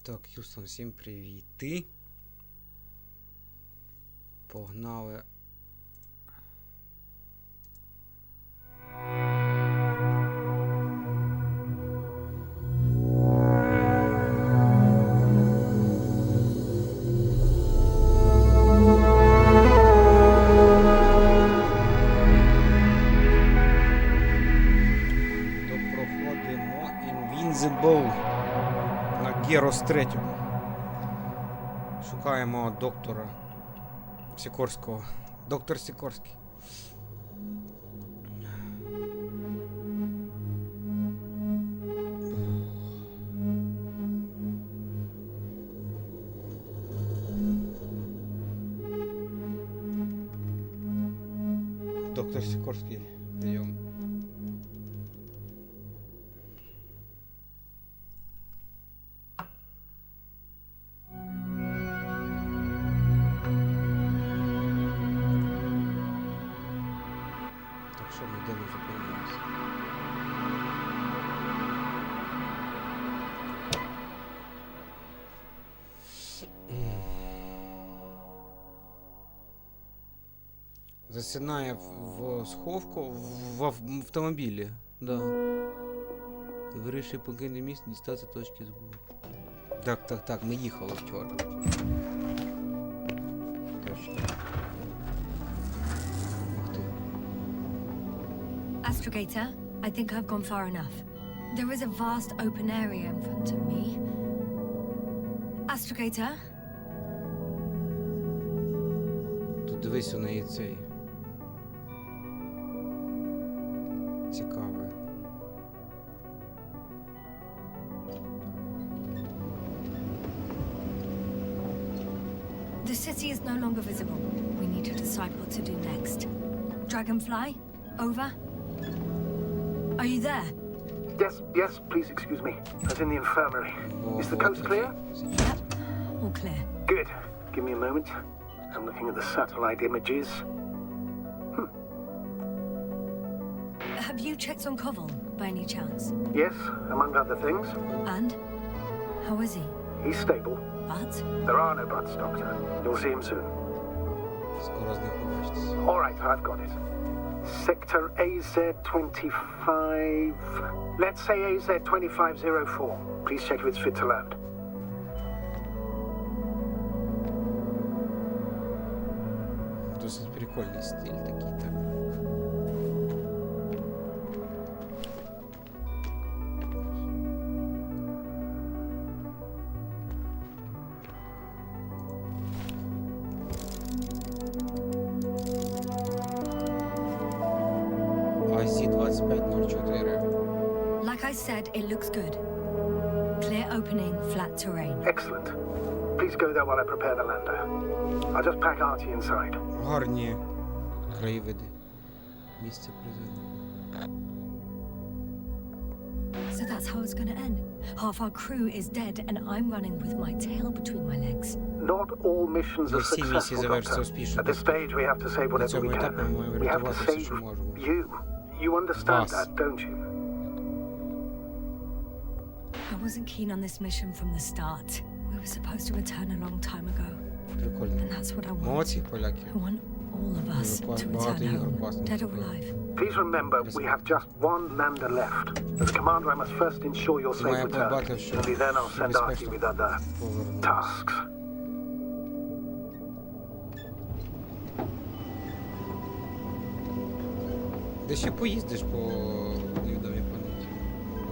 Так, Х'юстон, всім привіти. Погнали. Проходимо INVINCIBLE на Герос 3. Шукаємо доктора Сікорського. Доктор Сікорський. Доктор Сікорський, прийом. Що ми де ми зупинимося? Засинає в сховку в автомобілі. Да. Вирішив покинути місце, дістатися точки збору. Так, ми їхали вчора. Точно. Astrogator, I think I've gone far enough. There is a vast open area in front of me. Astrogator? Тут дивись, у неї цей. Цікаве. The city is no longer visible. We need to decide what to do next. Dragonfly? Over? Are you there? Yes, please excuse me. I was in the infirmary. Is the coast clear? Yep, all clear. Good. Give me a moment. I'm looking at the satellite images. Have you checked on Koval, by any chance? Yes, among other things. And? How is he? He's stable. But? There are no buts, Doctor. You'll see him soon. Скоро з ним побачитися. All right, I've got it. Sector AZ-25... Let's say AZ-2504. Please check if it's fit to land. Досить прикольний стиль такий, так. IC-2504. Like I said, it looks good. Clear opening, flat terrain. Excellent. Please go there while I prepare the lander. I'll just pack Artie inside. Гарні краєвиди. Місце приземлення. So that's how it's gonna end. Half our crew is dead and I'm running with my tail between my legs. Not all missions are Всі місії successful, завершаться Doctor. успішно. At this stage, we have to save На whatever цьому we етапі ми маємо can. We have to врятувати все, що save можемо. you. You understand Вас. that, don't you? I wasn't keen on this mission from the start. We were supposed to return a long time ago. Прикольно. And that's what I want. Молодці, поляки. I want all of us to Багато return ігор home, класних dead or зробили. alive. Please remember, we have just one lander left. As a commander, I must first ensure your safe Має return. подбати, що Only then I'll send Artie безпечно with other повернутися. tasks. Де ще поїздиш по невідомій планеті?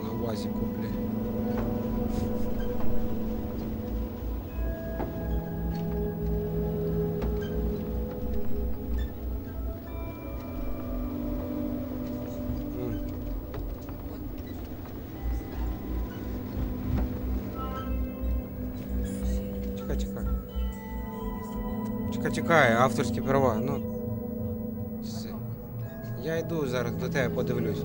На УАЗі куплі. Чекай, авторські права, ну. Я йду зараз до тебе, подивлюсь.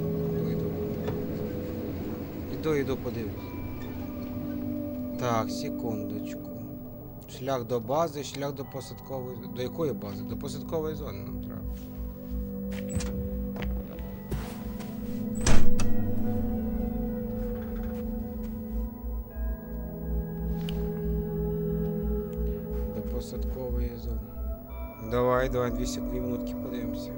Іду, подивлюсь. Так, секундочку. Шлях до бази, шлях до посадкової... До якої бази? До посадкової зони нам треба. Давай 2 минутки подивимося.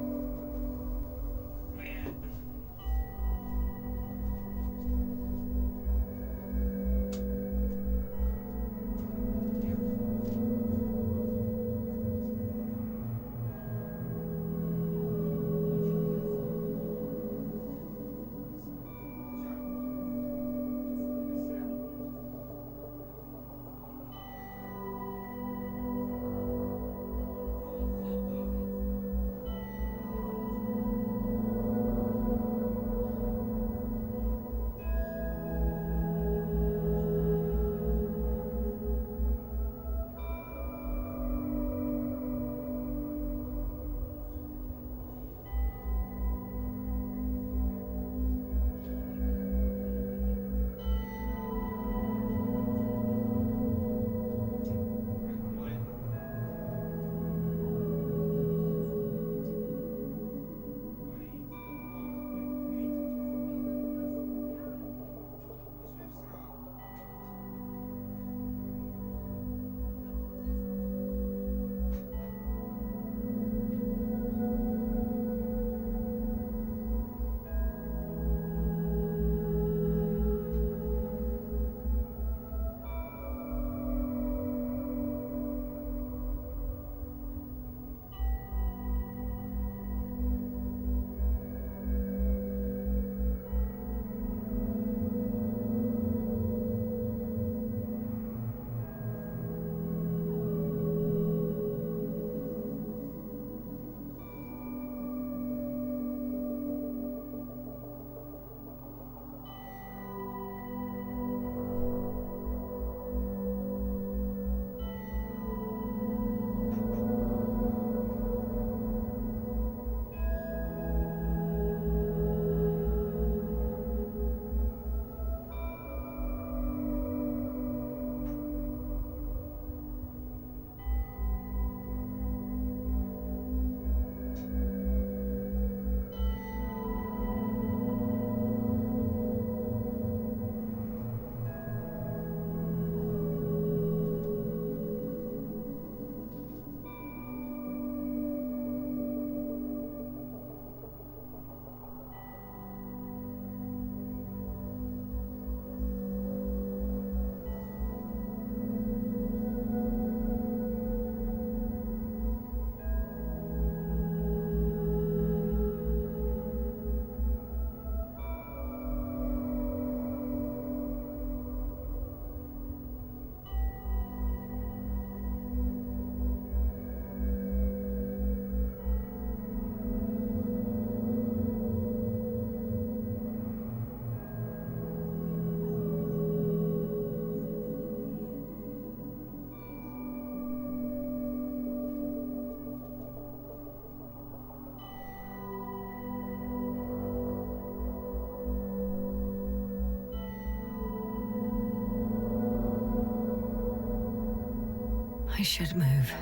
I should move.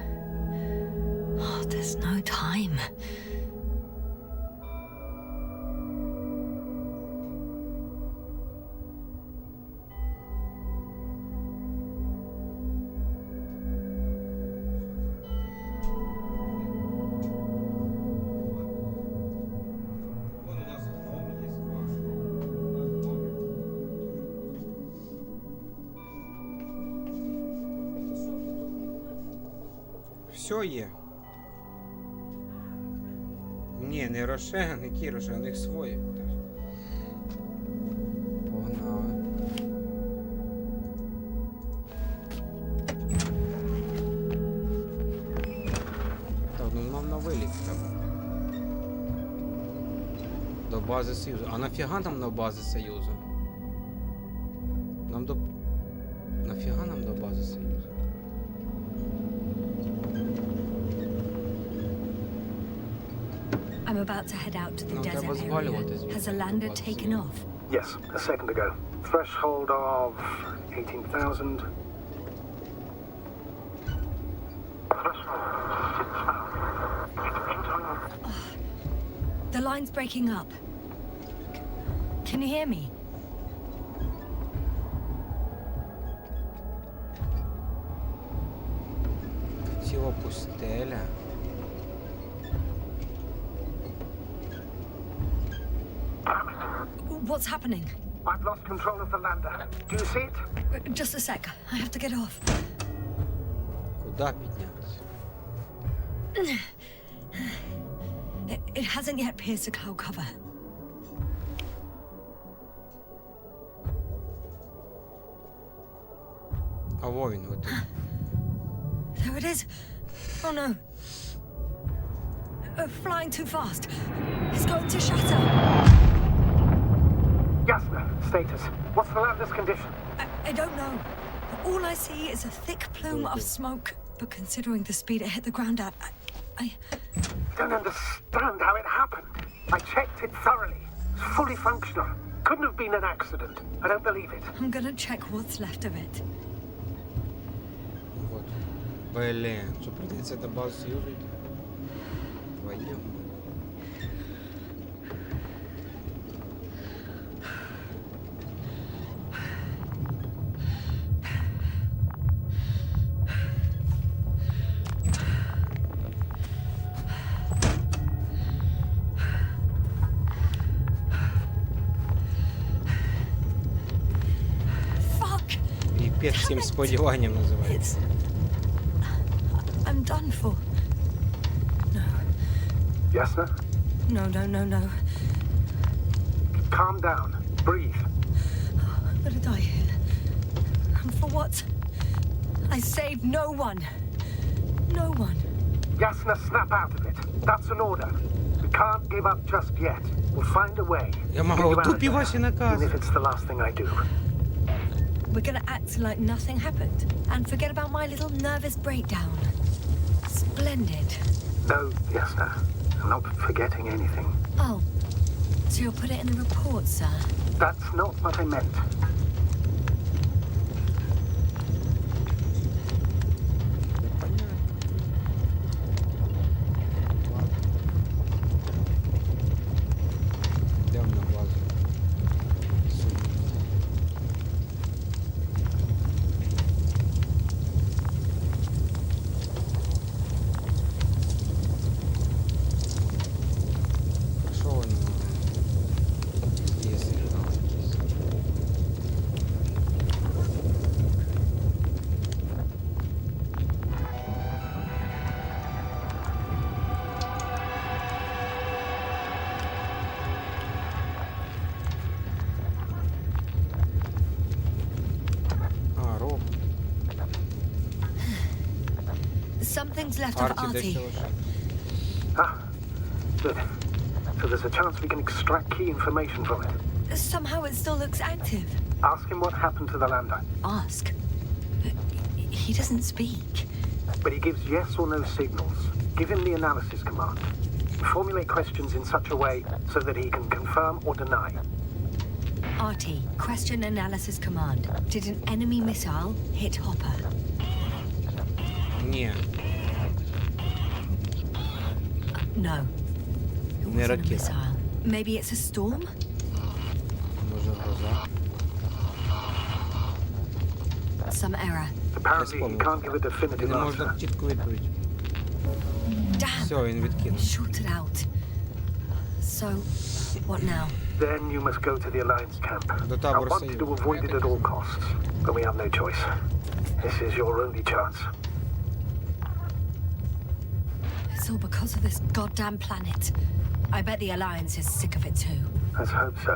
Oh, there's no time. Все є. Ні, не Рошен, який Рошен, у них своє. Погнали. Так, ну нам на виліт треба. До бази Союзу. А нафіга нам на бази Союзу? Нам до... Нафіга нам до бази Союзу? I'm about to head out to the No, desert треба area. звалюватись. Has a lander taken off? Yes, a second ago. Threshold of 18,000. The line's breaking up. Can you hear me? Ціла пустеля. What's happening? I've lost control of the lander. Do you see it? Just a sec. I have to get off. Куда піднятися? It hasn't yet pierced the cloud cover. А во він готовий. There it is. Oh no. Flying too fast. It's going to shatter. Yasna, status. What's the lander's condition? I don't know. All I see is a thick plume of smoke. But considering the speed it hit the ground at, I Don't understand how it happened. I checked it thoroughly. It's fully functional. Couldn't have been an accident. I don't believe it. I'm gonna check what's left of it. Вот. Блін, що прийдеться до бази юрити? Твою мать. Fuck! Піпець всім сподіванням називається. I'm done for. No. Yasna, No. calm down. Breathe. I'm gonna die here. And for what? I saved no one. No one. Yasna, snap out of it. That's an order. We can't give up just yet. We'll find a way. Я мав Get you out отут of півасі there, even if накази. it's the last thing I do. We're gonna act like nothing happened and forget about my little nervous breakdown. Splendid. No, Yasna. I'm not forgetting anything. Oh, so you'll put it in the report, sir? That's not what I meant. Йдемо на базу. Що воно? Є сигнал якийсь. А, роб. Something's left of Арті десь Artie. лише. Ah, good. So there's a chance we can extract key information from it. Somehow it still looks active. Ask him what happened to the lander. Ask. But he doesn't speak. But he gives yes or no signals. Give him the analysis command. Formulate questions in such a way so that he can confirm or deny. Artie, question analysis command. Did an enemy missile hit Hopper? Ні, No. It Не wasn't a ракета. missile. Maybe it's a storm? може гроза. Apparently Some error. he can't give a definitive Не можна answer. чітко відповідь. Damn. Все, він відкинув. Shorted out. So, what now? Then you must go to the Alliance camp. До I табору want you to Союзу. avoid it at all costs, but we have no choice. This is your only chance. It's all because of this goddamn planet. I bet the Alliance is sick of it too. Let's hope so.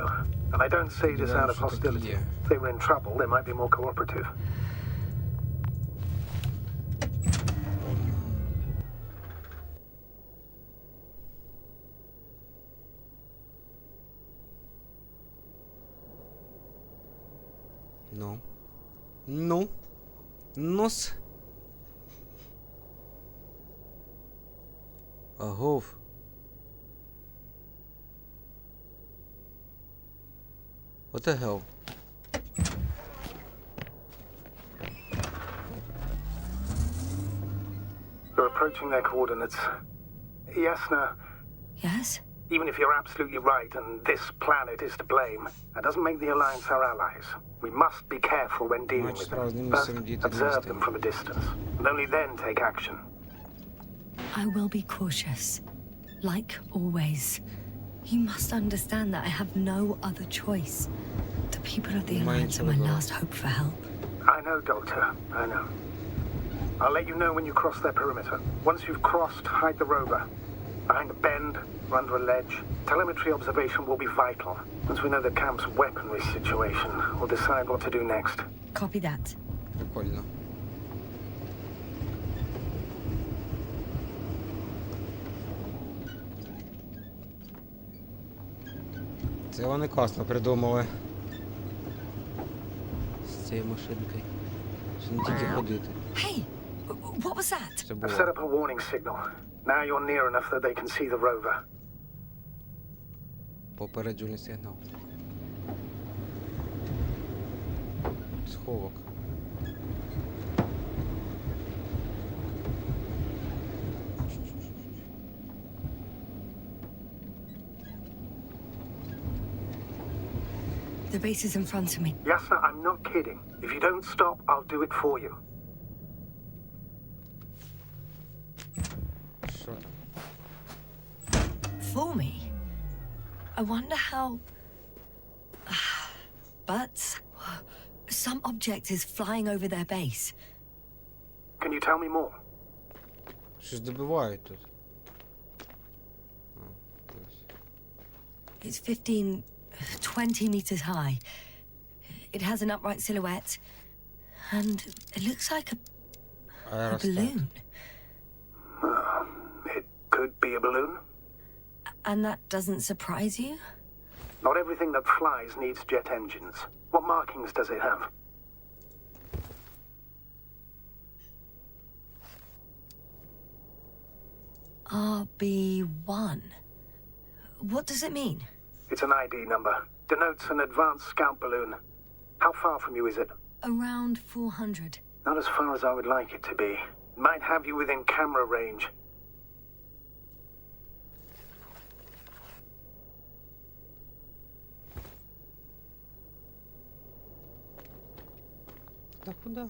And I don't say this out of Что hostility. такие? If they were in trouble, they might be more cooperative. Ну. Ну. Нос. Агов. What the hell? You're approaching their coordinates. Yasna, Yes? even if you're absolutely right and this planet is to blame, that doesn't make the Alliance our allies. We must be careful when dealing with them. First, observe them from a distance, and only then take action. I will be cautious. Like always. You must understand that I have no other choice. The people of the Mind Alliance are my you, last hope for help. I know, Doctor. I know. I'll let you know when you cross their perimeter. Once you've crossed, hide the rover. Behind a bend, or under a ledge. Telemetry observation will be vital. Once we know the camp's weaponry situation, we'll decide what to do next. Copy that. Прикольно. Це вони класно придумали. З цією машинкою. Що не тільки ходити. Hey, what was that? Це I've було. set up a warning signal. Now you're near enough that they can see the rover. Попереджувальний сигнал. Сховок. The base is in front of me. Yasna, I'm not kidding. If you don't stop, I'll do it for you. Що там? For me? I wonder how... But... Some object is flying over their base. Can you tell me more? Щось добивають тут. It's 15, 20 meters high. It has an upright silhouette. And it looks like a Аеростат. balloon. It could be a balloon. And that doesn't surprise you? Not everything that flies needs jet engines. What markings does it have? RB1. What does it mean? It's an ID number. Denotes an advanced scout balloon. How far from you is it? Around 400. Not as far as I would like it to be. Might have you within camera range. Да куда?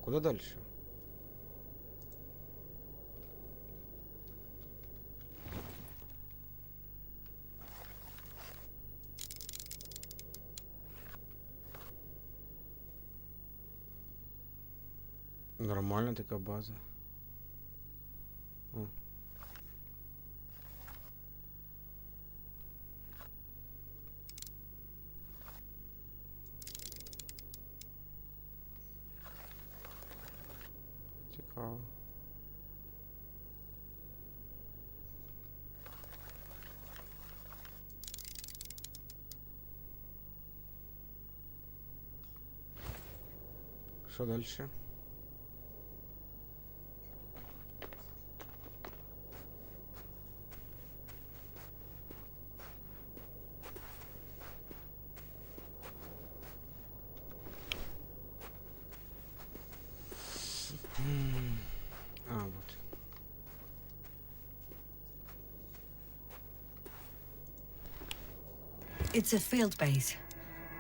Куда дальше? Нормальна така база. О. Цікаво. Що дальше? Вот. It's a field base.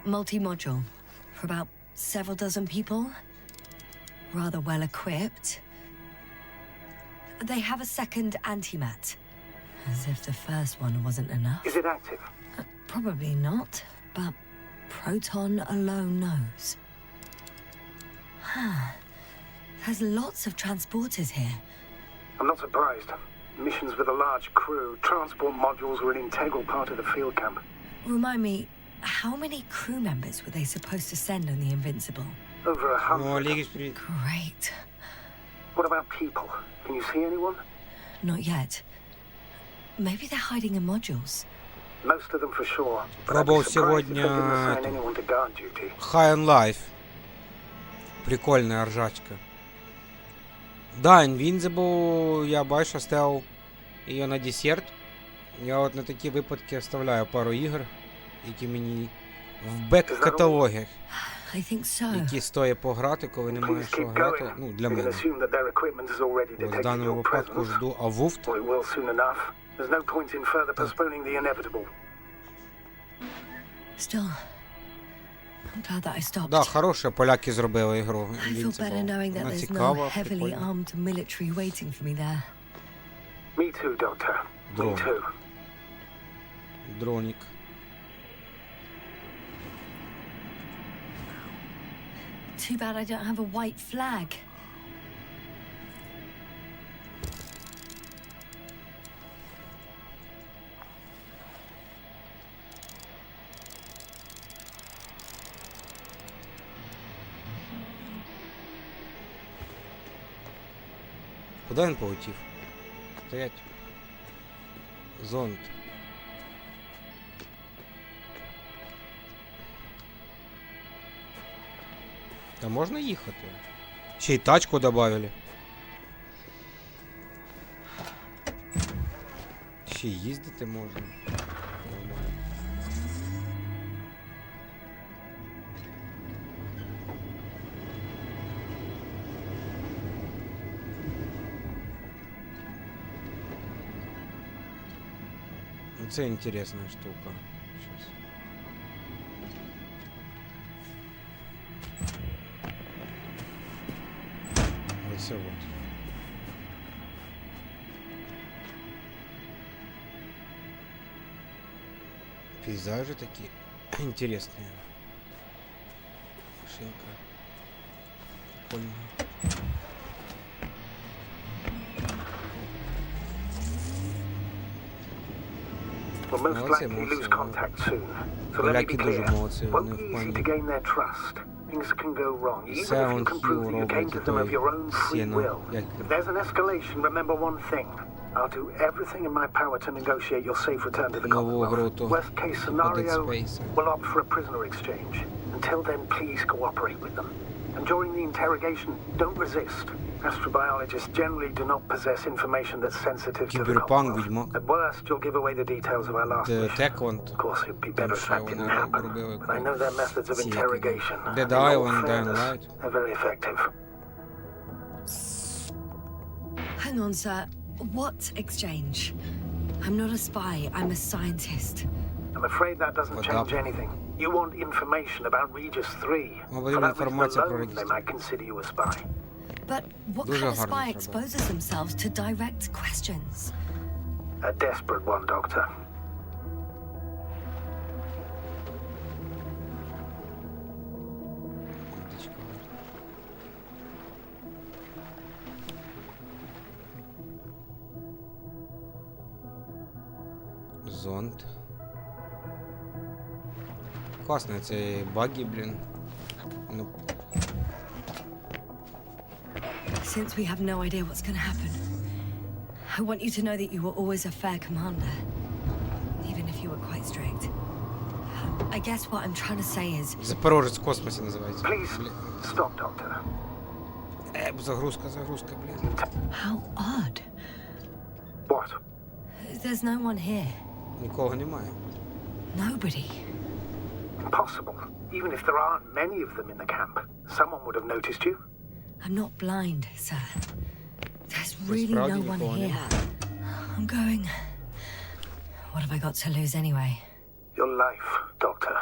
Multi-module. For about several dozen people. Rather well equipped. They have a second antimat. As if the first one wasn't enough. Is it active? Probably not, but Proton alone knows. There's lots of transporters here. I'm not surprised. Missions with a large crew, transport modules were an integral part of the field camp. Remind me, how many crew members were they supposed to send on the Invincible? Over 100. О, Лігіч, привіт. Great. What about people? Can you see anyone? Not yet. Maybe they're hiding in modules. Most of them for sure. But I'd be Пробовал surprised if сегодня they didn't assign эту. anyone to guard duty. High on Life. Прикольная ржачка. Да, Invincible, я бачу, оставив її на десерт. Я от на такі випадки оставляю пару ігор, які мені в бек-каталогі, I think so. які стоїть пограти, коли немає Please що keep грати. going. Ну, для You can мене. assume that their equipment has already От в detected даному your випадку presence. жду Авуфт. Or it will soon enough. There's no point in further postponing the inevitable. Still, I'm glad that I stopped. Да, хороше, поляки зробили ігру. I feel better Invincible. knowing that Вона there's no цікава, heavily прикольна. armed military waiting for me there. Me too, Doctor. Me Drone. too. Дронік. Too bad I don't have a white flag. Куди він полетів? Стоять. Зонд. Та можна їхати? Ще й тачку добавили. Ще й їздити можна. Нормально. Це інтересна штука. Щас. Оце от. Пейзажи такі інтересні. Машинка. Прикольно. We'll most Молодці, likely молодці. lose contact soon. So let me be Поляки дуже clear. молодці, Won't вони be в easy плані. to gain their trust. Things can go wrong, even if you Sound can prove that you came to them of your own free Сіно. will. If there's an escalation, remember one thing. I'll do everything in my power to negotiate your safe return to the Нову гру Commonwealth. то Worst case по Dead scenario, Space. we'll opt for a prisoner exchange. Until then, please cooperate with them. And during the interrogation, don't resist. Astrobiologists generally do not possess information that's sensitive to the Кіберпанк, Commonwealth. відьмак. At worst, you'll give away the details of our last mission. Текланд. Of course, it'd be better if ще that didn't вони happen. робили But I know their methods of ці, як interrogation. вони, Dead and in all Island, Dying fairness, Light. they're very effective. Hang on, sir. What exchange? I'm not a spy, I'm a scientist. I'm afraid that doesn't What change up? anything. You want information about Regis 3. Ну, For потрібна that reason інформація про alone, they Regis. might consider you a spy. But what Дуже kind of гарно spy треба. exposes themselves to direct questions? A desperate one, Doctor. Зонд. Класно, це баги, блін. Ну, Since we have no idea what's going to happen, I want you to know that you were always a fair commander, even if you were quite strict. I guess what I'm trying to say is, Запорожець в космосі називається. Please, Блін. stop, Doctor. Загрузка, блін. how odd. What? There's no one here. Нікого немає. Nobody. Impossible. Even if there aren't many of them in the camp, someone would have noticed you. I'm not blind, sir. There's really справді no one нікого here. немає. I'm going. What have I got to lose anyway? Your life, Doctor.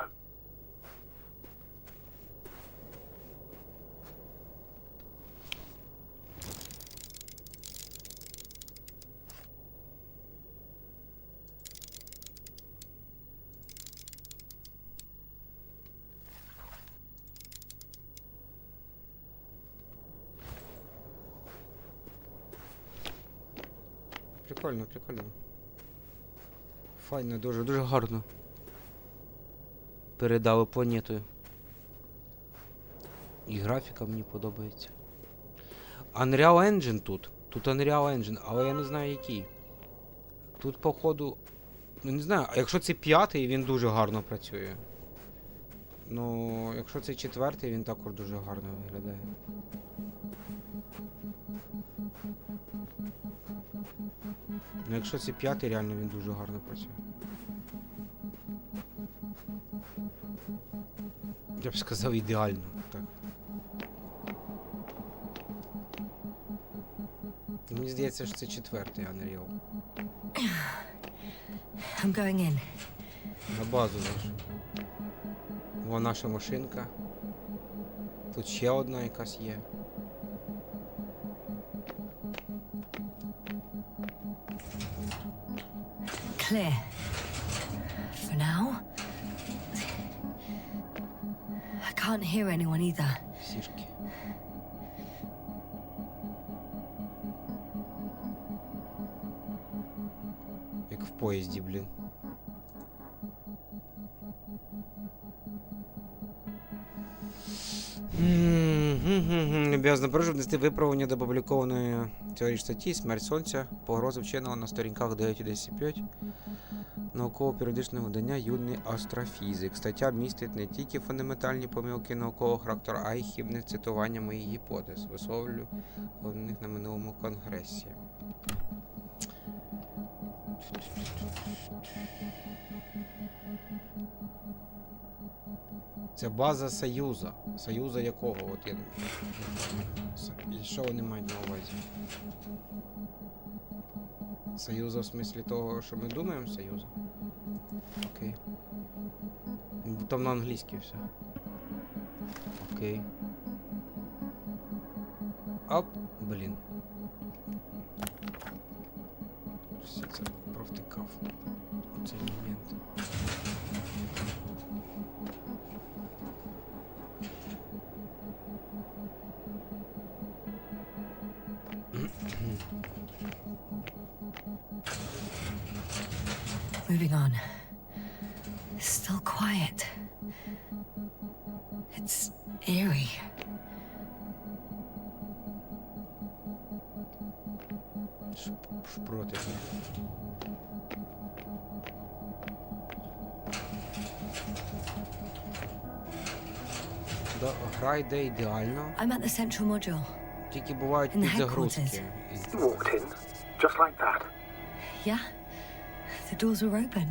Прикольно, прикольно. Файно, дуже, дуже гарно. Передали планетою. І графіка мені подобається. Unreal Engine тут. Тут Unreal Engine, але я не знаю який. Тут, походу... Ну не знаю, а якщо це 5-й, він дуже гарно працює. Ну, якщо це 4-й, він також дуже гарно виглядає. Ну, якщо це 5-й, реально він дуже гарно працює. Я б сказав ідеально. Так. Мені здається, що це 4-й Unreal. I'm going in. На базу нашу. Вон наша машинка. Тут ще одна якась є. clear. For now. I can't hear anyone either. Сішки. Як в поїзді, блін. Обов'язано прошу внести виправлення до опублікованої цьогоріч статті «Смерть Сонця. Погроза вченого» на сторінках 9 і 10.5 науково-періодичного видання «Юний астрофізик». Стаття містить не тільки фундаментальні помилки наукового характеру, а й хибне цитування моїх гіпотез, висловлюваних на минулому конгресі. Це база Союза. Союза якого? От я... І що вони мають на увазі? Союза в смислі того, що ми думаємо Союза? Окей. Там на англійській все. Окей. Оп, блін. Все це провтикав. Оцей момент. Moving on. Still quiet. It's eerie. Шпроти. Да, гра йде ідеально. I'm at the central module. Тільки бувають In the підзагрузки. You walked in, just like that. Yeah? The doors were open.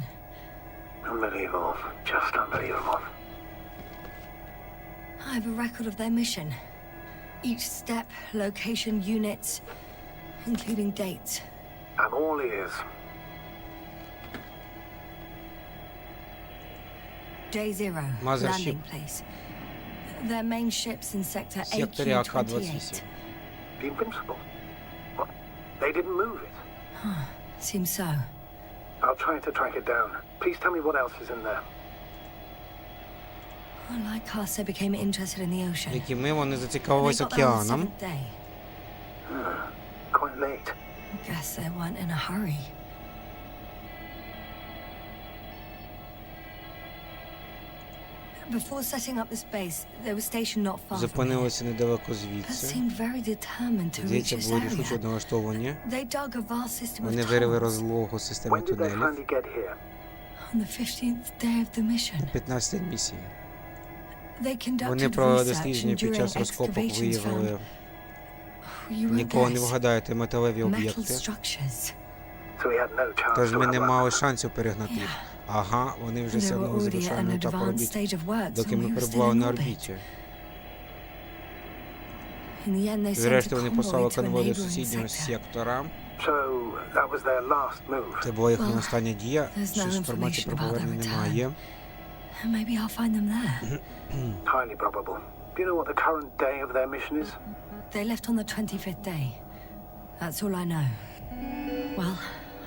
Unbelievable. Just unbelievable. I have a record of their mission. Each step, location, units, including dates. I'm all ears. Day 0, Mothership. landing place. Their main ships in sector Секторі AQ-28. АК-28. The Invincible. What? They didn't move it. Seems so. I'll try to track it down. Please tell me what else is in there. Well, like us, they became interested in the ocean. Які ми, вони And they зацікавились got there on the океаном. 7th day. Quite late. Guess they weren't in a hurry. Before setting up this base, they were stationed not far from here. Зупинилися недалеко But звідси. seemed very determined to reach Здається, this були рішуче area. налаштовані. They dug a vast system Вони of вирили tunnels розлогу системи When did they тунелів. finally get here? on the 15th day of the mission. 15 місії. They Вони conducted провели research дослідження and під during час розкопок excavations виявили, found, you won't нікого не guess, вгадаєте, металеві metal об'єкти. structures. So we had no chance Тож to ми не outrun мали them. шансів перегнати їх. Ага, вони вже And they were сягнули already at завершального an етапу advanced робіт, stage of work, доки so ми we were still перебували in на orbit. орбіті. In the end, they sent Зрештою, a вони послали convoy to a конвой до neighboring сусіднього sector. сектора. So that was their last move. Це була їхня Well, остання дія. there's Ще no ж інформації про information about their повернення return. немає. Maybe I'll find them there. Highly probable. Do you know what the current day of their mission is? They left on the 25th day. That's all I know. Well,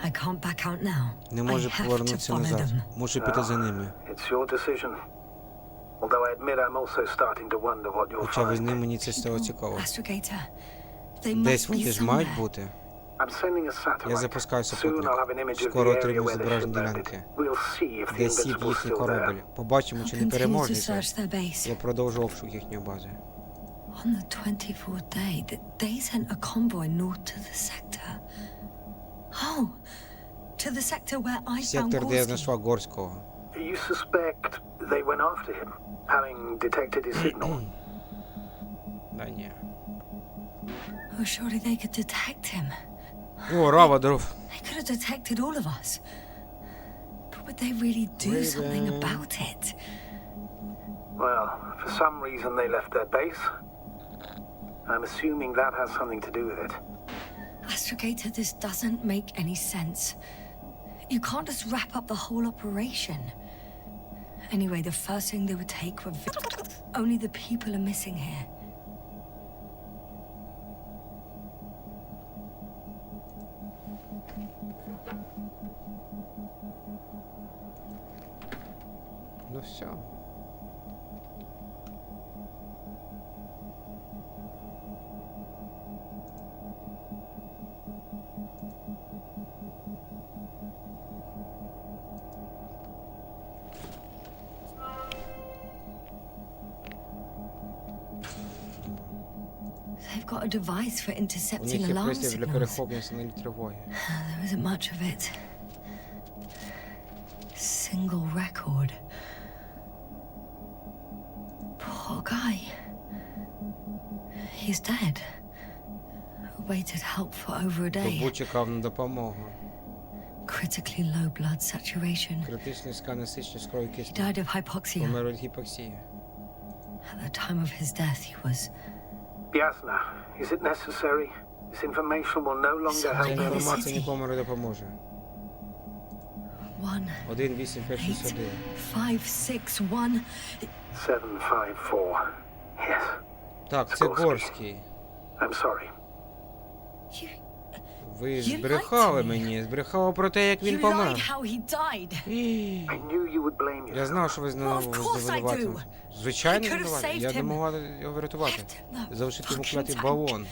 I can't back out now. Не I може have to повернутися follow назад. them. Мушу піти за ними. It's your decision. Although I admit I'm also starting to wonder what you'll Хоча ви з find. ним мені це стало цікаво. Astrogator, they Десь must вони be ж мають somewhere. бути. I'm sending a satellite. Я запускаю Soon супутник. I'll have an image of Скоро the area отримаю where the ship зображення landed. ділянки. We'll see if the Де сів Invincible's їхній still корабель. there. Побачимо, I'll чи не continue to переможний це. search their base. Я продовжу обшук їхньої бази. On the 24th day, they sent a convoy north to the sector. Oh, to the sector where I found Сектор, де я Gorski. знайшла Горського. You suspect they went after him, having detected his signal? Да ні. Oh, surely they could detect him. О, Рава, дров. They could have detected all of us. But would they really do something RYZEN. about it? Well, for some reason they left their base. I'm assuming that has something to do with it. Astrogator, this doesn't make any sense. You can't just wrap up the whole operation. Anyway, the first thing they would take were only the people are missing here. Ну все. They've got a device for У intercepting них є alarm пристрій для signals. перехоплення сигналів тривоги. There isn't much of it. Single record. Poor guy. He's dead. Waited help for over a day. Добу чекав на допомогу. Critically low blood saturation. Критичний скан насиченість крові He кисню. died of hypoxia. Помер від гіпоксії. At the time of his death, he was... Yasna, is it necessary? This information will no longer Ця help anyone. інформація нікому не допоможе. 18561. 561. 754. Yes. Так, це Горський. I'm sorry. You, Ви You збрехали lied to me. мені, збрехали про те, як він you помер. lied how he died. І... I knew you would blame Я yourself. знав, що ви Well, of course I звинуватили. do. Звичайно, I could have звинуватили. Я saved не him. могла його врятувати. Left him the Залишити йому fucking кляти tank. балон.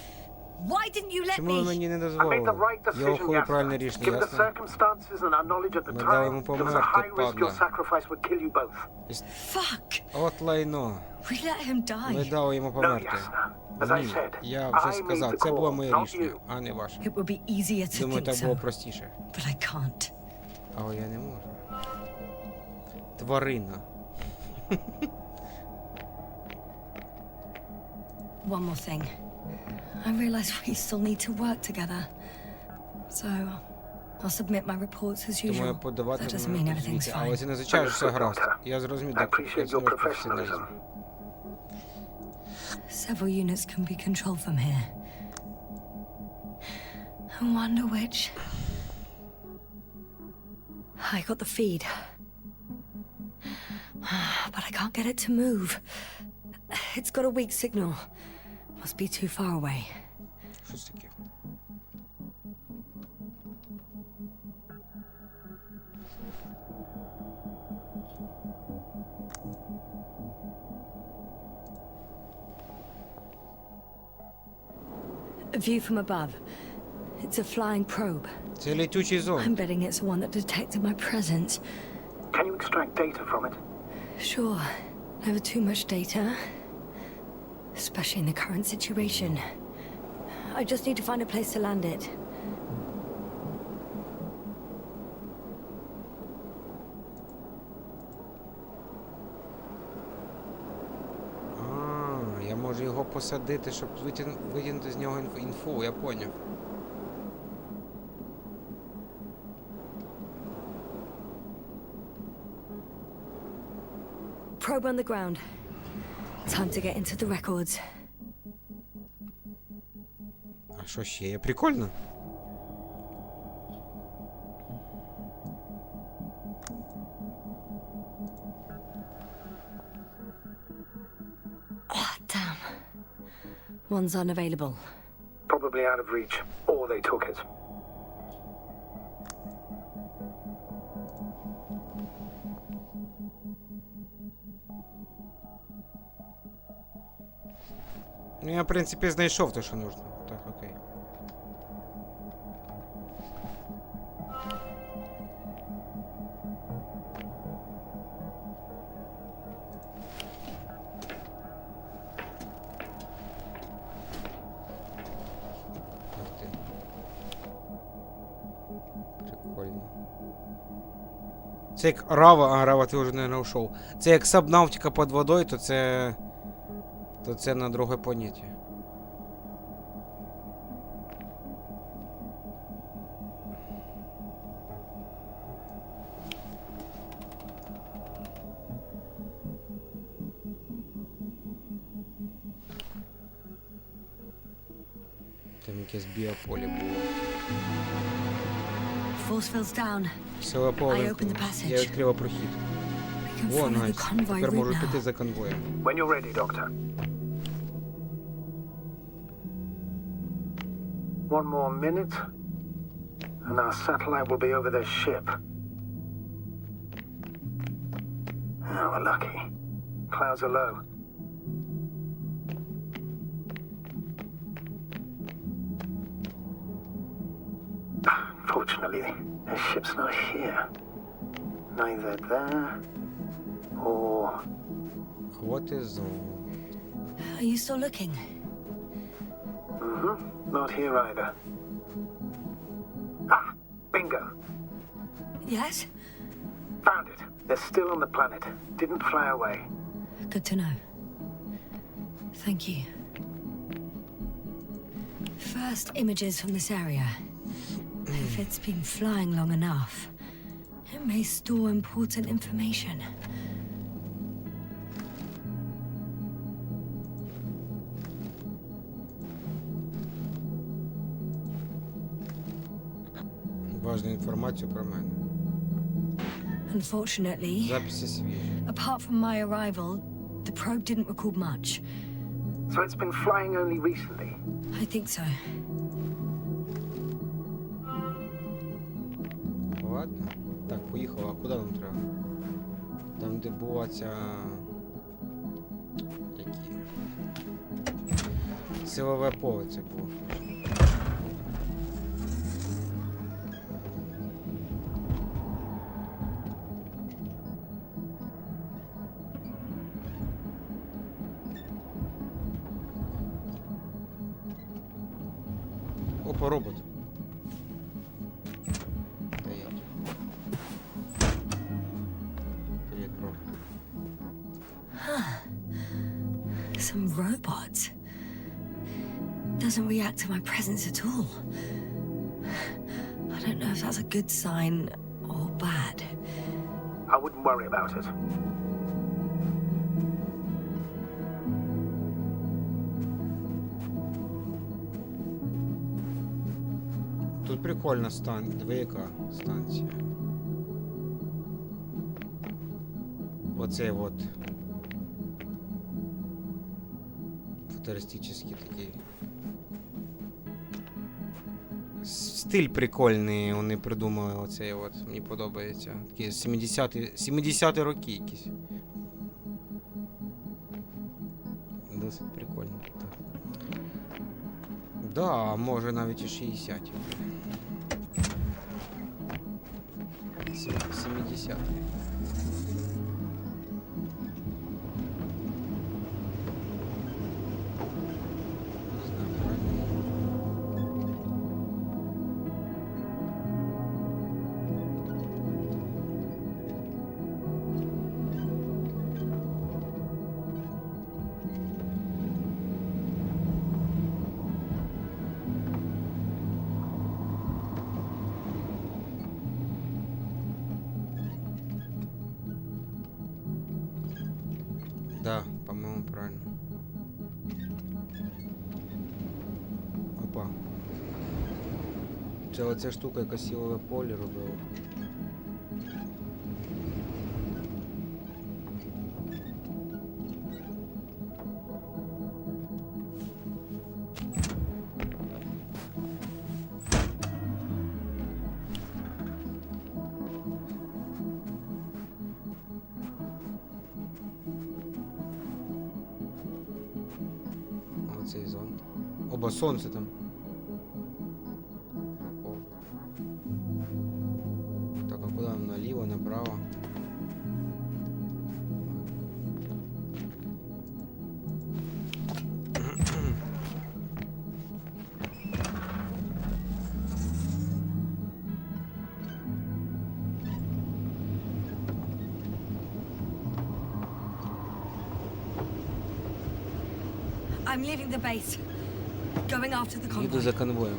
Why didn't you let Чому ви me? мені не I made the дозволили? right Я decision, ухвалив правильне Yasna. рішення, Given the ясно? circumstances and our knowledge at the Ми дали йому time, there was a померти, high risk your падла. sacrifice would kill you both. Fuck. От лайно. We let him Ми die. дали йому No, померти. Yasna. As I Ні, said, я вже I made сказав, the це було call, моє not рішення, you. а не ваше. It would be easier to Думаю, think так було so, простіше. but I can't. Але я не можу. Тварина. One more thing. I realize we still need to work together. So, I'll submit my reports as Тому я usual. That doesn't mean подаватиму everything's звіти. Але fine. це не означає, що все гаразд. Я зрозумів, I так, appreciate як your знову professionalism. професіоналізм. Several units can be controlled from here. I wonder which. I got the feed. But I can't get it to move. It's got a weak signal. Must be too far away. Що це таке? A view from above. It's a flying probe. Це летючий I'm зонд. betting it's the one that detected my presence. Can you extract data from it? Sure, never too much data. Especially in the current situation. I just need to find a place to land it. А, я можу його посадити, щоб витягнути з нього інфу, я поняв. Probe on the ground. Time to get into the records. А що ще є? Прикольно. Ah, damn. One's unavailable. Probably out of reach, or they took it. Ну, я, в принципі, знайшов те, що нужно. Так, окей. Ух ти. Прикольно. Це як Рава, а Рава ти вже не знайшов. Це як сабнавтика під водою, то це... То це на друге поняття. Там якесь біополе було. Force field's down. Сила поле. I opened the passage. Я відкрила прохід. We can О, follow the найс. convoy Тепер можу route піти now. за конвоєм. When you're ready, Doctor. One more minute, and our satellite will be over their ship. Oh, we're lucky. Clouds are low. Fortunately, the ship's not here. Neither there or... What is... Are you still looking? Mm-hmm. Not here either. Ah! Bingo! Yes? Found it. They're still on the planet. Didn't fly away. Good to know. Thank you. First images from this area. If it's been flying long enough, it may store important information. Важну інформацію про мене. Unfortunately, Записи свіжі. apart from my arrival, the probe didn't record much. So it's been flying only recently. I think so. Ладно. Так, поїхала. А куди нам треба? Там, де була ця... Які? Силове поле це було. Опа, робот. Стоять. Привет, бро. Some robot. Doesn't react to my presence at all. I don't know if that's a good sign or bad. I wouldn't worry about it. Тут прикольна двояка станція. Оцей вот футуристичний такий. Стиль прикольний, вони придумали оцей от, мені подобається. Такі 70-ті роки якісь. Досить прикольно. Так. Да, може навіть і 60-ті. 70-ті. Да, по-моему, правильно. Опа. Це оця штука, яка силове поле робила. Оцей зонт. Оба сонце там. Прикол. Так, а куди нам? Наліво, направо? I'm leaving the base. Going after the Їду convoy. за конвоєм.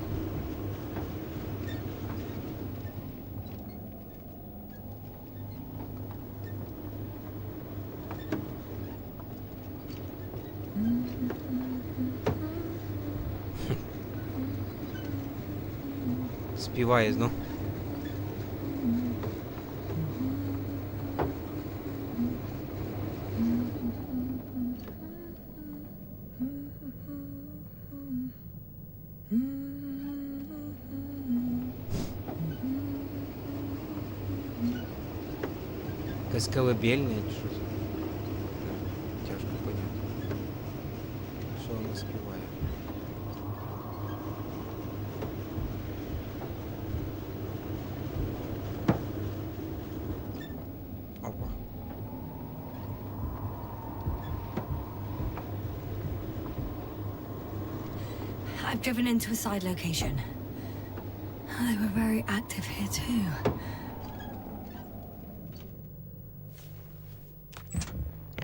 Співає знов. Якась колыбельня чи щось. I've driven into a side location. They were very active here too.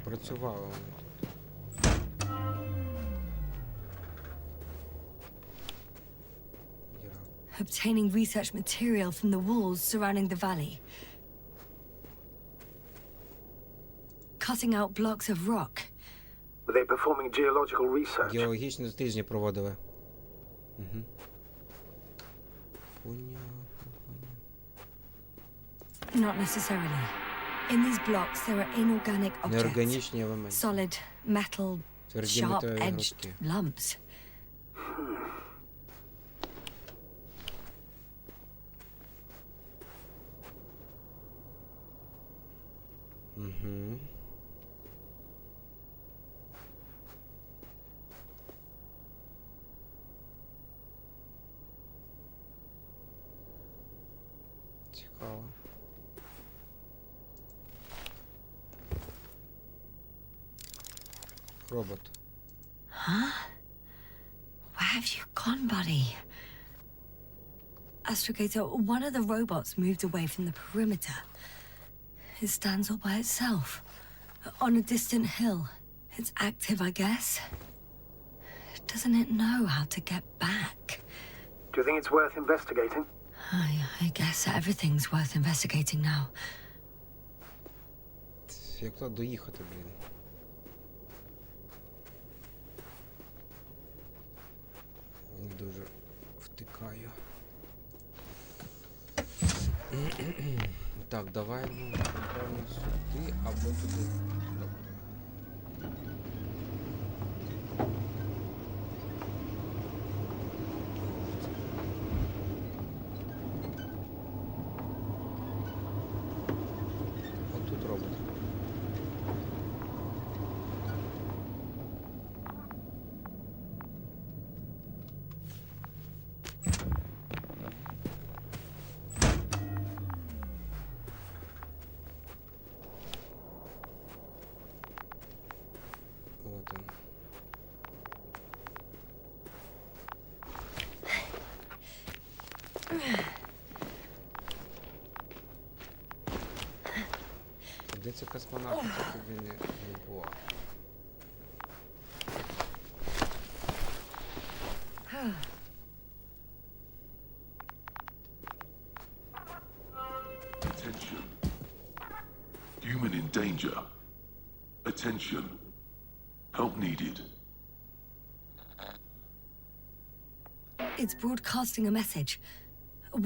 Працювали вони тут. Obtaining research material from the walls surrounding the valley. Cutting out blocks of rock. Were they performing geological research? Геологічні тижні проводили. Угу. Понятно. Not necessarily. In these blocks there are inorganic objects. Неорганічні елементи. Solid metal, Тверді металеві sharp-edged грудки. lumps. Угу. Цікаво. Робот. Huh? Where have you gone, buddy? Astrogator, one of the robots moved away from the perimeter. It stands all by itself, on a distant hill. It's active, I guess. Doesn't it know how to get back? Do you think it's worth investigating? I guess everything's worth investigating now. Як туди доїхати, блін? Не дуже втикаю. Так, давай, ну, напевно, сюди або туди. Добре. От тут робот. Вот он. Де це космонавт, так він не була. Attention. Human in danger. Attention. Help needed. It's broadcasting a message.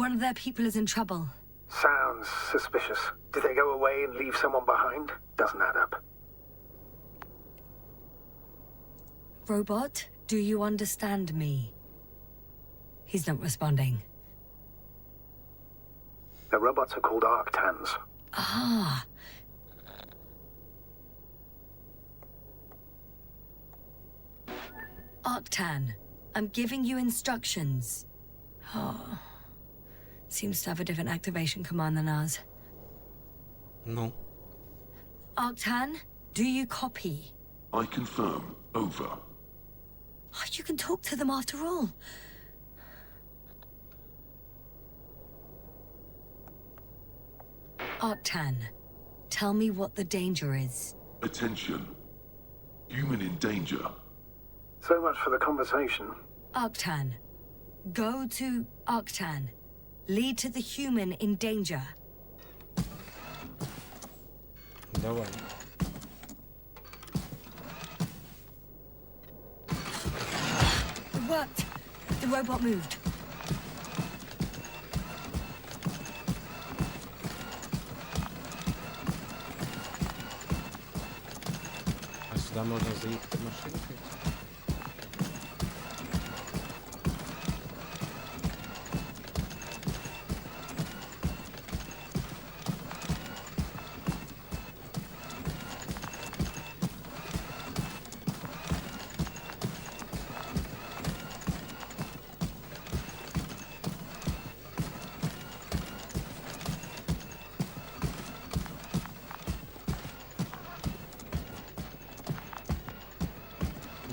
One of their people is in trouble. Sounds suspicious. Did they go away and leave someone behind? Doesn't add up. Robot, do you understand me? He's not responding. The robots are called Arctans. Ah. Arctan, I'm giving you instructions. Oh. Seems to have a different activation command than ours. Ну. Arctan, do you copy? I confirm. Over. Oh, you can talk to them after all. Arctan, tell me what the danger is. Attention. Human in danger. So much for the conversation. Arctan, go to Arctan. Lead to the human in danger. Давай. It worked. The robot moved. А сюди можна заїхати машинкою?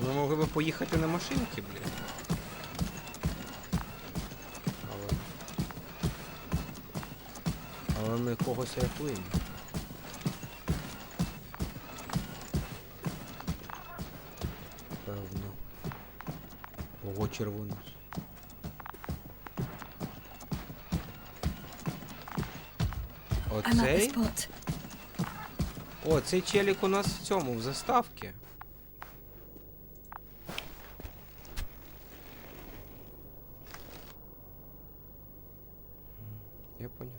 Ми могли би поїхати на машинці, блін. Але ми когось рятуємо. Певно. Ого, червоний. I'm at the Оцей? spot. О, цей челік у нас в цьому, в заставці. Я понял.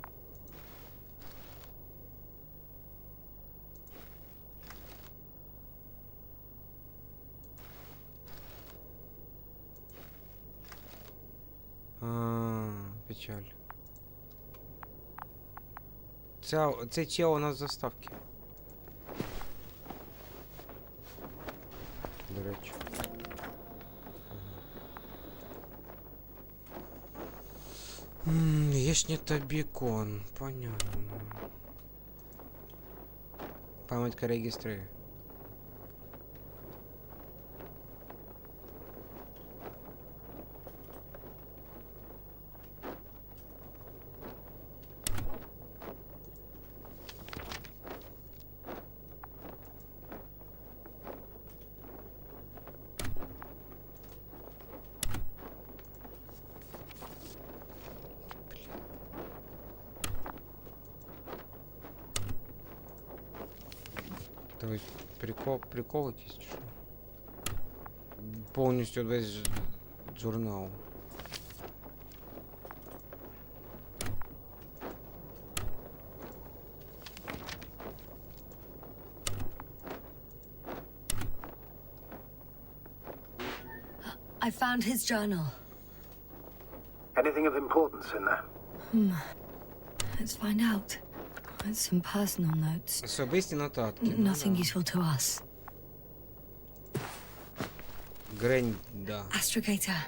Печаль. Цей чел у нас в заставці. До речі. Вишня та бекон. Понятно. Пам'ятка реєструє. То есть прикол якийсь чи що? Повністю весь журнал. I found his journal. Anything of importance in there? Let's find out. It's some personal notes. Особисті нотатки. Nothing useful to us. Грень, да. Astrogator,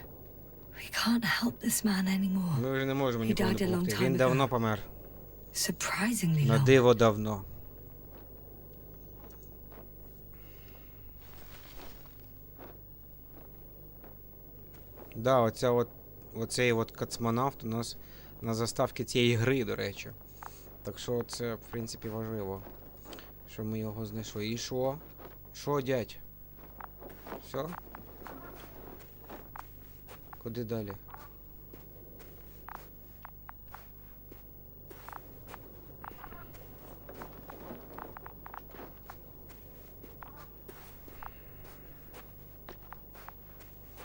we can't help this man anymore. Ми вже не можемо He нікому died a long допомогти. time Він ago. давно помер. Surprisingly На long. диво давно. Да, оцей космонавт у нас на заставці цієї гри, до речі. Так що це, в принципі, важливо, що ми його знайшли. І що? Що, дядь? Все? Куди далі?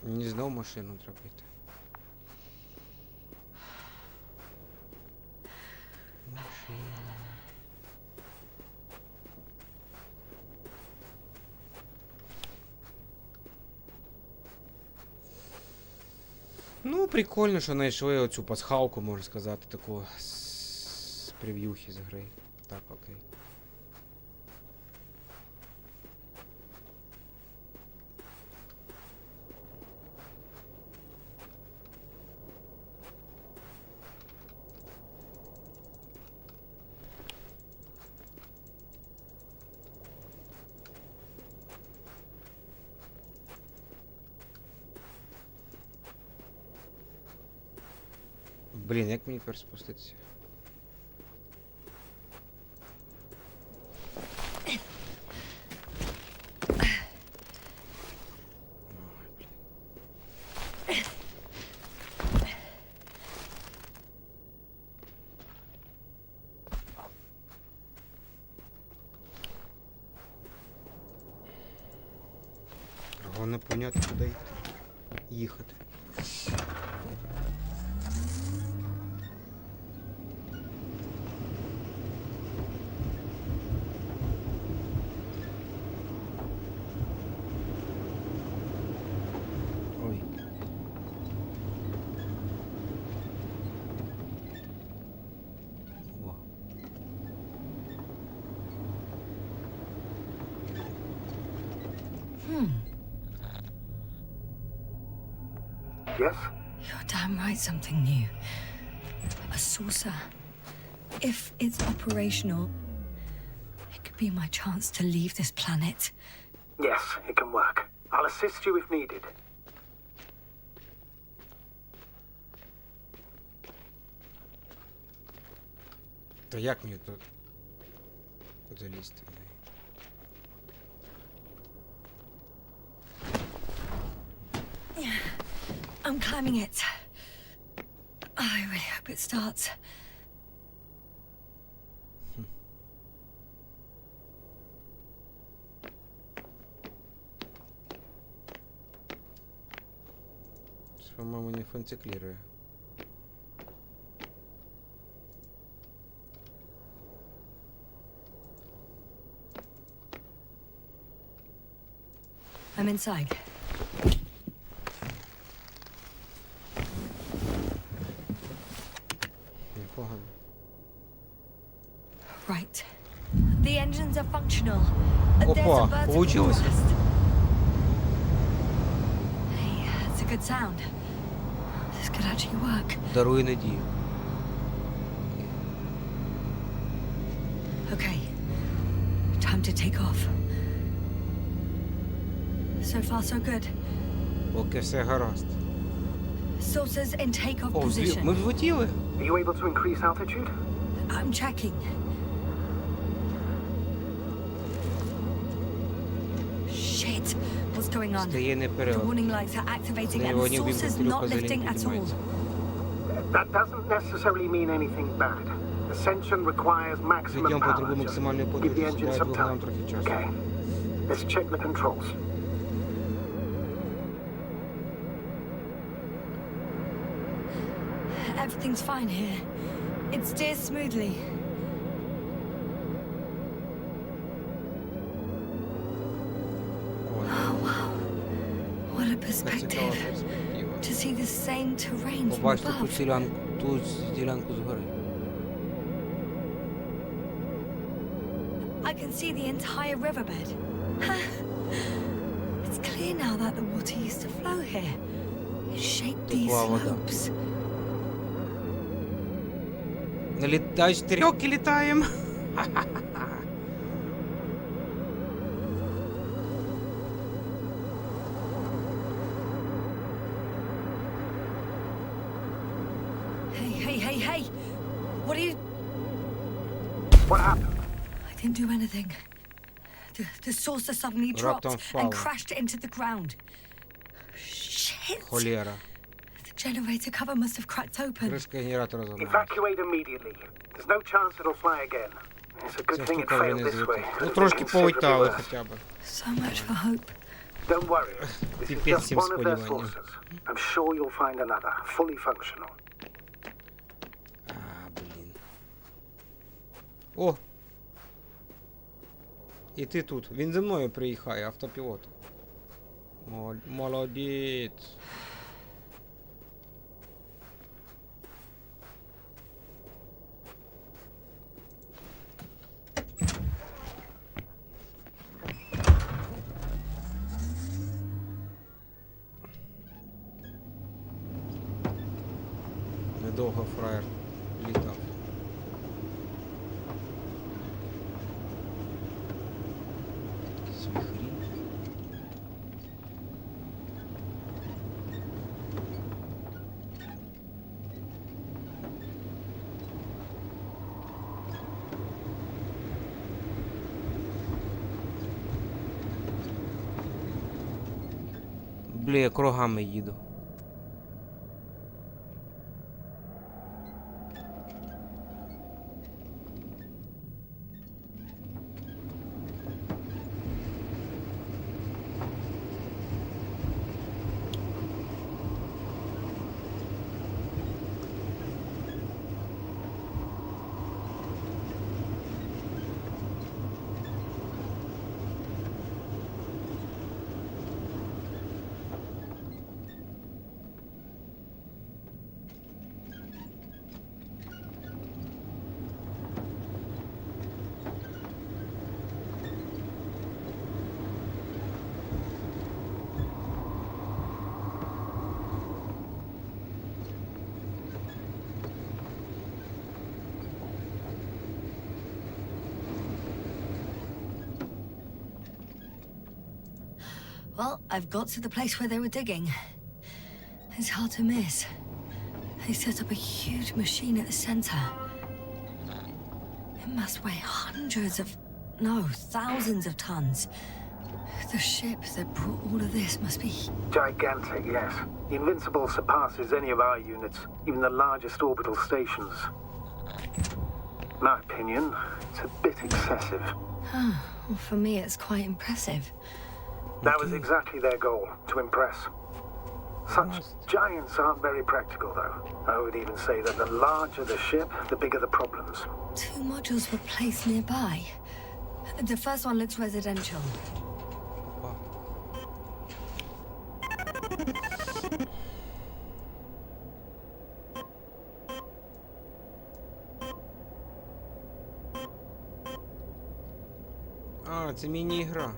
Мені знову машину треба йти. Машина. Ну, прикольно, що знайшли оцю пасхалку, можна сказати, таку з прев'юхи з гри. Так, окей. Блін, як мені тепер спуститися? Головне понятно, куди йти. Їхати. Ой. О. Yes? You're damn right, something new. A saucer. If it's operational, it could be my chance to leave this planet. Yes, it can work. I'll assist you if needed. Та як мені тут залізти? I'm climbing it. I really hope it starts. По-моему, не функционирует. I'm inside. Непогано. Right. The engines are functional. There's a Опа, vertical получилось. thrust. Hey, that's a good sound. This could actually work. Даруй надію. Okay. Time to take off. So far, so good. Поки все гаразд. Saucers in takeoff О, position. ми влетіли. Are you able to increase altitude? I'm checking. Shit. What's going on? Стає The непереливно. warning lights are activating and the Тренирование saucer's выбрал, not трюка lifting at all. поднимается. That doesn't necessarily mean anything bad. Ascension requires maximum Ведем power. потребуем Just максимальную give the подвижность. engine Дай some двигунам time. трохи часу. Okay. Let's check the controls. Everything's fine here. It steers smoothly. Oh, wow. What a Така цікава perspective. перспектива. To see the same terrain from Побачити above. ту ділянку згори. I can see the entire riverbed. It's clear now that the water used to flow here. It shaped these Тепла вода. slopes. Налітай, чотирьохки літаємо. Hey. What are you... What happened? I didn't do anything. The saucer suddenly dropped Раптом впала. and crashed into the ground. Shit. Холєра. The generator cover must have cracked open. Кришка генератора зламалась. Evacuate immediately. There's no chance it'll fly again. It's a good Ця thing it штука вже failed не this way. злетить. Ну трошки полетали хоча б. So much for hope. Don't worry. This is Пипец just всем one of their сподіванням. sources. I'm sure you'll find another, fully functional. Блін. О! І ти тут. Він зі мною приїхає, автопілот. Молодець. Недовго фраєр літав. Якісь вихрі. Бля, я кругами їду. Well, I've got to the place where they were digging. It's hard to miss. They set up a huge machine at the center. must weigh hundreds of, no, thousands of tons. The ship that brought all of this must be... Gigantic, yes. The Invincible surpasses any of our units, even the largest orbital stations. In my opinion, it's a bit excessive. Oh, well, for me it's quite impressive. That was exactly their goal, to impress. Such giants aren't very practical, though. I would even say that the larger the ship, the bigger the problems. 2 modules were placed nearby. The first one looks residential. А, це міні-ігра.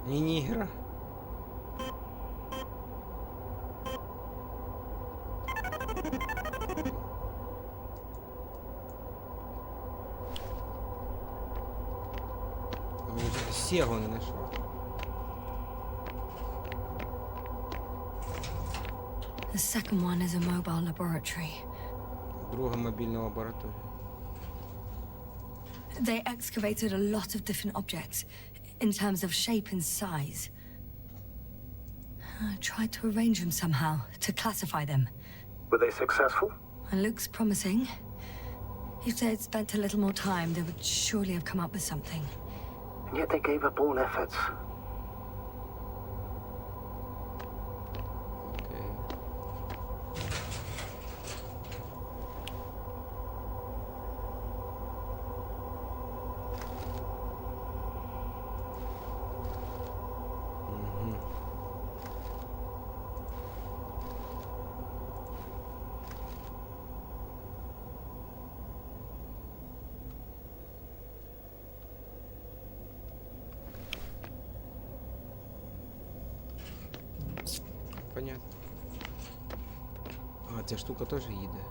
Міні-ігра. Сєгу не знайшов. The second one is a mobile laboratory. Друга мобільна лабораторія. They excavated a lot of different objects in terms of shape and size. I tried to arrange them somehow to classify them. Were they successful? It looks promising. If they had spent a little more time, they would surely have come up with something. And yet they gave up all efforts. Окей. Понятно. А, ця штука теж їде.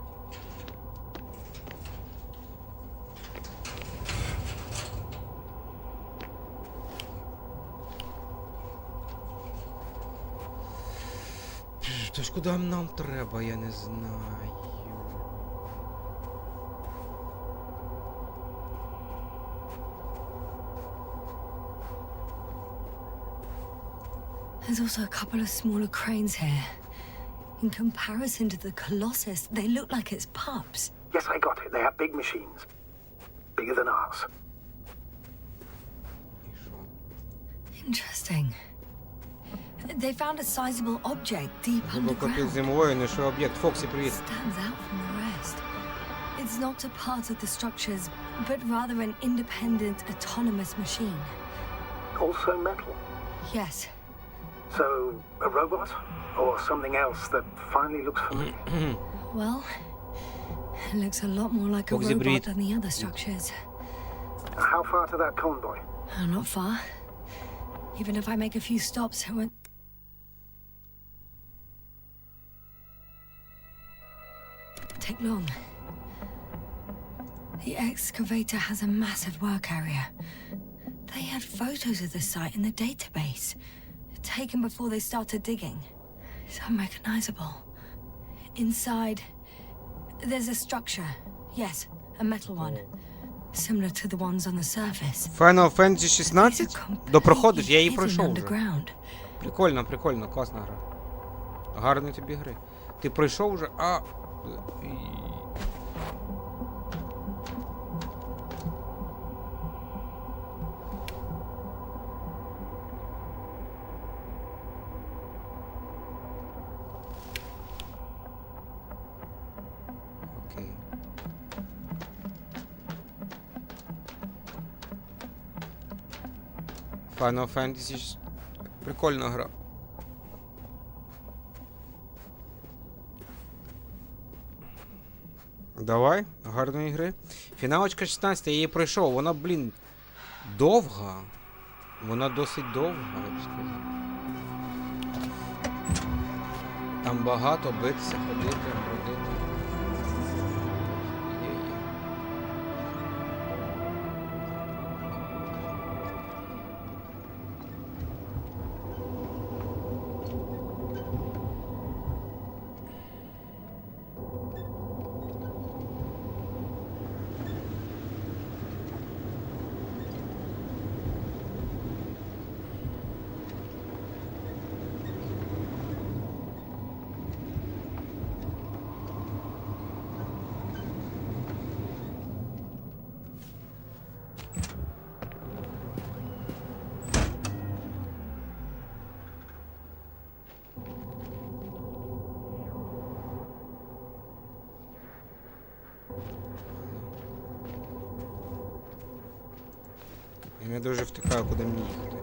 Та ж куди нам треба, я не знаю. There's also a couple of smaller cranes here. In comparison to the Colossus, they look like it's pups. Yes, I got it. They have big machines. Bigger than ours. І що? Interesting. They found a sizable object deep Глибоко під underground. землею, не що об'єкт. Фоксі, привіт. Stands out from the rest. It's not a part of the structures, but rather an independent, autonomous machine. Also metal. Yes. So, a robot? Or something else that finally looks familiar? Well, it looks a lot more like a Foxy robot breed. than the other structures. How far to that convoy? Not far. Even if I make a few stops, it won't take long. The excavator has a massive work area. They had photos of the site in the database, taken before they started digging. It's unrecognizable. Inside, there's a structure. Yes, a metal one. Similar to the ones on the surface. Final Fantasy These 16? are Допроходиш, я її completely пройшов hidden вже. underground. Прикольно, прикольно, класна гра. Гарні тобі гри. Ти пройшов вже, а... Окей. Final Fantasy... Прикольна гра. Давай, гарної гри. Фіналочка 16, я її пройшов. Вона, блін, довга. Вона досить довга, я б сказав. Там багато битися, ходити, бродити. Є-є. Я дуже втикаю, куди мені їхати.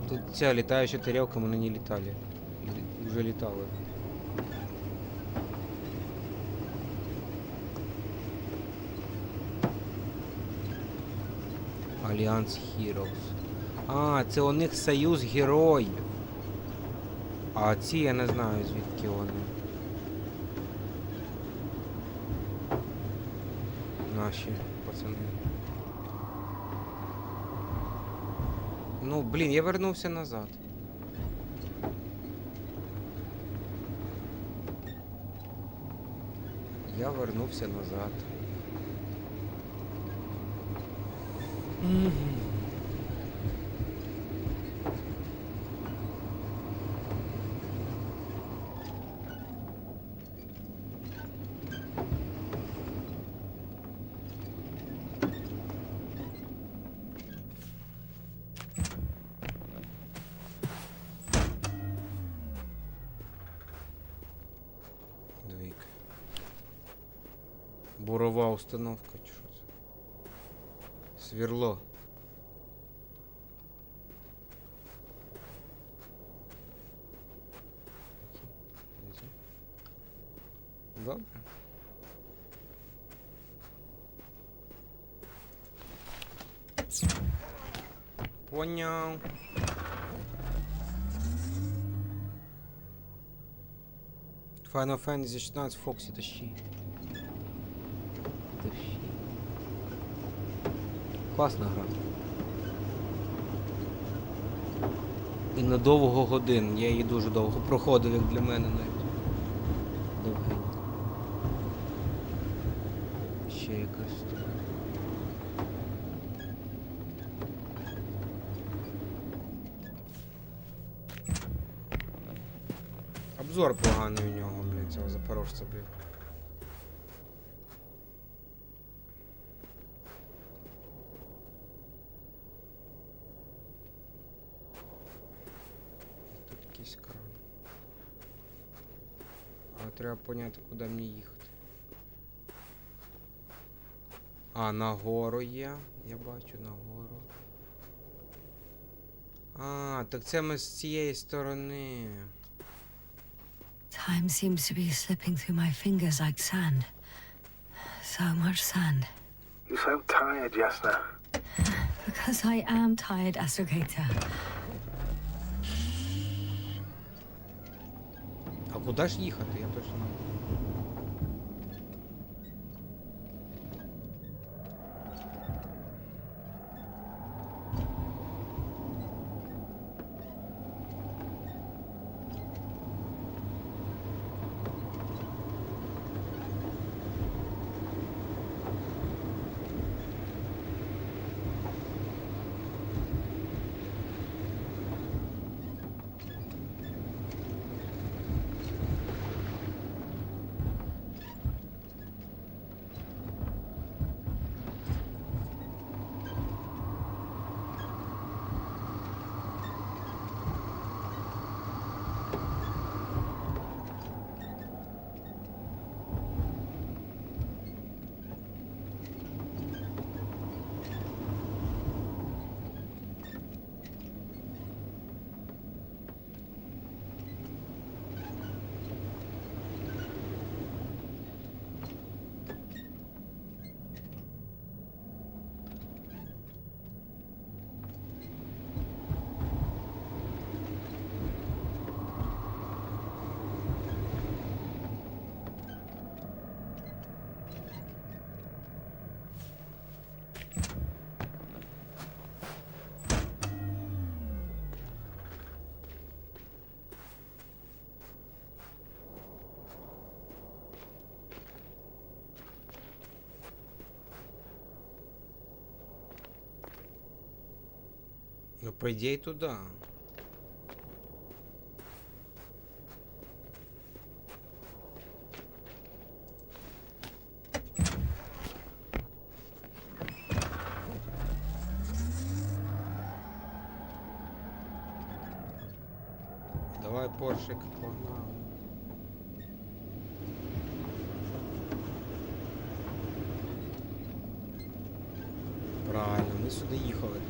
Тут ця літаюча тарілка, ми на ній літали. Уже літали. Альянс Heroes. А, це у них союз героїв. А ці я не знаю, звідки вони. Наші пацани. Ну, блін, я вернувся назад. Я вернувся назад. Двійка. Бурова установка, чи що це? Сверло. Добре. Понял. Final Fantasy 16 Фоксі тащи. Тащи. Класна гра. І на довго годин. Я її дуже довго проходив, як для мене навіть. Довгенько. Ще якась тут. Обзор поганий у нього, блін, цього запорожця, блін. Тут якийсь кран. Але треба поняти, куди мені їхати. А, нагору є. Я бачу, нагору. А, так це ми з цієї сторони. Time seems to be slipping through my fingers like sand. So much sand. You sound tired, Jasna. Because I am tired, Astrogator. А куди ж їхати? Я точно не знаю. Ну, по ідеї, туди. Давай, поршик, погнали. Правильно, ми сюди їхали.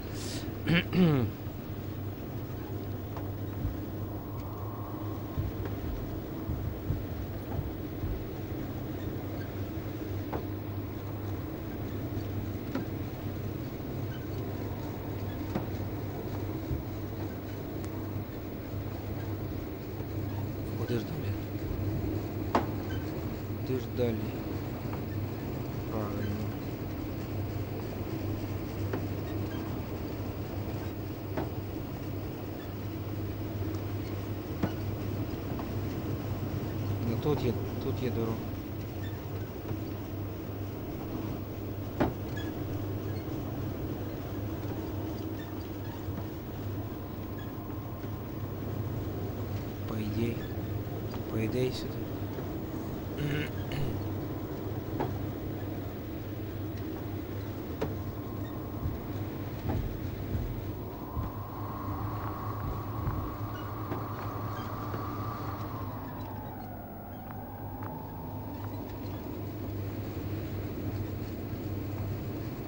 Куди ж далі? Куди ж далі? Правильно. Ну тут є дорога. По ідеї сюди.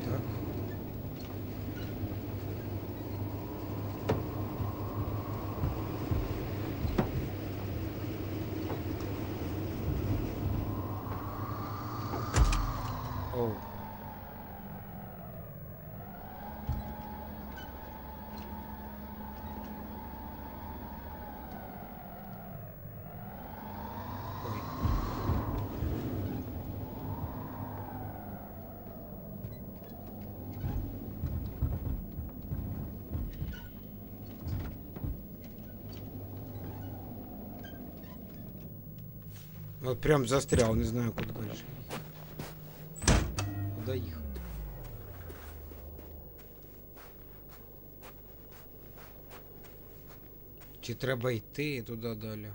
Так. Оу. Ой. Вот прям застрял, не знаю, куда дальше. Куда їхати? Чи треба йти туди далі?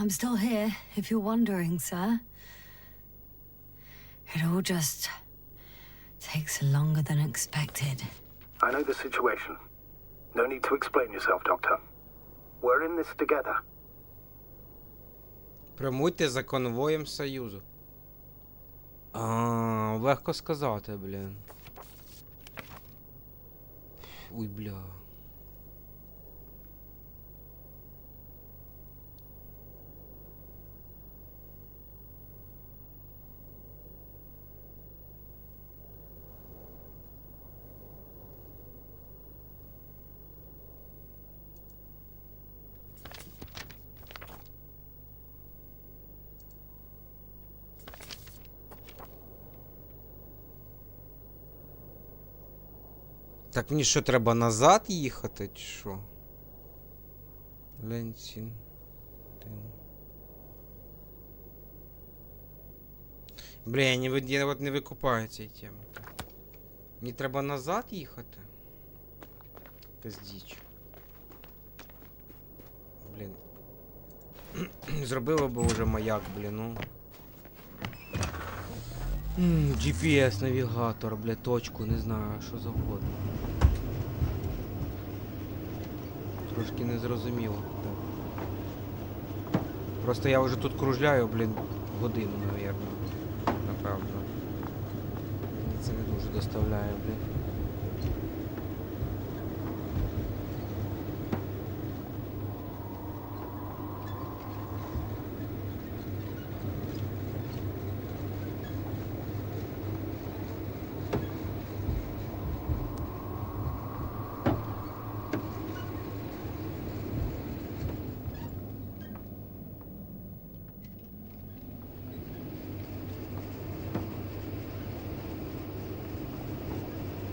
I'm still here, if you're wondering, sir. It all just takes longer than expected. I know the situation. No need to explain yourself, Doctor. We're in this together. Прямуйте за конвоєм Союзу. Легко сказати, блін. Ой, бля. Так мені що, треба назад їхати, чи що? Ленсін. Бля, я от не викупаю цієї теми. Мені треба назад їхати? Якась діч. Блін. Зробили б уже маяк, блін, ну. GPS, навігатор, бля, точку, не знаю, що завгодно. Трошки не зрозуміло. Просто я вже тут кружляю, блін, годину, навірно. Направду. Мені це не дуже доставляє, блін.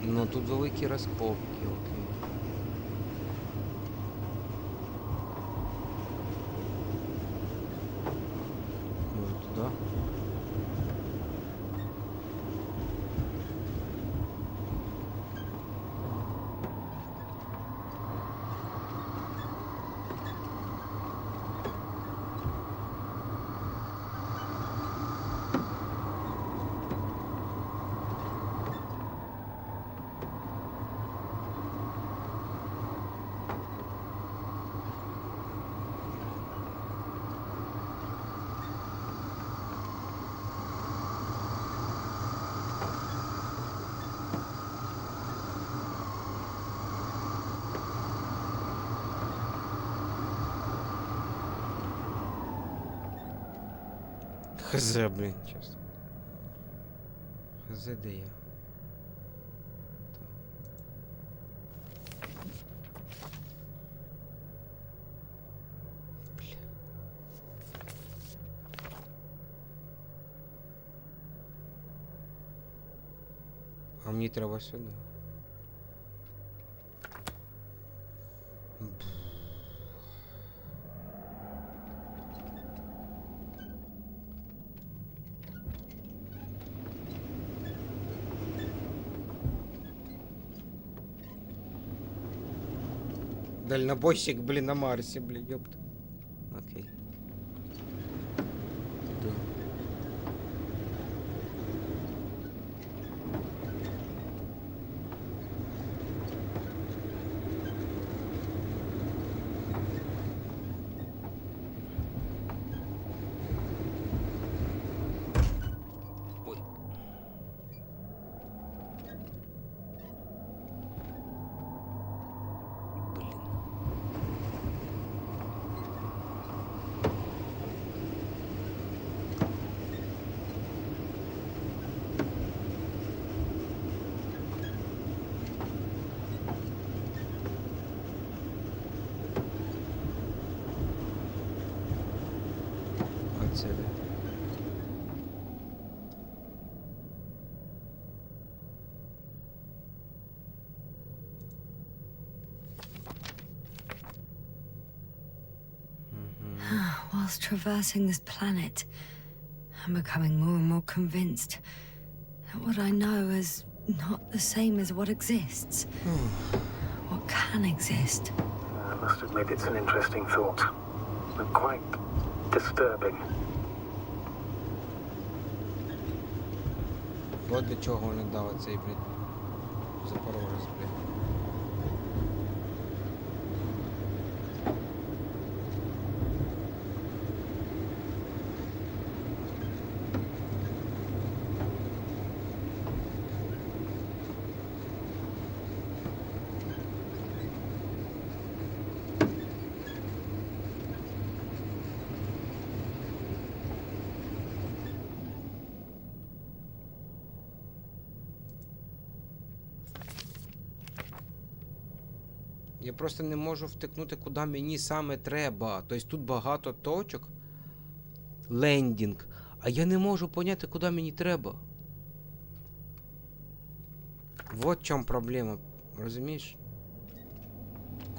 Ну тут великі розкопки, окей. Хз, блін, чесно. Хз, де я? Бля. А мені треба сюди. Дальнобойщик, блин, на Марсе, блин, ёпта. Окей. Да. Ой. Блин. Оце де. Whilst traversing this planet, I'm becoming more and more convinced that what I know is not the same as what exists. What can exist. I must admit it's an interesting thought. And quite disturbing. Вот для чого вони дали цей, блядь, Запорожець, блядь. Я просто не можу втикнути, куди мені саме треба. Тобто тут багато точок. Лендінг. А я не можу поняти, куди мені треба. Вот в чому проблема. Розумієш?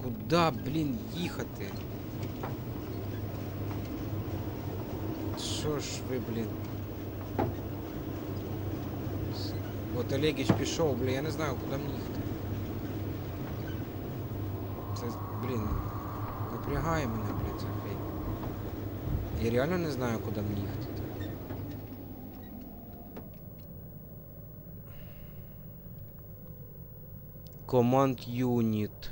Куди, блін, їхати? Що ж ви, блін? От Олегіч пішов, блін, я не знаю, куди мені їхати. Це, блін, напрягає мене, блін, ця хрень. Я реально не знаю, куди мені їхати. Команд юніт.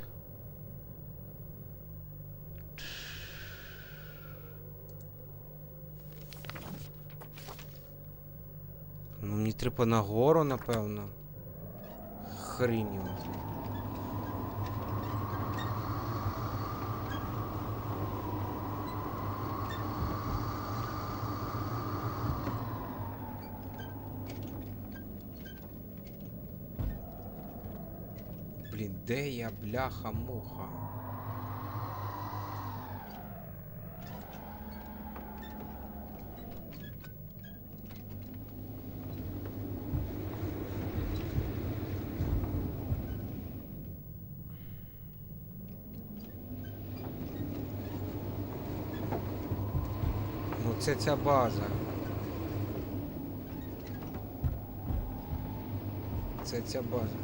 Ну, мені треба нагору, напевно. Хрінь його. Блін, де я, бляха-муха? Ну, це ця база. Це ця база.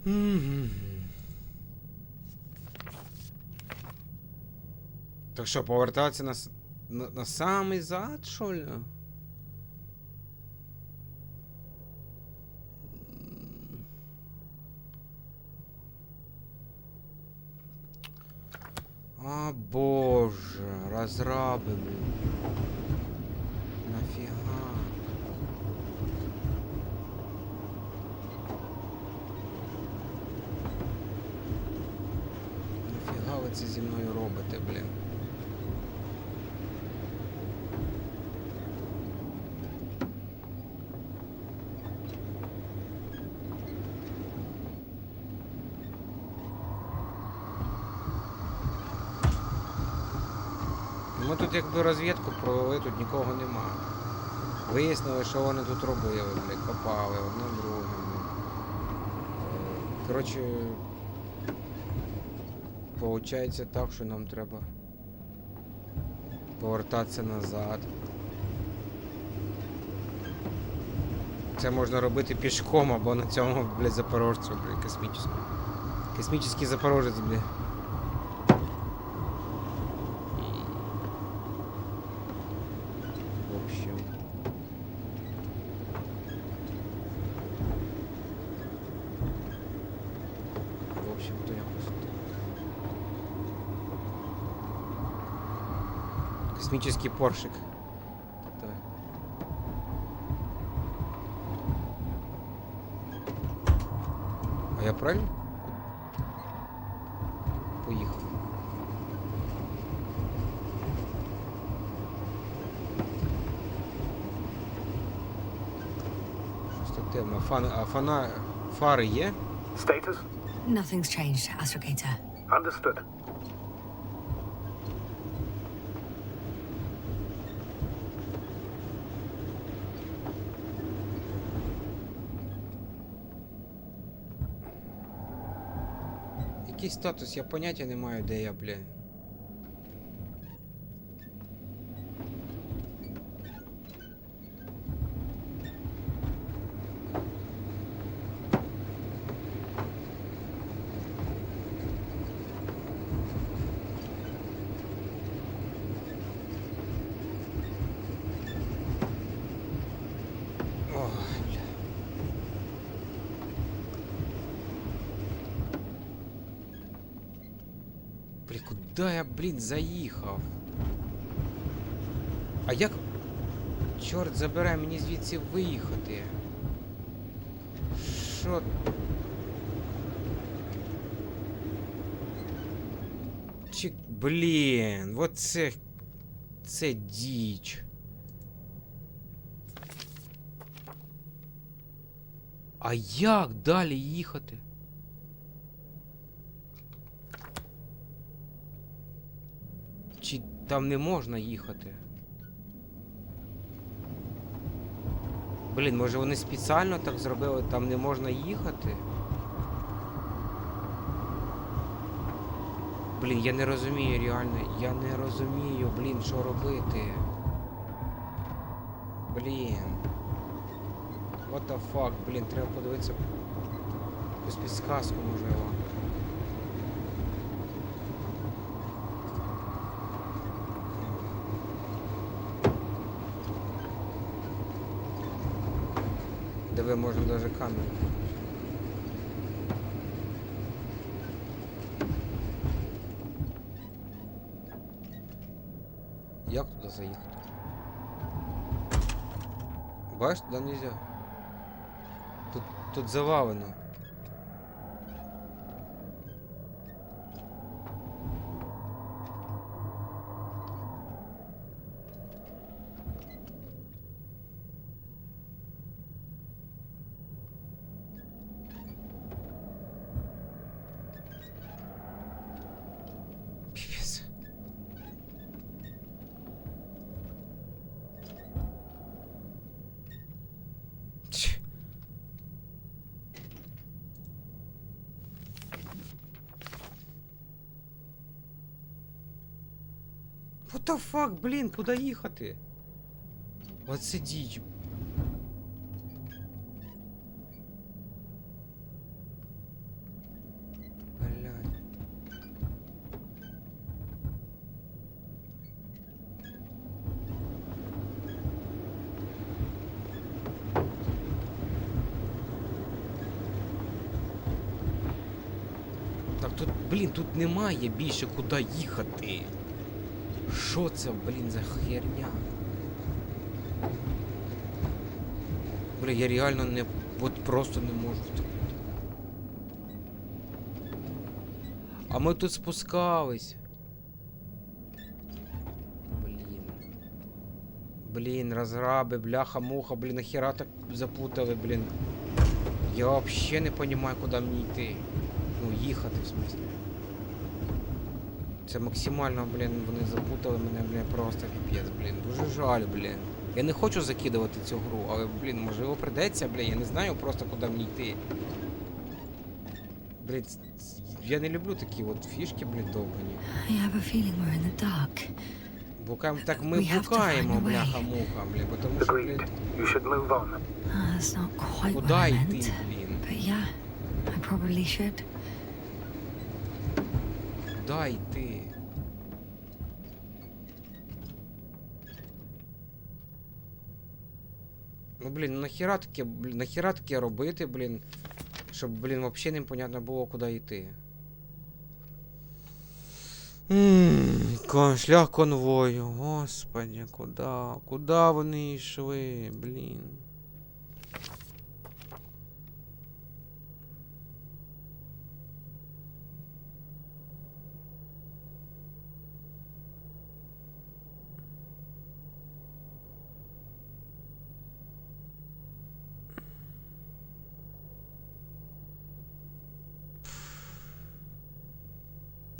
Секунду. Так що, повертатися на самий зад, що ли? О боже, разраби, блин. Нафіга? Нафіга ви це зі мною робите, блін? Ми тут якби розвідку провели, тут нікого нема. Вияснили, що вони тут робили, блядь, копали одне друге. Коротше, получається так, що нам треба повертатися назад. Це можна робити пішком або на цьому, блядь, запорожцю, блядь, космічному. Космічний запорожець, блядь. Космический поршик. Давай. А я правильно? Поїхав. Щось тут темно. Фари є? Status? Nothing's changed, Astrogator. Understood. Який статус? Я поняття не маю, де я, бля. Куда я, блін, заїхав? А як... Чорт забирай, мені звідси виїхати. Що? Блін, вот це... Це діч. А як далі їхати? Чи там не можна їхати? Блін, може вони спеціально так зробили, там не можна їхати? Блін, я не розумію реально, я не розумію, блін, що робити. Блін. What the fuck, блін, треба подивитися якусь підсказку, можливо. Диви, можна даже камеру. Як туди заїхати? Бачиш, туди нельзя. Тут завалено. Пипец. What the fuck, блін, куди їхати? Оце діч. Блядь. блін, тут немає більше куди їхати. Що це, блін, за херня? Бля, я реально не... От просто не можу втекнути. А ми тут спускались. Блін, розраби, бляха-муха, блін, нахера так запутали, блін. Я вообще не понимаю, куди мені йти. Ну, їхати, в смысле. Це максимально, блін, вони запутали мене, блін, просто піпець, блін. Дуже жаль, блін. Я не хочу закидувати цю гру, але, блін, можливо придеться, блін, я не знаю просто, куди мені йти. Блін, я не люблю такі от фішки, блін, довбані. I have a feeling we're in the dark. Так ми блукаємо, бляха-муха, блін, тому що, блін, Agreed. You should move on. That's not quite what куди I йти, meant. блін? But yeah, I probably should. Куди йти? Ну, блін, нахера таке робити, блін, щоб, блін, взагалі непонятно було, куди йти. Шлях конвою, господи, куди вони йшли, блін.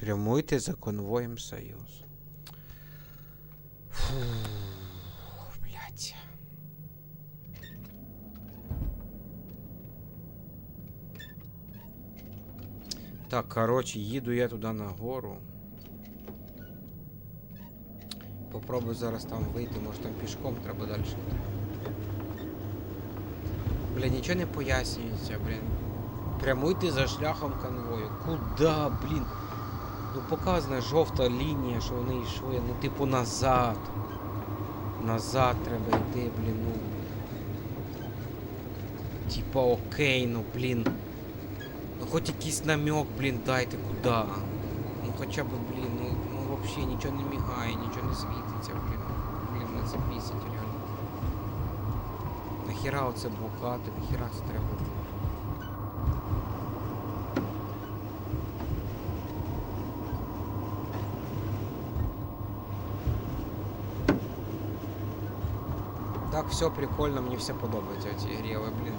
Прямуйте за конвоєм Союз. Фух, блядь. Так, короче, їду я туди нагору. Попробую зараз там вийти, може там пішком треба далі йти. Бля, нічого не пояснюється, блін. Прямуйте за шляхом конвою. Куда, блін? Ну, показана жовта лінія, що вони йшли, ну, типу, назад. Назад треба йти, блін, ну. Типа, окей, ну, блін. Ну, хоч якийсь намек, блін, дайте, куди. Ну, хоча б, блін, ну, взагалі нічого не мігає, нічого не світиться, блін. Блін, не запісить, реально. Нахера оце блокати, нахера це треба робити? Так, все прикольно, мені все подобається в цій грі, але, блін.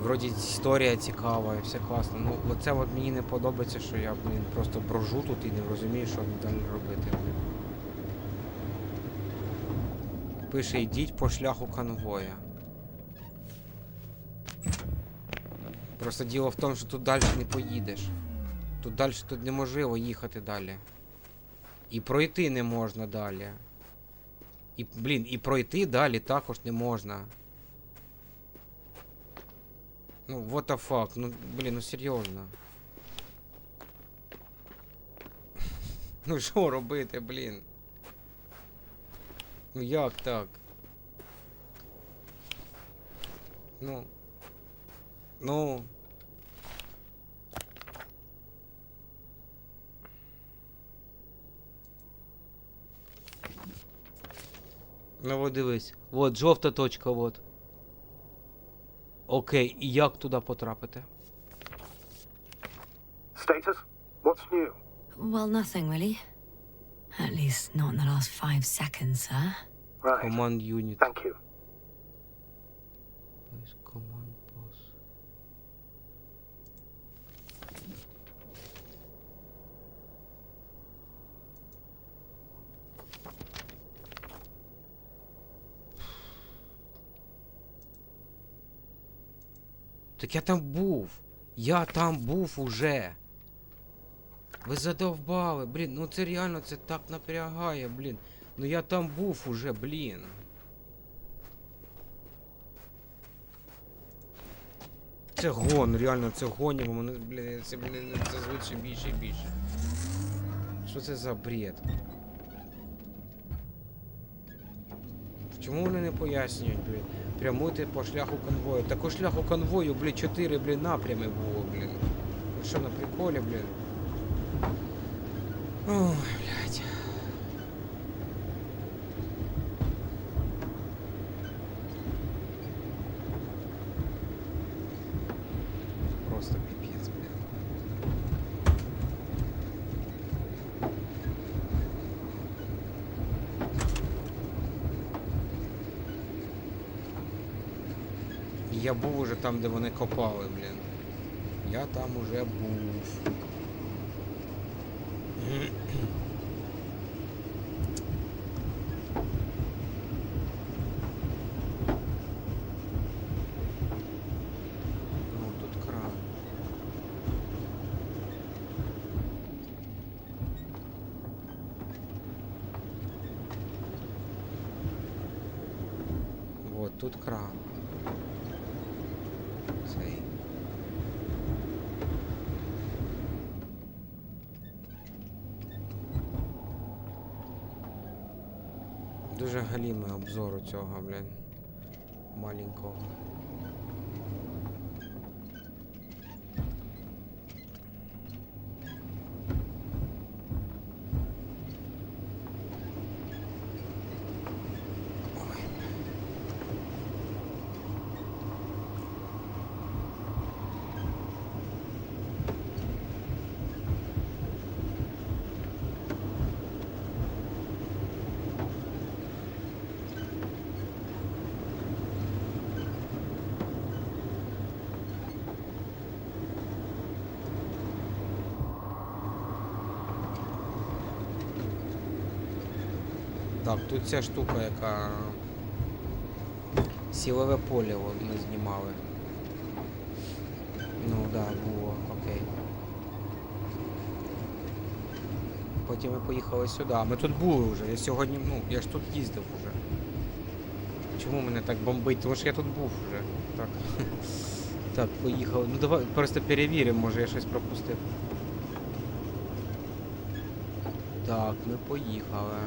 Вроді історія цікава і все класно. Ну, оце от мені не подобається, що я, блін, просто брожу тут і не розумію, що далі робити, блін. Пише, йдіть по шляху конвоя. Просто діло в тому, що тут далі не поїдеш. Тут далі тут неможливо їхати далі. І пройти не можна далі. І, блін, і пройти далі також не можна. Ну, what the fuck, ну, блін, ну серйозно. Ну що робити, блін? Ну як так? Ну. Ну от дивись. Вот жовта точка, вот. Окей, і як туди потрапити? Status? What's new? Well, nothing really. At least not in the last 5 seconds, sir. Right. Command unit. Thank you. Command boss. Так я там був. Я там був уже. Ви задовбали, блін. Ну це реально, це так напрягає, блін. Ну я там був уже, блін. Це гон, реально, це гонів. Мене, блін, це, блін, це звучить більше і більше. Що це за бред? Чому вони не пояснюють, блін? Прямуйте по шляху конвою. Так у шляху конвою, блін, 4, блін, напрями було, блін. Ви що, на приколі, блін? Ой, блядь. Просто пипец, блядь. Я був уже там, де вони копали, блін. Я там уже був. Ну, тут кран. Вот тут кран. Цей. Дуже галімий обзор у цього, блін, маленького. Ой. Так, тут ця штука, яка силове поле ми знімали. Ну да, було, окей. Потім ми поїхали сюди. Ми тут були вже. Я сьогодні, ну, я ж тут їздив вже. Чому мене так бомбить? Тому що я тут був вже. Так. Так, поїхали. Ну давай просто перевіримо, може я щось пропустив. Так, ми поїхали.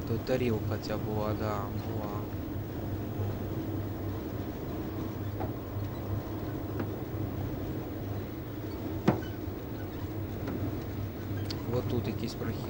Тут тарілка ця була, да, була. Вот тут якийсь прохід.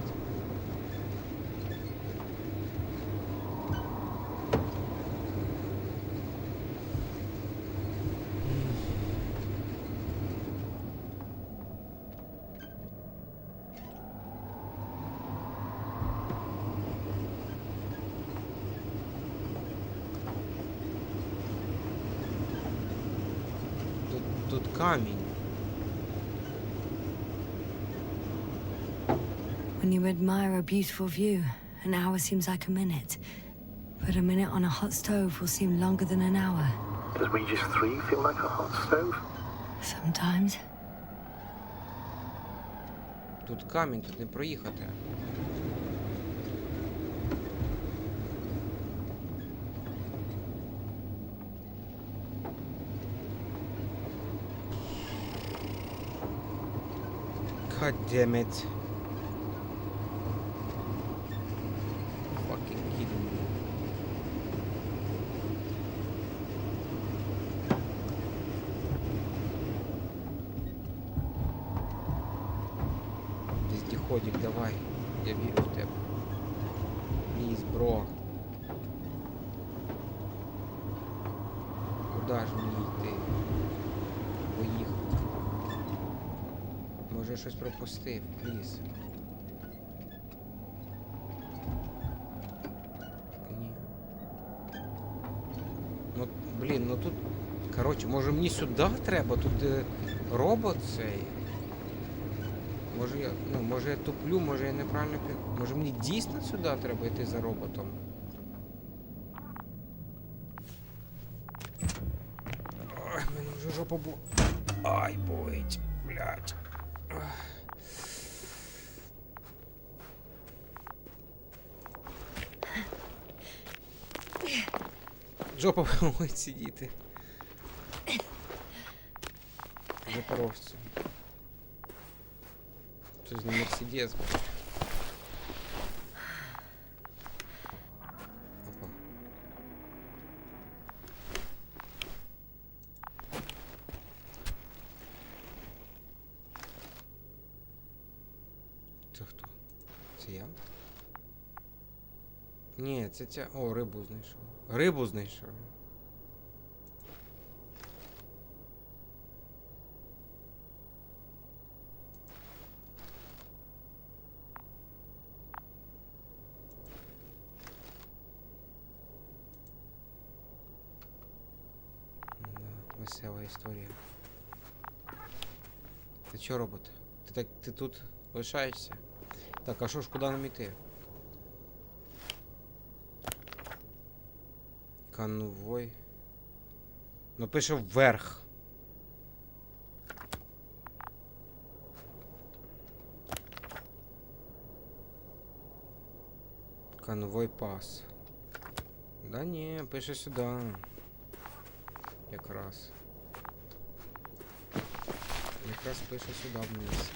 Тут камінь. When you admire a beautiful view, an hour seems like a minute. But a minute on a hot stove will seem longer than an hour. Does Regis 3 feel like a hot stove? Sometimes. Тут камінь, тут не проїхати. God damn it. Fucking kidding me. Вездеходик, давай. Я вірю в тебе. Пліз, бро. Куда ж мені йти? Поїхав. Може, я щось пропустив, пліз. Ні. Ну, блін, ну тут... Коротше, може мені сюди треба? Тут робот цей. Може я... Ну, може я туплю, може я неправильно... Може мені дійсно сюди треба йти за роботом? Ой, мене вже жопа була. Ай, болить, блядь. Жопа болить сидіти. Запорожцю. Це ж не Мерседес, блядь. Опа. Це хто? Це я? Ні, це ця... О, рибу знайшов. Рибу знайшов. Да, весела історія. Ти чо, робот? Ти тут лишаєшся? Так, а що ж, куди нам іти? Конвой. Ну, пише вверх. Конвой пас. Да ні, пише сюди. Якраз. Якраз пише сюди вниз.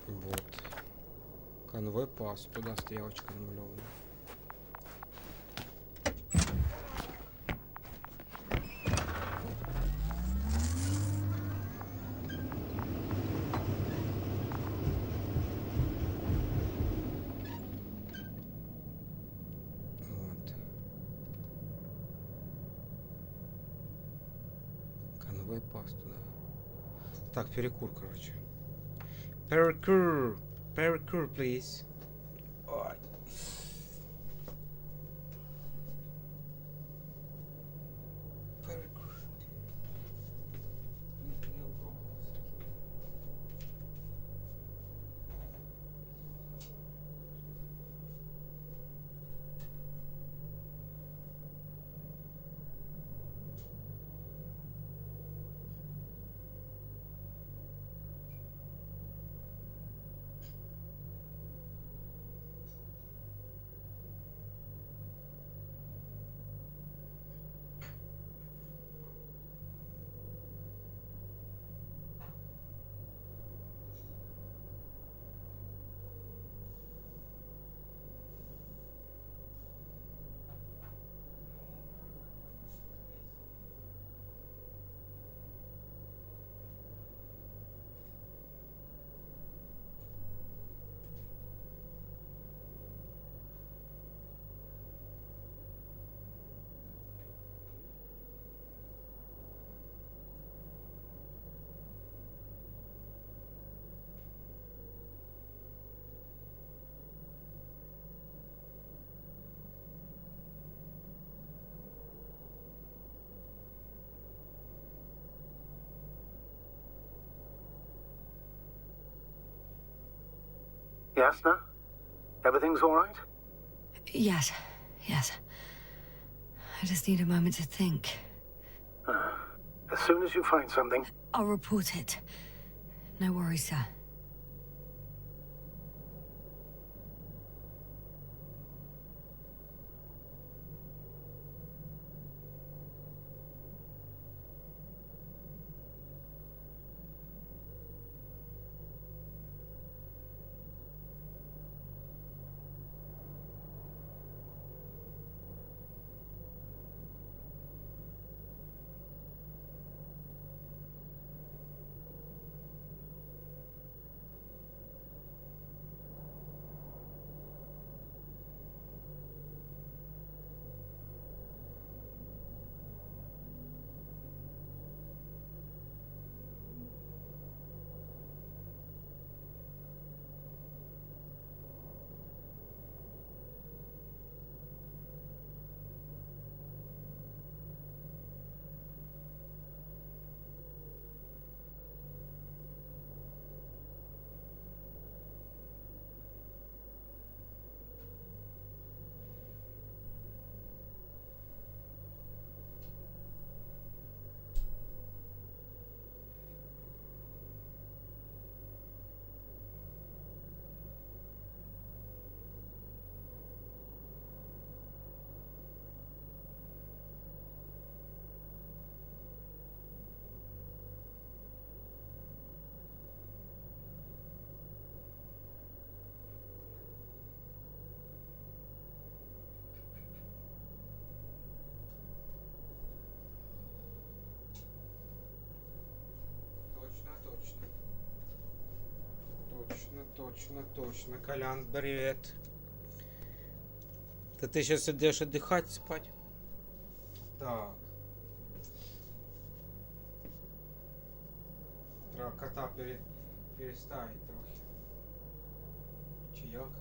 Вот. Конвой пас. Туда стрелочка намалевана. Вот. Конвой пас туда. Так, перекур, короче. Parkour, parkour, please. Ой. Parkour. Yes, no? Everything's all right? Yes, yes. I just need a moment to think. As soon as you find something, I'll report it. No worries, sir. Точно, точно. Колян, привет. Да ты сейчас идешь отдыхать, спать? Так. Треба кота переставить трохи. Чайок.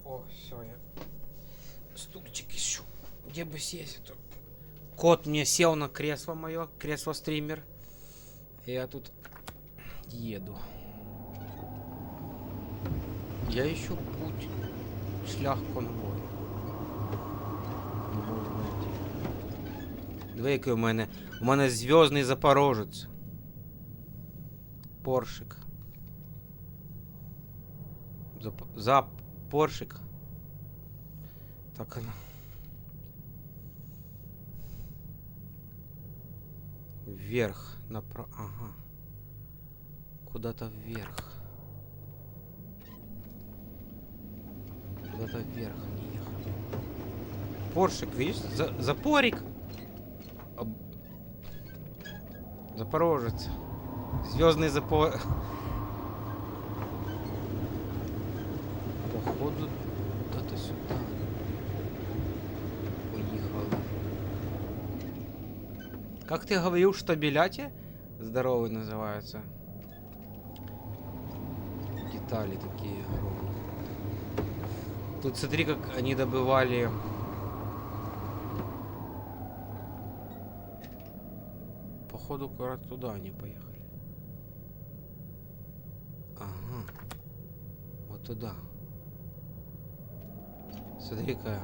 О, все, я стульчик ищу. Где бы сесть? А то кот мне сел на кресло мое, кресло-стример. И я тут еду. Я ищу путь. Шлях конвою. Не можу знайти. Диви, який у мене. У мене зв'язний запорожець. Поршик. Поршик. Так оно. Вверх. Ага. Куда-то вверх. Куда-то вверх они ехали. Поршик, видишь? Запорик. Запорожец. Звездный запор... Походу, куда-то сюда. Уехала. Как ты говорил, штабеляти? Здоровые называются. Детали такие огромные. Тут смотри, как они добывали... Походу, как туда они поехали. Ага. Вот туда. Смотри, какая.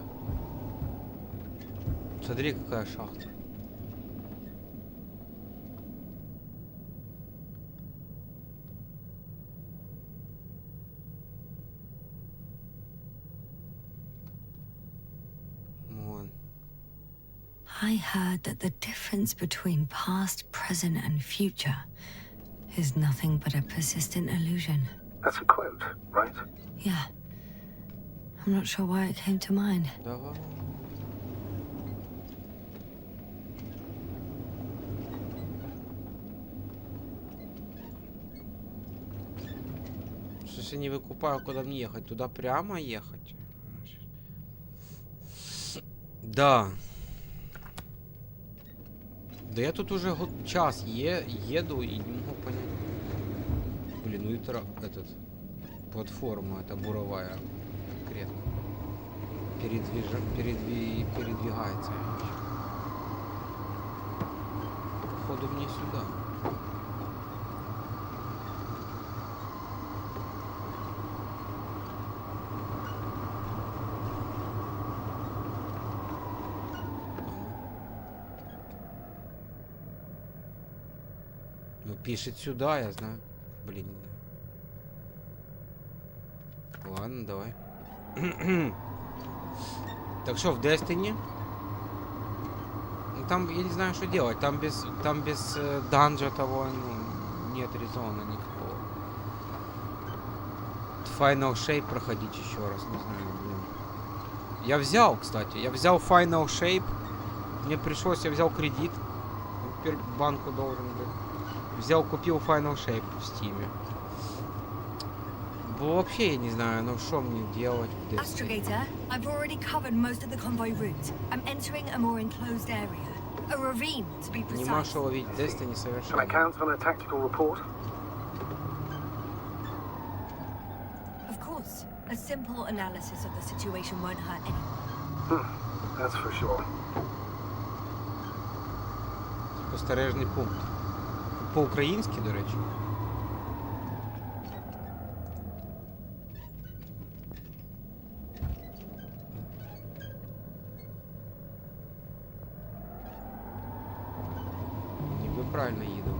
Смотри, какая шахта. I heard that the difference between past, present, and future is nothing but a persistent illusion. That's a quote, right? Yeah. I'm not sure why it came to mind. Давай. Что-то я не выкупаю, куда мне ехать. Туда прямо ехать? Да. Да я тут уже час еду и не могу понять. Блин, ну это этот платформа, это буровая конкретно. Передвигается. Походу мне сюда. Ну, пишет сюда, я знаю. Блин. Ладно, давай. Так что, в Destiny? Ну, там, я не знаю, что делать. Там без данжа того, ну, нет резона никакого. Final Shape проходить еще раз, не знаю, блин. Я взял, кстати. Я взял Final Shape. Мне пришлось, я взял кредит. Теперь банку должен, блин. Взял, купил Final Shape в Стиме. Вообще я не знаю, ну что мне делать. Astrogator, I've already covered most of the convoy route. I'm entering a more enclosed area. A ravine, to be precise. Не можешь ловить Destiny Can I совершенно. count on a tactical report? Of course. A simple analysis of the situation won't hurt anyone. That's for sure. Спостережний пункт. По-українськи, до речі. Ніби правильно їду.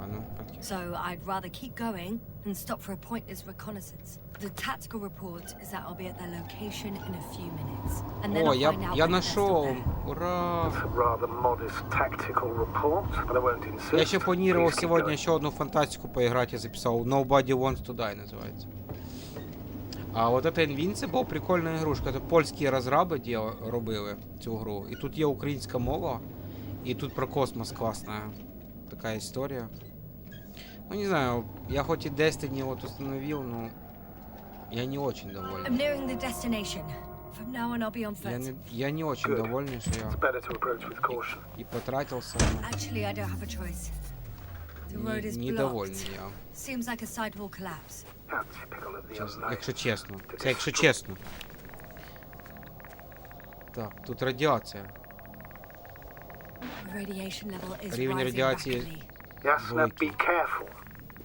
А ну, окей. So I'd rather keep going and stop for a pointless reconnaissance. The tactical report is that I'll be at their location in a few minutes. And then О, I'll find out я when they're still нашел. there. Ура! It's a rather modest tactical report, but I won't insist. Я еще планировал Please keep сегодня going. еще одну фантастику поиграть, я записал. Nobody Wants to Die называется. А от це Invincible прикольна ігрушка. Це польські розраби робили цю гру. І тут є українська мова. І тут про космос класна така історія. Ну не знаю, я хоть и Destiny вот установил, но я не очень I'm доволен. nearing the destination. From now on, I'll be on foot. Я не очень доволен, что It's я better to approach with caution. и потратился. Actually, I don't have a choice. The road is Недовольный blocked. я. Seems like a sidewall collapse. How typical of the Чесно, unknown. якщо чесно. Це якщо чесно. Так, тут радіація. The radiation level is Рівень rising радіації rapidly. Yes, now be careful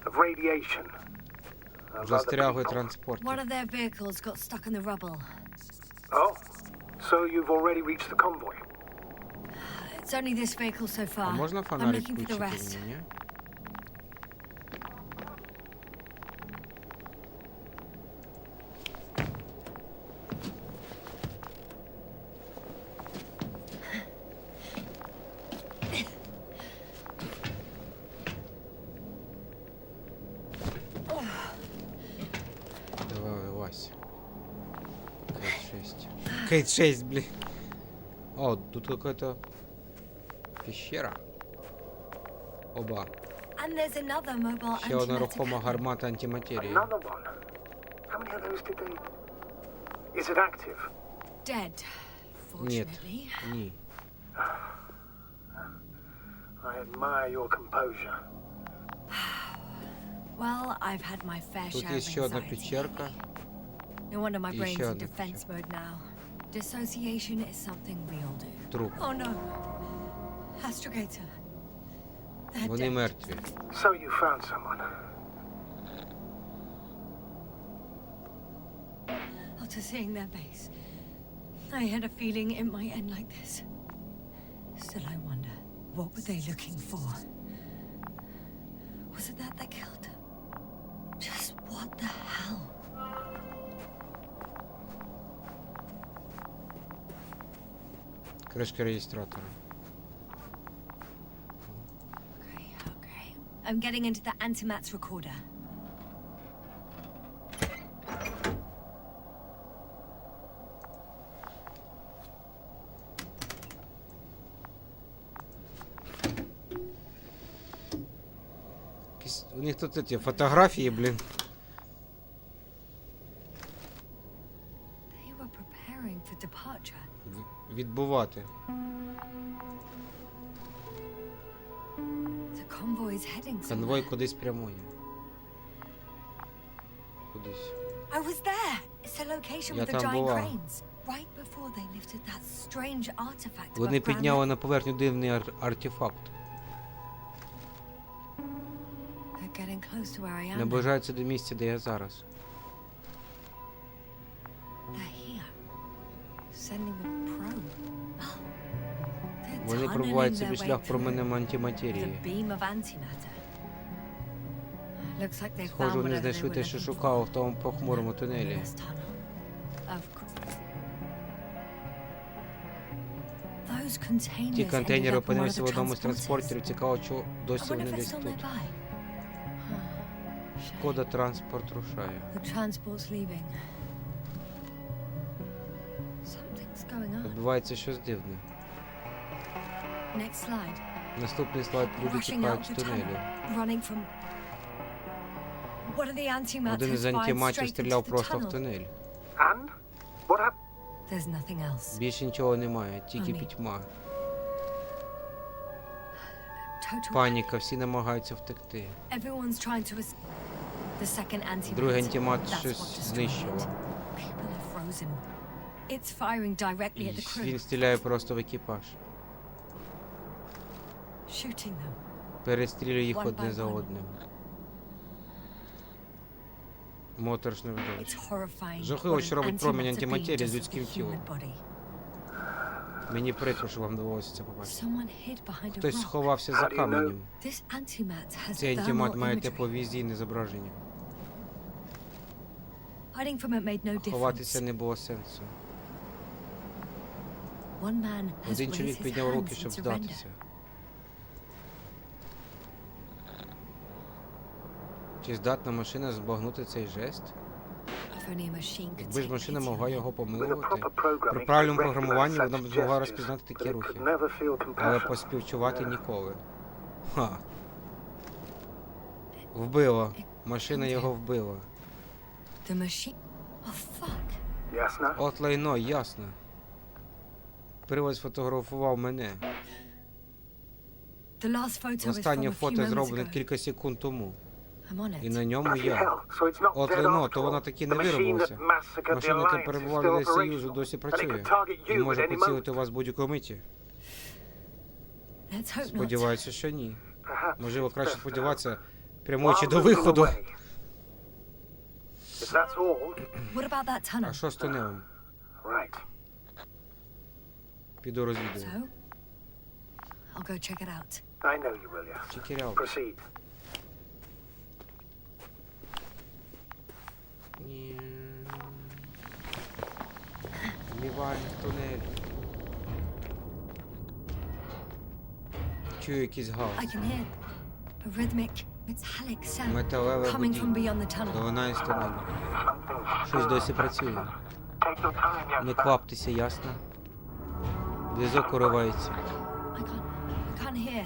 of radiation. Of other застрягли people. транспорт. One of their vehicles got stuck in the rubble. Oh, so you've already reached the convoy. It's only this vehicle so А far. можна I'm фонарик looking for the включити rest. мені, ні? Давай, вылазь. Кейт 6. Кейт 6, блин. О, тут какая-то пещера. Оба. And there's another mobile Ще одна antimatter рухома cannon. гармата антиматерії. Another one. How many of those did they... Is it active? Dead, Нет. fortunately. Ні. I admire your composure. Well, I've had my fair Тут share є of ще одна anxiety печерка. lately. No wonder my І brain's ще in одна defense mode now. Dissociation is something we all do. Труп. Oh no. Astrogator. They're Вони dead. мертві. So you found someone. After seeing their base, I had a feeling it might end like this. Still, I wonder, what were they looking for? Was it that killed them? Just what the hell? Кришка реєстратора. Okay. I'm getting into the antimat's recorder. У них тут эти фотографії, блін. They were preparing for departure. Відбувати. The convoy's heading somewhere. Конвой кудись прямує. Кудись. I was there. It's the location Я with the там giant була. cranes. Right before they lifted that strange artifact. Вони above ground підняли level. на поверхню дивний артефакт. They're getting close to where I am. now. Наближаються до місця, де я зараз. They're here. Sending a probe. Oh. They're Вони tunneling пробувають their собі way шлях through променем with a антиматерії. beam of antimatter. Looks like they Схоже, found вони whatever they знайшли were те, що looking шукали for. в тому похмурому тунелі. This tunnel. Of course. Those containers Ті контейнери ended up in one of опинилися the в одному з transporters. транспортерів. Цікаво, чого I досі wonder вони if it's десь still тут. nearby. Shame. Шкода, транспорт рушає. The transport's leaving. Something's going on. Відбувається щось дивне. Next slide. Наступний слайд. Люди Rushing тікають out з the тунелю. tunnel, running from. One of the antimatters Один із fired антиматів straight стріляв into the просто в tunnel. тунель. And? What happened? There's nothing else. Більше нічого немає, тільки Ні. пітьма. Total. Паніка, всі намагаються втекти. Everyone's trying to escape. The second antimatter. Другий антимат That's щось what destroyed знищило. it. People are frozen. It's firing directly at the І він crew, стріляє просто в екіпаж. shooting them. Перестрілює їх One одне by за one. одним. Моторошне видовище. It's horrifying. Жахливо, what що an робить промінь antimatter антиматерії beam з does людським to the тілом. human body. Мені прикро, що вам довелося це побачити. Someone hid behind a Хтось rock. сховався за How do you know? каменем. This antimat has Цей антимат thermal має imagery. тепловізійне зображення. Hiding from it made no Ховатися difference. не було сенсу. One man has Один raised чоловік his підняв руки, hands щоб in surrender. здатися. Чи здатна машина збагнути цей жест? A If only a machine could Якби ж take машина pity on могла it. його With a помилувати, proper programming, при it правильному could програмуванні recognize вона б such змогла gestures, розпізнати такі but it рухи. could never feel Але compassion. поспівчувати Yeah. ніколи. Ха. Вбила. Машина його вбила. The machine. Oh fuck! Ясно? От лайно, ясно. Привид сфотографував мене. The last photo was Останнє from a few фото moments зроблене ago. кілька секунд тому. I'm on І it. на ньому Bloody я. hell, so it's not От dead лайно, after то вона all. таки The не machine that виробилася. massacred the Машина, яка Alliance, is перебувала still на Союзу, operational. досі And it працює. could target І you at може any поцілити moment. вас будь-якої миті. Let's hope not. Сподіваюся, що ні. Perhaps Можливо, it's краще best to сподіватися, while прямуючи до moving виходу. away. If that's all, What about that А tunnel? що з тунелем? right. Піду розвідую. So, I'll go check it out. I know you will, yes. Check it out. Proceed. Ні. Вмівальник тунель. Чую якийсь галас. I can hear a rhythmic, metallic sound Металеве coming from гудіння. beyond the tunnel. Долина із тунелю. Щось досі працює. Take your time, Не кваптеся, ясно? Зв'язок уривається. I can't hear.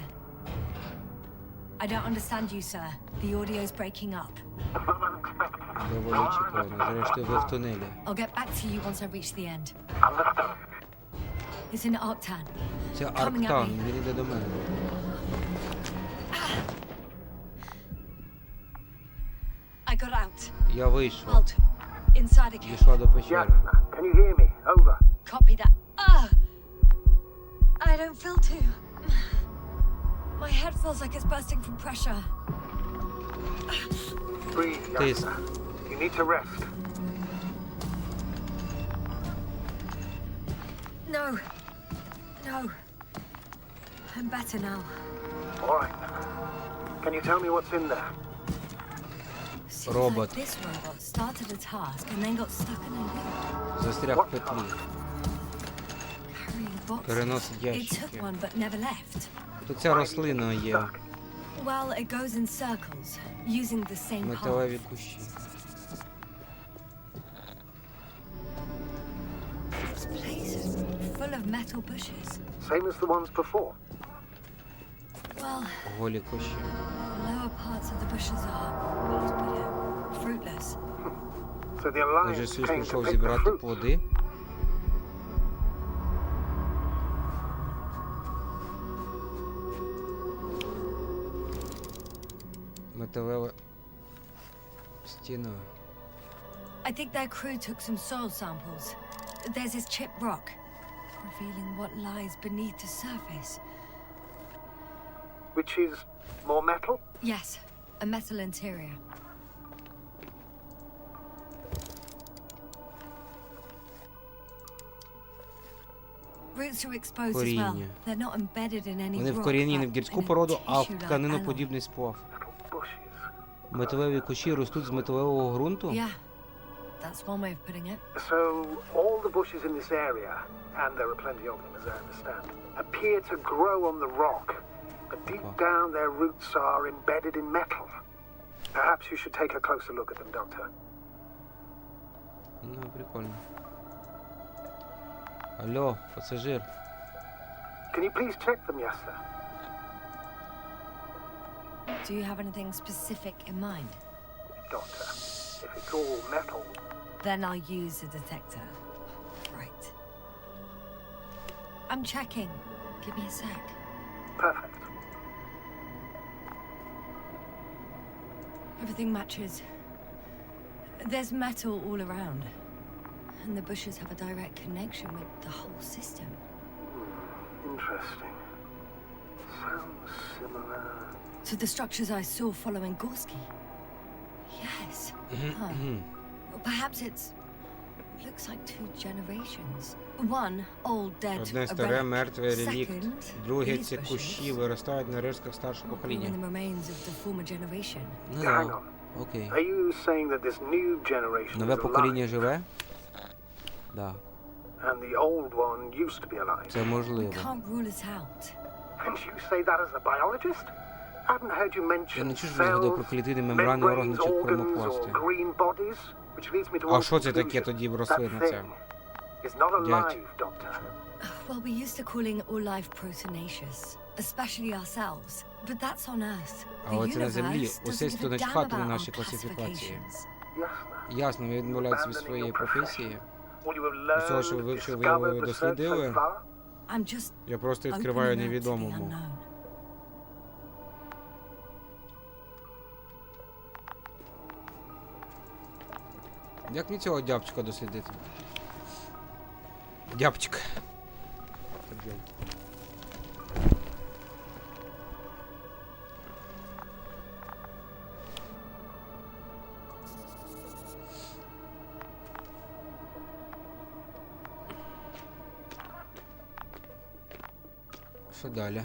I don't understand you, sir. The audio's breaking up. Доволі очікувано. Зрештою, ви в тунелі. I'll get back to you once I reach the end. It's in Arctan. Це Coming at Арктан, me. він іде до мене. I got out. Я вийшов. Out. Inside a cave. Дійшла до печери. Jasna, can you hear me? Over. Copy that. I don't feel too. My head feels like it's bursting from pressure. Breathe, This- Jasna. You need to rest. No. No. I'm better now. All right. Can you tell me what's in there? Seems Robot. like this robot started a task and then got stuck in a loop. Застряг в петлі. Carrying boxes. Переносить It took ящики. one but never left. Тут ця рослина є. Stuck. Well, it goes in circles, using the same path. Металеві кущі. This place is full of metal bushes. Same as the ones before. Well, Голі кущі. the lower parts of the bushes are fruitless. So the Отже, Alliance Союз came to прийшов pick the зібрати fruit. плоди. Металева стіна. I think their crew took some soil samples. There's this chipped rock, revealing what lies beneath the surface. Which is more metal? Yes, a metal interior. Roots are exposed as well. Коріння. They're not embedded in any Вони rock, вкорінені не в but гірську in a породу, а в tissue-like alloy. тканиноподібний сплав. Metal bushes. Металеві кущі ростуть з металевого ґрунту? Yeah, that's one way of putting it. So all the bushes in this area, and there are plenty of them as I understand, appear to grow on the rock. But deep down their roots are embedded in metal. Perhaps you should take a closer look at them, Doctor. Ну, прикольно. Алло, пасажир. Can you please check them, Yasta? Do you have anything specific in mind? Doctor, if it's all metal, Then I'll use the detector. Right. I'm checking. Give me a sec. perfect. Everything matches. There's metal all around. And the bushes have a direct connection with the whole system. Interesting. Sounds similar. To the structures I saw following Gorski. Yes. Huh. Well, perhaps it's... looks like two generations. One, old, dead, Одне a старе relic. мертве релікт. Second, Друге, these ці bushes кущі виростають на рештах старшого are покоління. the remains of the former generation. Ну Hang да, on. окей. Are you saying that this new generation Нове is покоління alive, живе? Да, and the old one used to be alive? це можливо. Can't rule it out. And you say that as a biologist? I haven't heard you Я mention не чув, що ви згадав про cells, клітини, мембрани, органи membranes, чи organs, хромопласти. or green bodies. Which leads me to А one що це таке conclusion. тоді That рослина ця? thing is not Дядь. alive, Doctor. Well, we used to calling all life proteinaceous, especially ourselves. But that's on Earth. Але це на землі. universe Усе doesn't сто give a damn начхати на about наші our класифікації. Ясно. Ясно, ви відмовляєтесь від своєї професії. All you have Усього, що ви learned, вивчили, discovered, виявили, researched дослідили. so far? I'm just Я просто відкриваю opening out to the невідомому. unknown. Як мені цього дябчика дослідити? Дябчик. Що далі?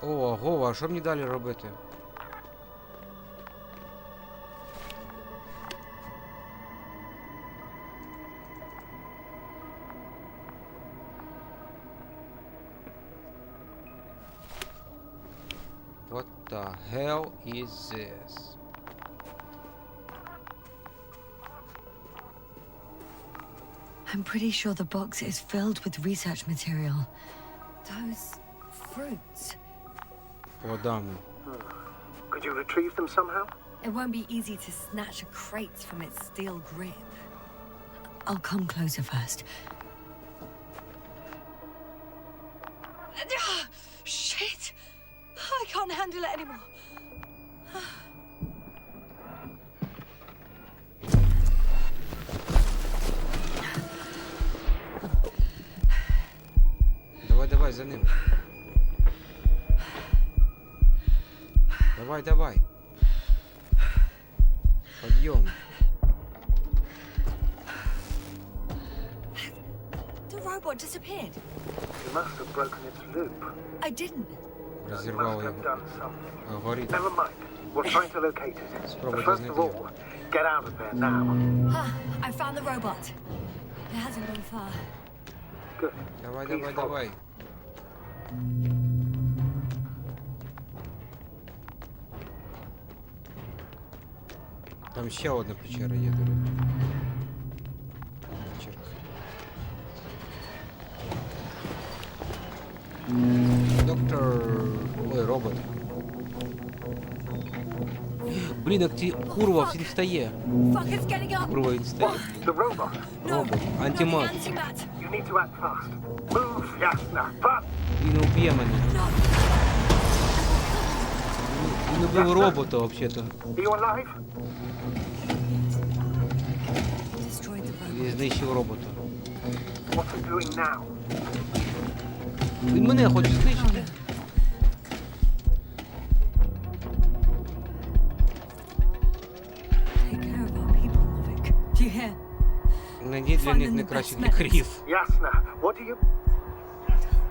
О, Гова, а що мені далі робити? What the hell is this? I'm pretty sure the box is filled with research material. Those fruits. Плодами. Could you retrieve them somehow? It won't be easy to snatch a crate from its steel grip. I'll come closer first. Shit! I can't handle it anymore. Давай, давай, за ним. Давай, давай. Подъем. The robot disappeared. You must have broken its loop. I didn't. You Розірвало must have його. done something. Горить. Never mind. We'll try to locate it. But Спробуйте first of знайти його. all, get out of there now. I found the robot. It hasn't gone far. Good. Давай, Please давай, follow. давай. Там ще одна печера є, до речі. Печерка. Доктор... Ой, робот. Блін, як ті... Курва, він встає. Fuck, it's getting up. Курва, він встає. The robot. Робот. No, Антимат. the antimat. You need to act fast. Move, Yasna. But Він уб'є мене. No. Він убив робота, взагалі-то. are you alive? Destroyed the robot. Він знищив робота. What are you doing now? Він мене хоче знищити. Take care of our people, Novik. Do you hear? Найдіть для них найкращих лікарів. Yasna, what do you...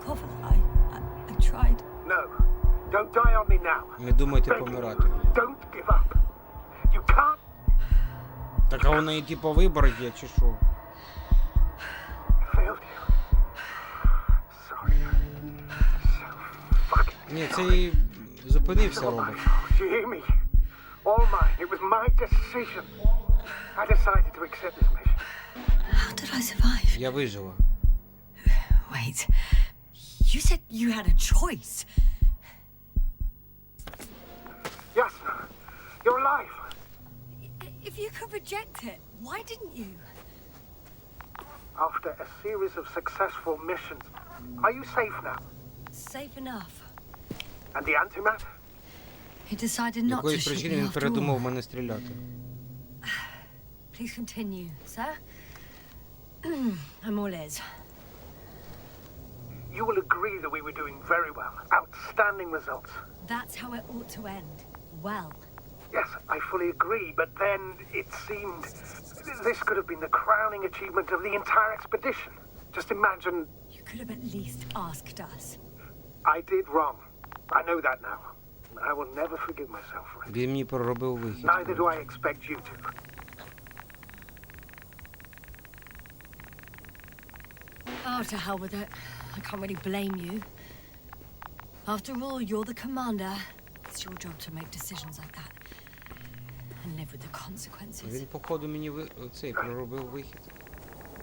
Cover. I tried. No. Don't die on me now. Не думайте Beg you. помирати. Don't give up. You can't... Так а у неї типу вибор є, чи що? Failed you. Sorry. So fucking... Ні, це зупинився All робот. my fault. You hear me? All mine. It was my decision. I decided to accept this mission. How did I survive? Я вижила. Wait. You said you had a choice. Yasna, you're alive. If you could reject it, why didn't you? After a series of successful missions, are you safe now? Safe enough. And the antimat? He decided not to Якоїсь shoot причини me він after передумав all. мене стріляти. Please continue, sir. I'm all ears. You will agree that we were doing very well. Outstanding results. That's how it ought to end. Well. Yes, I fully agree, but then it seemed this could have been the crowning achievement of the entire expedition. Just imagine You could have at least asked us. I did wrong. I know that now. I will never forgive myself for it. Він мені проробив вихід. Neither do I expect you to. Oh, to hell with it. I can't really blame you. After all, you're the commander. It's your job to make decisions like that. And live with the consequences. Він, походу, мені цей проробив вихід.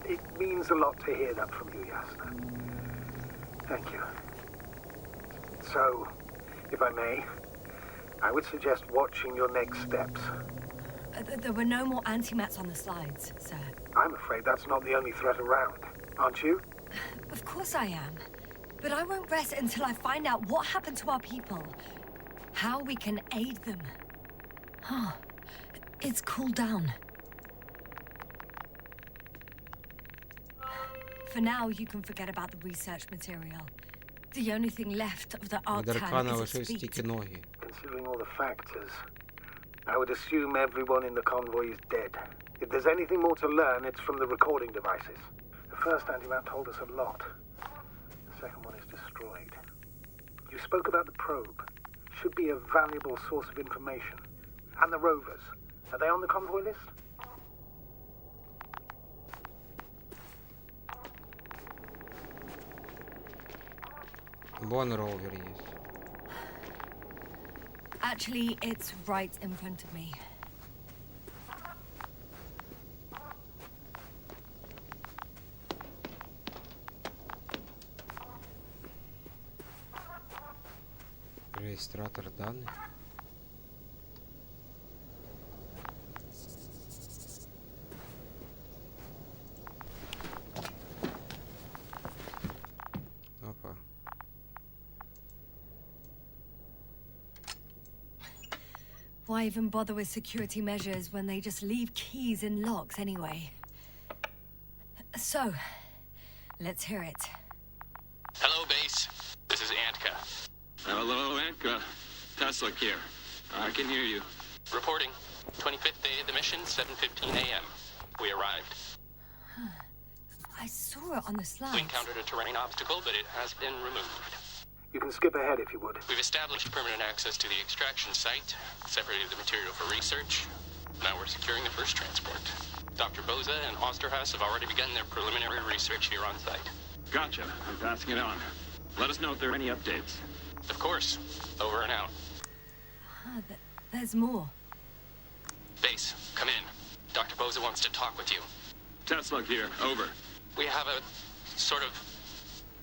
It means a lot to hear that from you, Yasna. Thank you. So, if I may, I would suggest watching your next steps. There were no more antimats on the slides, sir. I'm afraid that's not the only threat around, aren't you? Of course I am. But I won't rest until I find out what happened to our people. How we can aid them. Oh, it's cooled down. For now, you can forget about the research material. The only thing left of the Від Arctan Аркана is its лишились feet. тільки ноги. Considering all the factors, I would assume everyone in the convoy is dead. If there's anything more to learn, it's from the recording devices. The first antimat told us a lot. The second one is destroyed. You spoke about the probe. Should be a valuable source of information. And the rovers. Are they on the convoy list? Вон ровер є. Actually, it's right in front of me. Реєстратор даних. Опа. Why even bother with security measures when they just leave keys in locks anyway? So, let's hear it. Hello, base. This is Antka. Hello, Anka. Tesla here. I can hear you. Reporting. 25th day of the mission, 7:15 a.m. We arrived. I saw it on the We slides. encountered a terrain obstacle, but it has been removed. You can skip ahead if you would. We've established permanent access to the extraction site, separated the material for research. Now we're securing the first transport. Dr. Boza and Osterhaus have already begun their preliminary research here on site. Gotcha. I'm passing it on. Let us know if there are any updates. Of course. Over and out. There's more. Base, come in. Dr. Boza wants to talk with you. Tesla here. Over. We have a sort of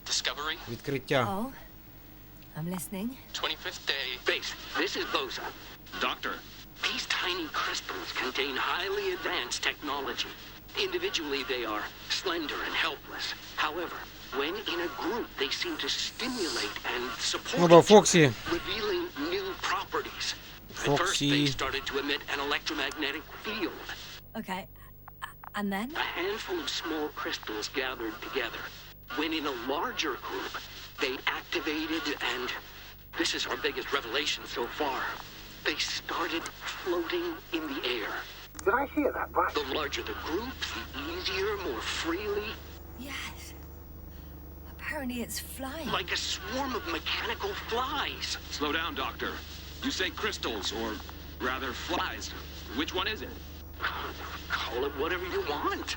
discovery. Відкриття. Oh, I'm listening. 25th day. Base, this is Boza. Doctor. These tiny crystals contain highly advanced technology. Individually, they are slender and helpless. However, when in a group, they seem to stimulate and support Ну, бо each other, Фоксі. revealing new properties. At first, Foxy. they started to emit an electromagnetic field. Okay, and then? A handful of small crystals gathered together. When in a larger group, they activated and... This is our biggest revelation so far. They started floating in the air. Did I hear that right? The larger the group, the easier, more freely. Yes. Apparently it's flying. Like a swarm of mechanical flies. Slow down, Doctor. You say crystals, or rather flies. Which one is it? Call it whatever you want.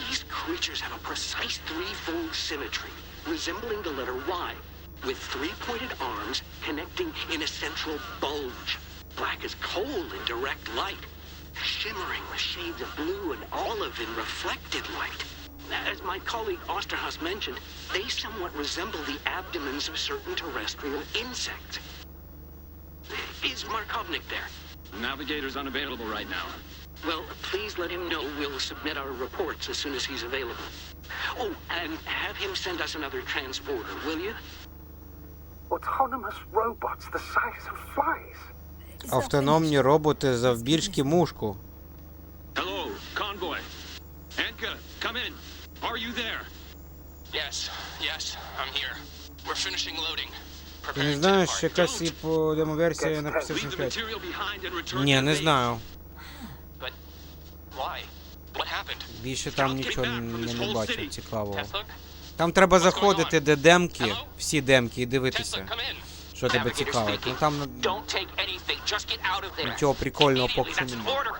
These creatures have a precise threefold symmetry, resembling the letter Y, with three-pointed arms connecting in a central bulge. Black as coal in direct light, shimmering with shades of blue and olive in reflected light. As my colleague Osterhaus mentioned, they somewhat resemble the abdomens of certain terrestrial insects. Is Markovnik there? Navigator's unavailable right now. Well, please let him know we'll submit our reports as soon as he's available. Oh, and have him send us another transporter, will you? Autonomous robots the size of flies. Is that Автономні finished? роботи завбільшки мушку. Hello, convoy. Anka, come in. Are you there? Yes, I'm here. We're finishing loading. Ти не Preparing to знаєш, depart. якась і по демоверсії на Leave Leave PlayStation the 5? material behind and return Ні, to не base. знаю. But why? What happened? Більше там нічого я не бачив цікавого. Tesla? Там треба заходити, де демки, всі демки, і Tesla, дивитися, come in. що тебе Navigator цікавить. Ну speaking. там Don't take anything. Just get out of there. нічого прикольного Immediately, поки що that's an немає. order.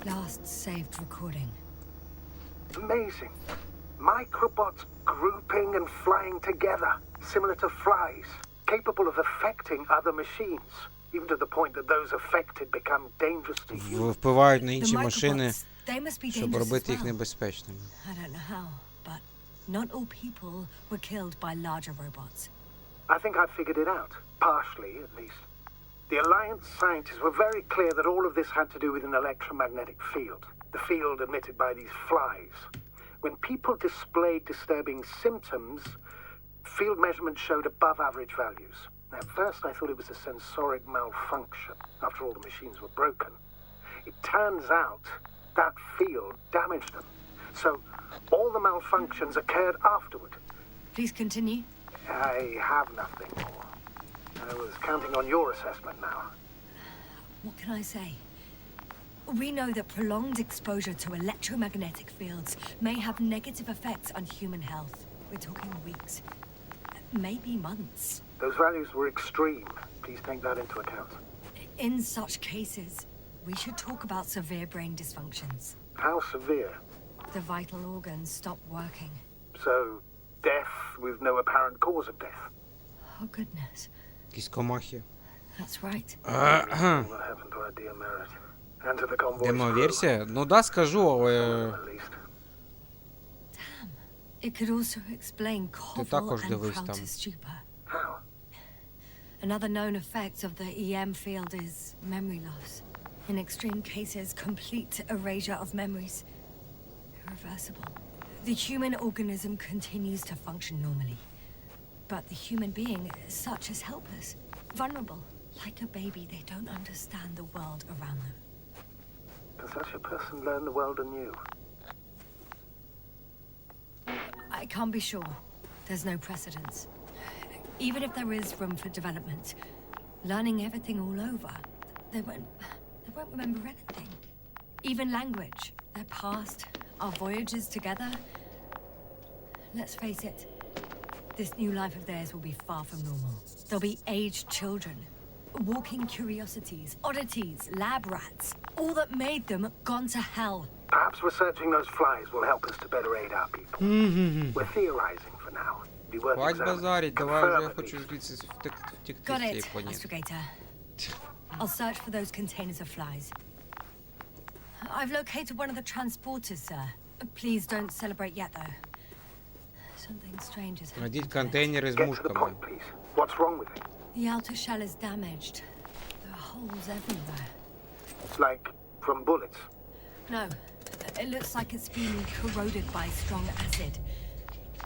Last saved recording. Amazing. Microbots grouping and flying together, similar to flies, capable of affecting other machines, even to the point that those affected become dangerous to humans. Впливають на The інші машини, microbots, they must be щоб dangerous робити as їх well. небезпечними. I don't know how, but not all people were killed by larger robots. I think I've figured it out, partially at least. The Alliance scientists were very clear that all of this had to do with an electromagnetic field, the field emitted by these flies. When people displayed disturbing symptoms, field measurements showed above average values. At first I thought it was a sensoric malfunction, after all the machines were broken. It turns out that field damaged them. So all the malfunctions occurred afterward. Please continue. I have nothing more. I was counting on your assessment now. What can I say? We know that prolonged exposure to electromagnetic fields may have negative effects on human health. We're talking weeks, maybe months. Those values were extreme. Please take that into account. In such cases, we should talk about severe brain dysfunctions. How severe? The vital organs stop working. So, death with no apparent cause of death. Oh, goodness. Якісь комахи. That's right. What happened to our dear Merit? And to the convoy's crew. Демо-версія? Ну да, скажу, але... At least. Damn. It could also explain Koval також and дивись там. Krauter's stupor. How? Another known effect of the EM field is memory loss. In extreme cases, complete erasure of memories. Irreversible. The human organism continues to function normally. But the human being as such is helpless, vulnerable. Like a baby, they don't understand the world around them. Can such a person learn the world anew? I can't be sure. There's no precedence. Even if there is room for development, learning everything all over, they won't remember anything. Even language, their past, our voyages together. Let's face it, this new life of theirs will be far from normal. They'll be aged children, walking curiosities, oddities, lab rats, all that made them gone to hell. Perhaps researching those flies will help us to better aid our people. We're theorizing for now. Be worth Хвать examining. базарить, давай Confirm вже я at хочу least. звідси втекти Got з цієї it, планети. Astrogator. I'll search for those containers of flies. I've located one of the transporters, sir. Please don't celebrate yet, though. Something strange has happened. Найдіть контейнери з Get to the мушками. point, please. What's wrong with it? The outer shell is damaged. There are holes everywhere. Like from bullets. No, it looks like it's been corroded by strong acid.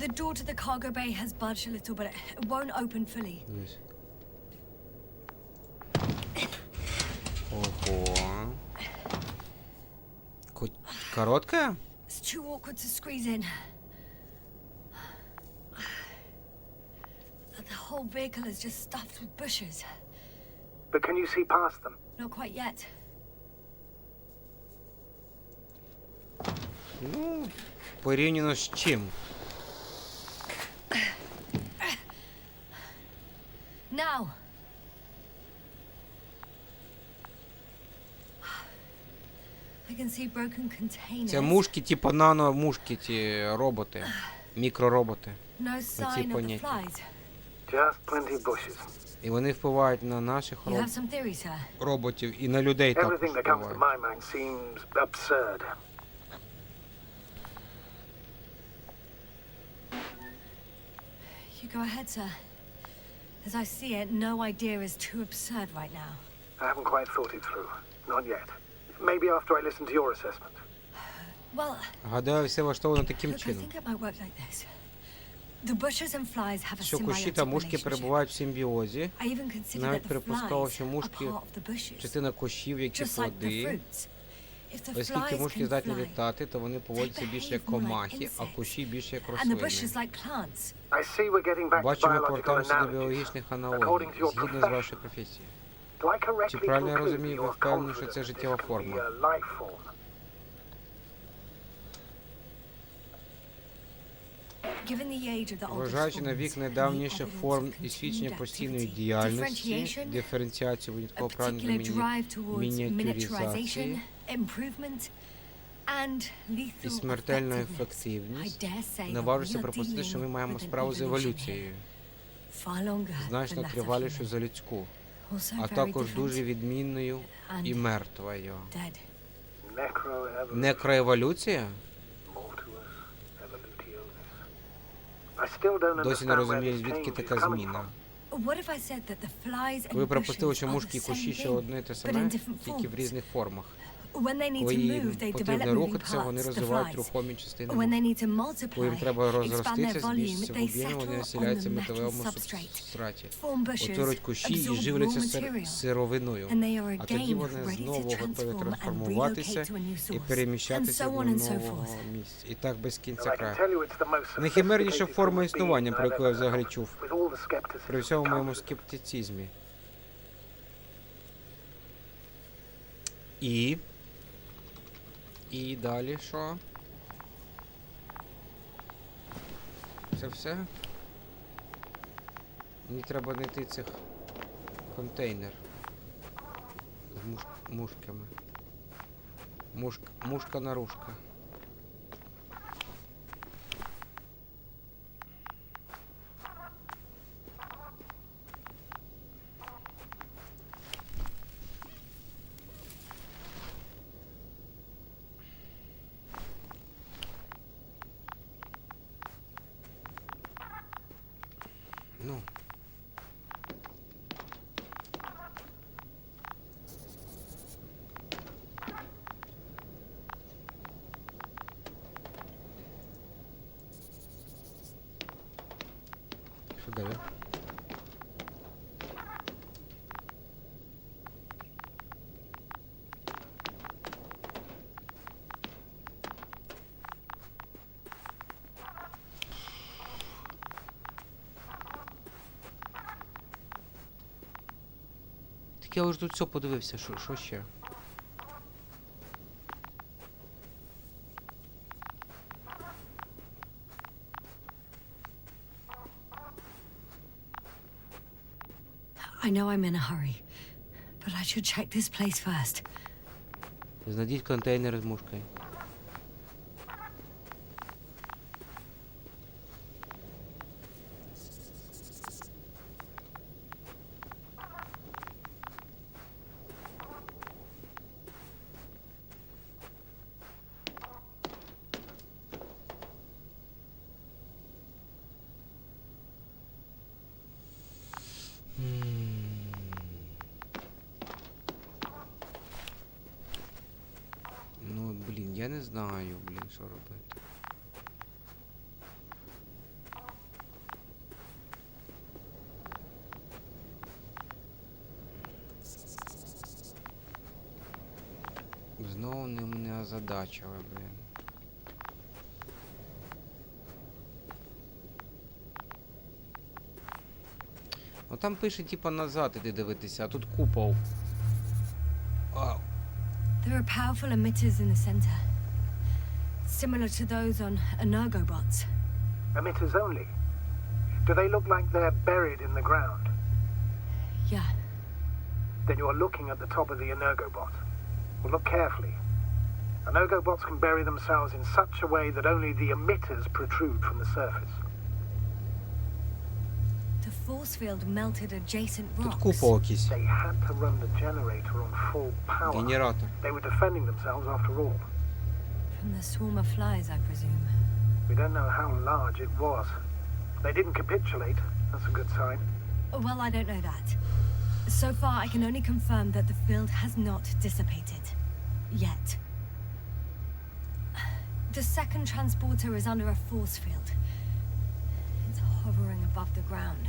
The door to the cargo bay has budged a little, but it won't open fully. Дивись. Ого. Короткая? It's too awkward to squeeze in. The whole vehicle is just stuffed with bushes. But can you see past them? Not quite yet. Ну, порівняно з чим? Now. I can see broken containers. Це мушки, типа нано-мушки, ті роботи. Мікророботи. No sign of the понятия. flies. Just plenty of bushes. І вони впливають на наших You have some theories, sir. роботів і на людей також Everything that comes to впливають. my mind seems absurd. You go ahead, sir. As I see it, no idea is too absurd right now. I haven't quite thought it through. Not yet. Maybe after I listen to your assessment. Well, Гадаю, все влаштовано таким look, I чином. think it might work like this. The bushes and flies have a Що кущі та symbiotic мушки relationship. перебувають в симбіозі. I even consider Навіть that the припускав, flies що are мушки part of the bushes, частина кущів, які just like the плоди. fruits. If the Оскільки flies мушки can здатні fly, літати, то вони поводяться більше як behave more like комахи, а insects. кущі більше як and the рослини. bushes like plants. I see we're getting back to Бачимо, biological повертаємося до analogies. біологічних According аналогій, to your згідно з profession. вашою професією. Do I correctly Чи правильно я conclude розумію, that ви you're впевнені, що confident це that життєва this can be форма? a life form? Given the age of the oldest Вважаючи на forms, вік and the найдавніших evidence форм of і свідчення continued постійної activity, діяльності, differentiation, диференціацію a винятково particular правильно drive towards мініатюризації, miniaturization, improvement, And lethal і смертельну effectiveness. ефективність, I dare say не that важуся we are припустити, що ми dealing маємо with an справу з evolution еволюцією, here. Far longer than значно that of тривалішу human. за людську, Also а very також different. дуже відмінною і And мертвою. dead. Necroevolution. Некроеволюція? Mortuus evolutionis. I still don't Досі не understand where розумію, this звідки change is така coming зміна. from. What if I said that the flies and Ви припустили, bushes що are мушки і the кущі same ще thing, одне і те but саме, in different тільки в forms? різних формах. When they need Коли to їм move, they develop потрібно moving рухатися, вони parts, the розвивають flies. рухомі частини When they мушок. need to Коли їм multiply, треба expand their розроститися, volume, збільшитися в they об'ємі, вони settle on населяються the в metal металевому substrate, субстраті. form bushes, Утворюють кущі і absorb живляться raw material, сировиною. and they are А тоді again вони ready знову to готові transform and трансформуватися relocate to a new і source, переміщатися and so до on and so нового forth. місця. І так без Well, кінця I can краю. tell you it's the most Найхимерніша sophisticated форма human існування, being про I've яку я ever взагалі known, чув. with all the skepticism При всьому that моєму comes with it. скептицизмі. І далі що? Це все? Мені треба знайти цих контейнер з мушками. Мушка-нарушка. Ну. Що далі? Так я вже тут все подивився, що ще? I know I'm in a hurry, but I should check this place first. Знайдіть контейнер з мушкою. Ну, блін, я не знаю, блін, що робити. Знову не мене озадачили, блін. Ну там пише, типа, назад іди дивитися, а тут купол. Ау. There are powerful emitters in the center, similar to those on energobots. Emitters only. Do they look like they're buried in the ground? Yeah, Then you're looking at the top of the energobot. Well, look carefully. Energobots can bury themselves in such a way that only the emitters protrude from the surface. the force field melted adjacent Тут rocks. купол якийсь. They had to run the generator on full power. Генератор. They were defending themselves after all. From the swarm of flies, I presume. We don't know how large it was. They didn't capitulate. That's a good sign. Well, I don't know that. So far, I can only confirm that the field has not dissipated. Yet. The second transporter is under a force field. It's hovering above the ground.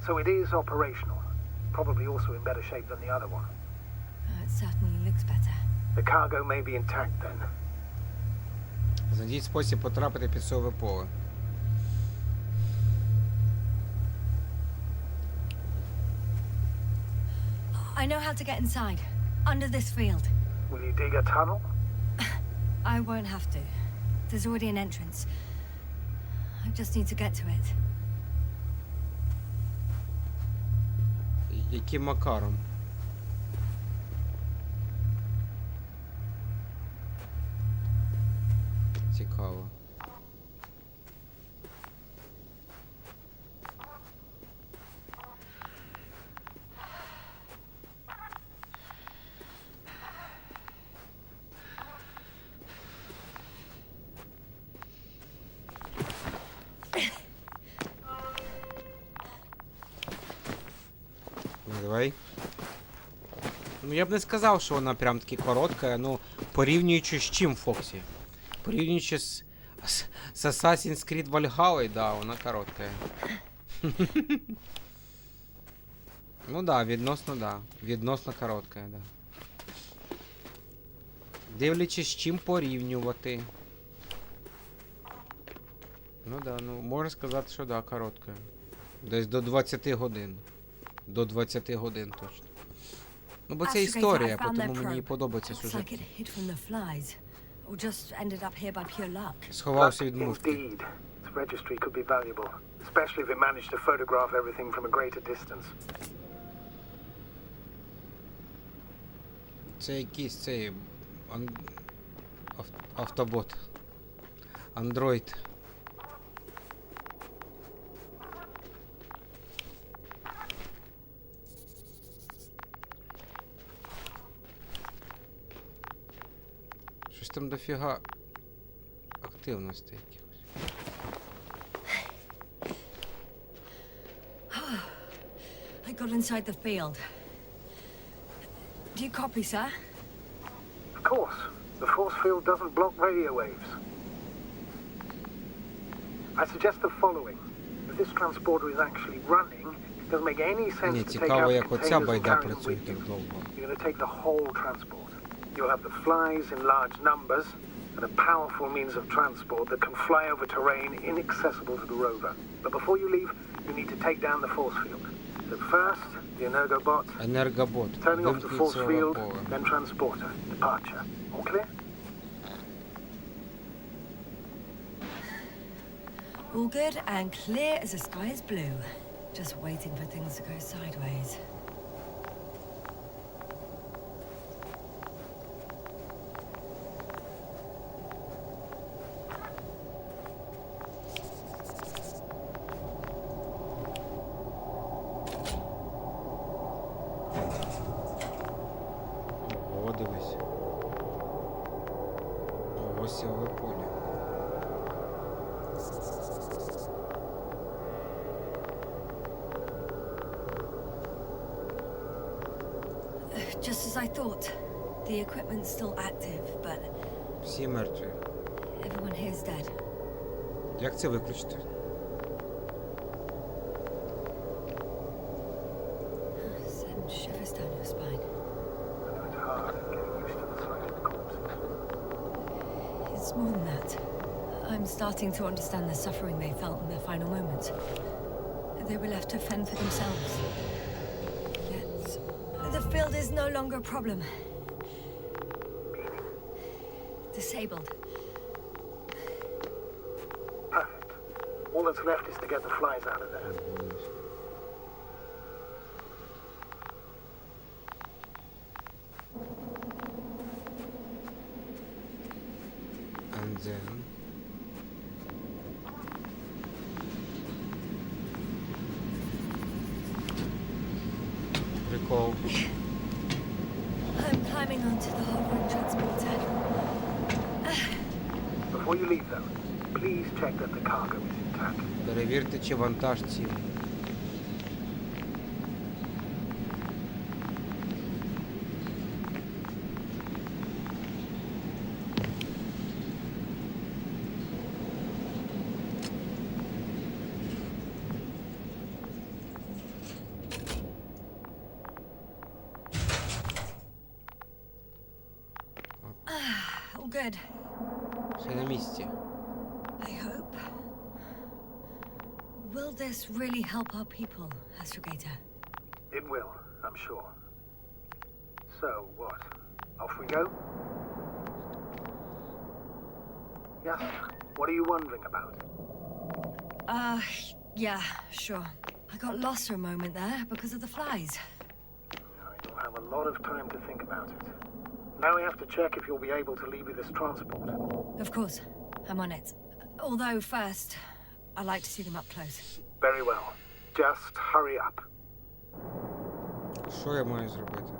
So it is operational. Probably also in better shape than the other one. It certainly looks better. The cargo may be intact then. Знайдіть спосіб потрапити під сове поле. I know how to get inside. Under this field. Will you dig a tunnel? I won't have to. There's already an entrance. I just need to get to it. Яким макаром? Давай. Ну, я б не сказав, що вона прям таки коротка, ну, порівнюючи з чим, Фоксі? Порівнюючи з Assassin's Creed Valhalla, да, вона коротка. Ну да, відносно коротка, да. Дивлячись, з чим порівнювати. Ну да, ну, можна сказати, що да, коротка. Десь до 20 годин. До 20 годин точно. Ну, бо це історія, тому мені подобається сюжет. Сховався від мушки. Indeed, its registry could be valuable, especially if it managed to photograph everything from a greater distance. Це якийсь цей... автобот. Андроїд. Щось там дофіга активності якихось. I got inside the field. Do you copy, sir? Of course, the force field doesn't block radio waves. I suggest the following. If this transporter is actually running, it doesn't make any sense Ні, to take цікаво, out як оця containers and байда carry them працює with you. так довго. You're going to take the whole transport. You'll have the flies in large numbers and a powerful means of transport that can fly over terrain inaccessible to the rover. But before you leave, you need to take down the force field. So first, the Energobot, Енергобот. turning off the Вимкніть force свого field, пола. then transporter, departure. All clear? All good and clear as the sky is blue. Just waiting for things to go sideways. Ого, дивись. Ого, сілове поле. Just as I thought. The equipment's still active, but Всі мертві. everyone here's dead. Як це виключити? Send shivers down your spine. It's hard getting used to the sight of corpses. It's more than that. I'm starting to understand the suffering they felt in their final moments. They were left to fend for themselves. Yet, the field is no longer a problem. Disabled. Perfect. All that's left is to get the flies out of there. And then... Прикол. I'm climbing onto the hovering transporter. Before you leave, though, please check that the cargo is intact. Перевірте, чи вантаж цілий. All good. Все на місці. I hope. Will this really help our people, Astrogator? It will, I'm sure. So, what? Off we go? Yes. What are you wondering about? Yeah, sure. I got lost for a moment there because of the flies. You'll have a lot of time to think about it. Now we have to check if you'll be able to leave with this transport. Of course, I'm on it. Although first, I'd like to see them up close. Very well. Just hurry up. Що я маю зробити?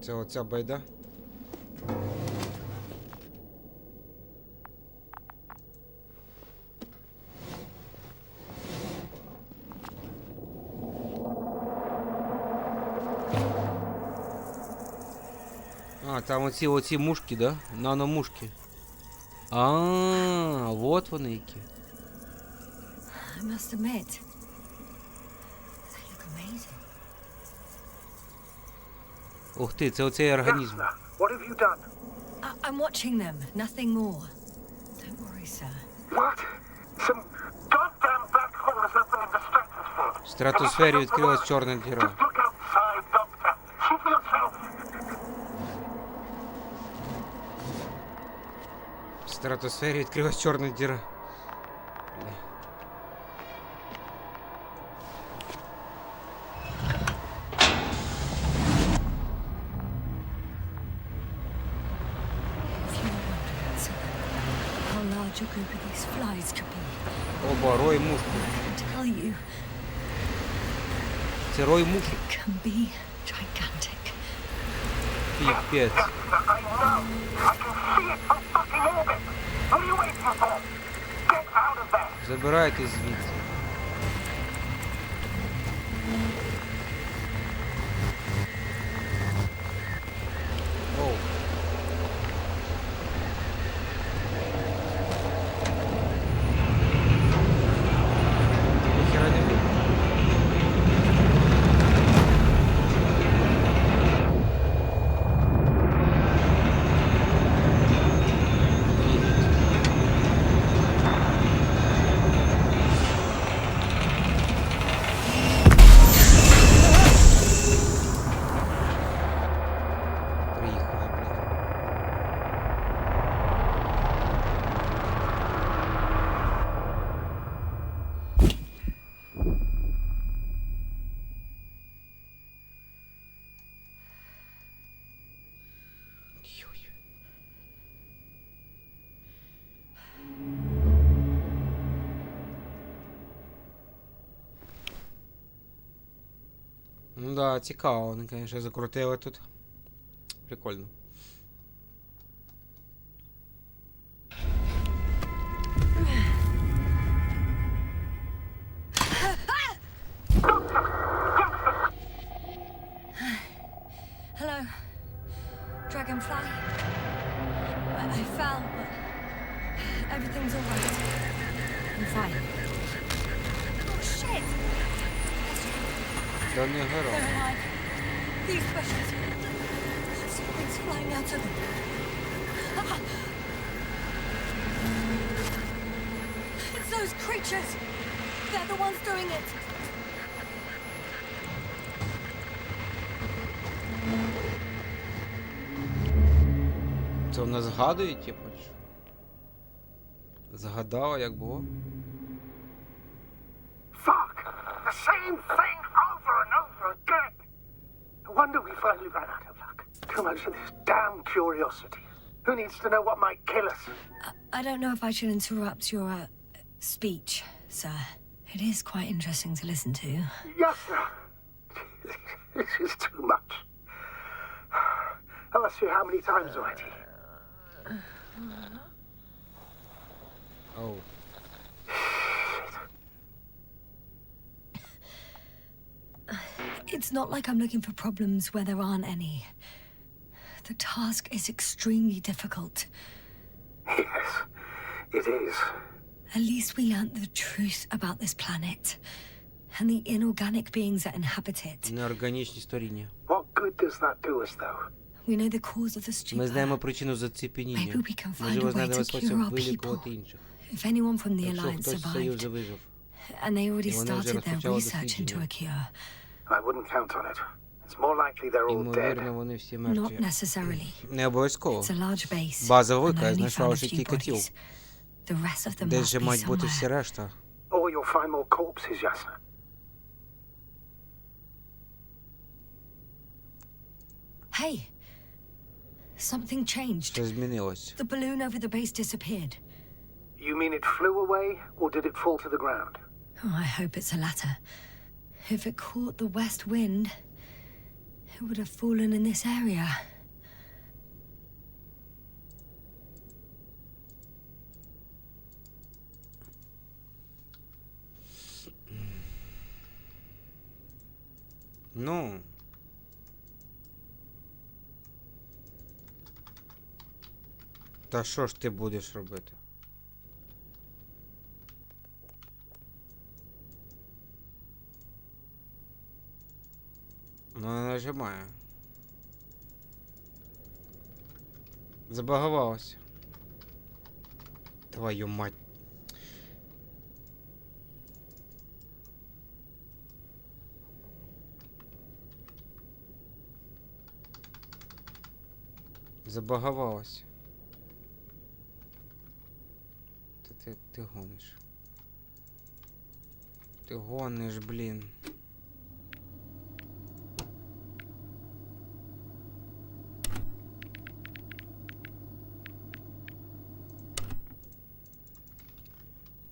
Це оця байда. А, там оці мушки, да? Наномушки. А, вот вони які. I must admit, they look amazing. Ух ти, це оцей організм. Jasna, what have you done? I'm watching them, nothing more. Don't worry, sir. What? Some goddamn black hole has opened in the stratosphere. В стратосфері відкрилась чорна діра. Just look outside, Doctor. See for yourself. В стратосфері відкрилась чорна діра. Бля. If you were wondering, sir, how large a group of these flies could be, Оба, рой мушки. I can tell you, Це рой мушок. it can be gigantic. Піпець. I know. I can see it from fucking orbit. What are you waiting for? Get out of there. Забирайтесь звідси. Оу. Ніхера не видно. Приїхали, блядь. Ой. Ну да, цікаво, вони, конечно, закрутили тут. Прикольно. Hello, Dragonfly. I found, but everything's all right. I'm fine. Oh shit! Да не They're гора. alive. These bushes. Something's flying out of them. Ah! It's those creatures. They're the ones doing it. Це вона згадує, типу, що? Згадала, як було? Fuck! The same thing over and over again. No wonder we finally ran out of luck. Too much of this damn curiosity. Who needs to know what might kill us? I don't know if I should interrupt your speech, sir. It is quite interesting to listen to. Yes, sir. This is too much. I've asked you how many times already. Оу. It's not like I'm looking for problems where there aren't any. The task is extremely difficult. Yes, it is. At least we learnt the truth about this planet and the inorganic beings that inhabit it. Неорганічні створіння. What good does that do us, though? We know the cause of the Ми stupor. знаємо причину заціпеніння. Maybe we can find a Можливо, way знайдемо to спосіб cure our вилікувати people. інших. If anyone from the Якщо Alliance хтось з survived, Союзу вижив. and they already І вони вже started their розпочали research into a cure, I wouldn't count on it. It's more likely they're all Ймовірно, dead. вони всі not мертві. necessarily. Не обов'язково. It's a large base. База and велика, I я only знайшла found a лише few кілька тіл. bodies. The rest of them Десь must же be мають бути somewhere. всі решта. Or you'll find more corpses, Jasna. Hey, something changed. Що змінилось? The balloon over the base disappeared. You mean it flew away, or did it fall to the ground? Oh, I hope it's the latter. If it caught the west wind, Who would have fallen in this area? Ну. Та що ж ти будеш робити? Ну, не нажимаю. Забагувалося. Твою мать. Забагувалося. Ти гониш. Ти гониш, блін.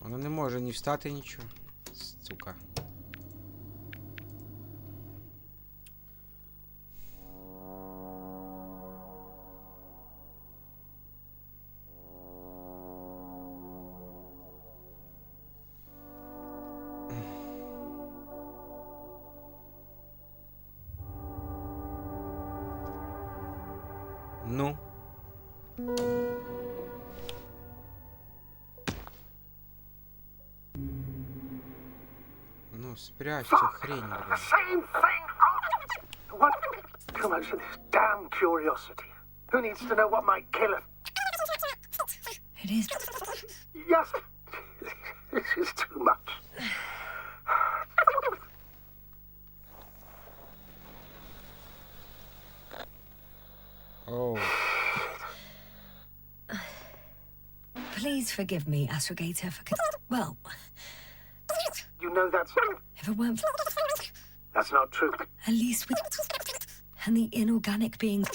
Вона не може ні встати, нічого. Сука. Ну. Ну, спрячь эту хрень, The блин. same thing! What? Too much of this damn curiosity. Who needs to know what might kill us? It is. Yes. This is too much. Oh. Please forgive me, Astrogator, for... Well, You know that's... if it weren't for... That's not true. At least with... And the inorganic beings...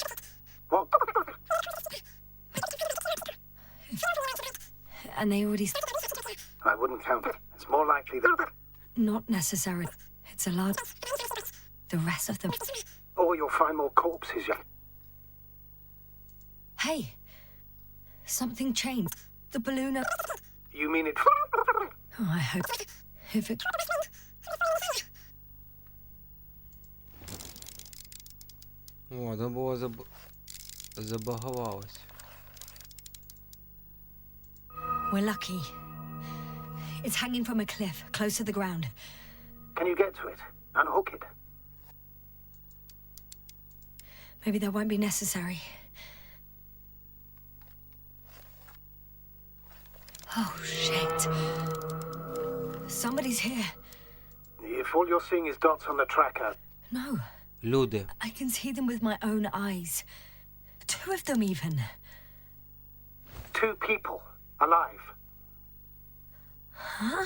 What? And they already... I wouldn't count it. It's more likely that... Not necessary. It's a large... The rest of them... Or you'll find more corpses, yeah. Hey! Something changed. The balloon... You mean it... Oh, I hope... If it... О, да було забагувалось. We're lucky. It's hanging from a cliff, close to the ground. Can you get to it? Unhook it? Maybe that won't be necessary. Oh, shit. Somebody's here. If all you're seeing is dots on the tracker... No, Люди. I can see them with my own eyes. 2 of them, even. 2 people. Alive. Huh?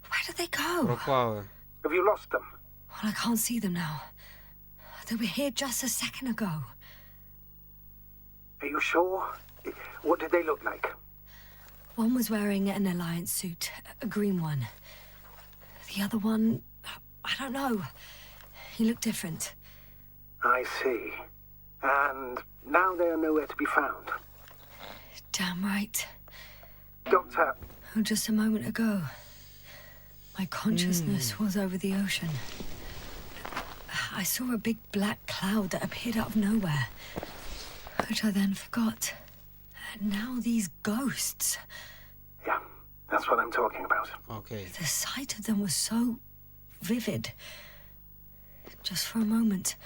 Where did they go? Пропали. Have you lost them? Well, I can't see them now. They were here just a second ago. Are you sure? What did they look like? One was wearing an Alliance suit, a green one. The other one, I don't know. He looked different. I see. And now they are nowhere to be found. Damn right. Doctor, Oh, just a moment ago, my consciousness was over the ocean. I saw a big black cloud that appeared out of nowhere, which I then forgot. And now these ghosts. yeah, that's what I'm talking about. Окей. The sight of them was so vivid. Just for a moment,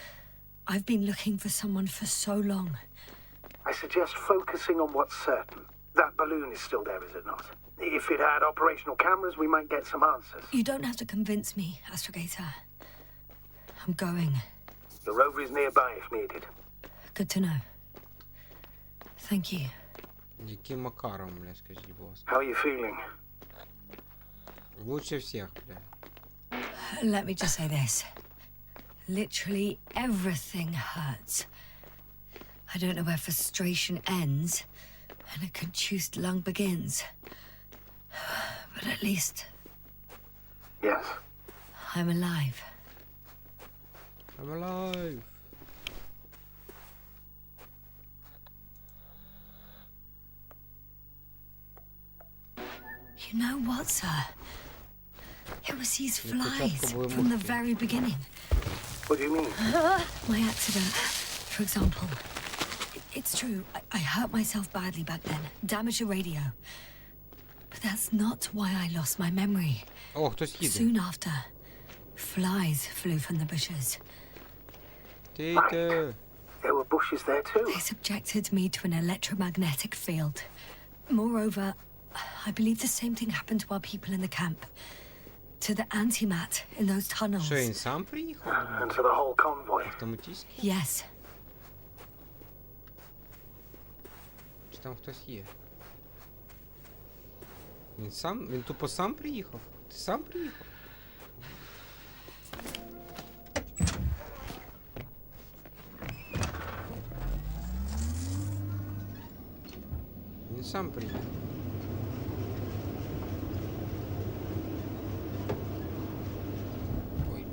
I've been looking for someone for so long. I suggest focusing on what's certain. That balloon is still there, is it not? If it had operational cameras, we might get some answers. You don't have to convince me, Astrogator. I'm going. The rover is nearby if needed. Good to know. Thank you. Яким макаром, бля, скажіть, будь ласка. How are you feeling? Лучше всех, бля. Let me just say this. Literally everything hurts. I don't know where frustration ends and a contused lung begins. But at least Yes. I'm alive. I'm alive. You know what, sir? It was these Я flies початку були from the мушки. very beginning. What do you mean? My accident, for example. It's true, I hurt myself badly back then, damaged a radio. But that's not why I lost my memory. О, хтось їде. Soon after, flies flew from the bushes. Ти йде. There were bushes there too. They subjected me to an electromagnetic field. Moreover, I believe the same thing happened to our people in the camp. To the antimat in those tunnels. Що, він сам приїхав? And to the whole convoy. Автоматично? Yes, Чи там хтось є? Він сам? Він тупо сам приїхав? Ти сам приїхав? Він сам приїхав. Ой.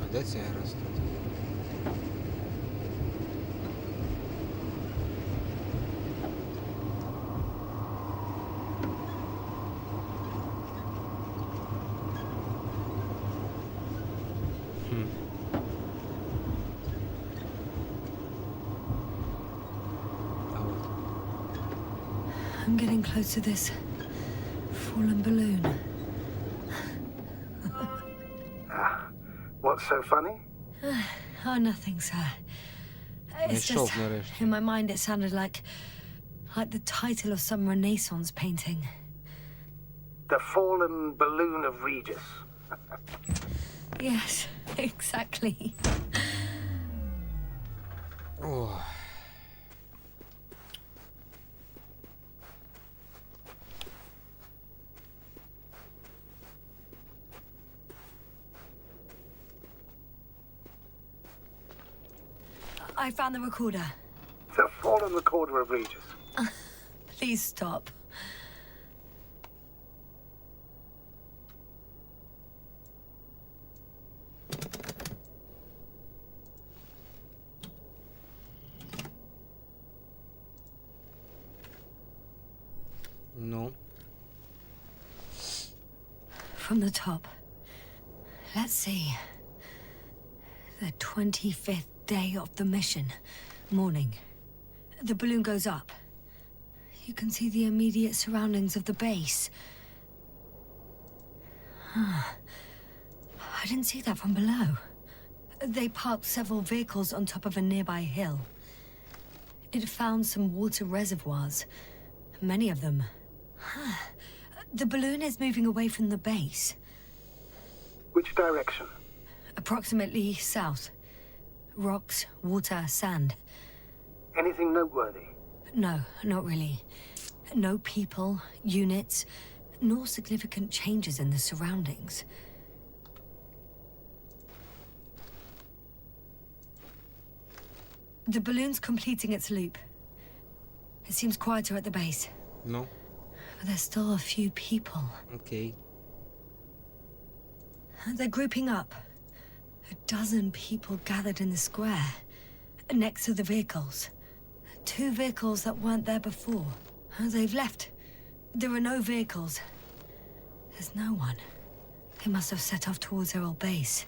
А де цей раз тут? А от. I'm getting close to this fallen balloon. What's so funny? Oh, nothing, sir. It's Знайшов just, нарешті. in my mind it sounded like the title of some Renaissance painting. The fallen balloon of Regis. Yes, exactly. О. I found the recorder. The fallen recorder of Regis. Please stop. Ну. From the top. Let's see. The 25th day of the mission. Morning. The balloon goes up. You can see the immediate surroundings of the base. I didn't see that from below. They parked several vehicles on top of a nearby hill. It found some water reservoirs. Many of them. The balloon is moving away from the base. Which direction? Approximately south. Rocks, water, sand. Anything noteworthy? No, not really. No people, units, nor significant changes in the surroundings. The balloon's completing its loop. It seems quieter at the base, Ну. but there's still a few people. Окей. They're grouping up. A dozen people gathered in the square, next to the vehicles. 2 vehicles that weren't there before. They've left. There are no vehicles. There's no one. They must have set off towards their old base.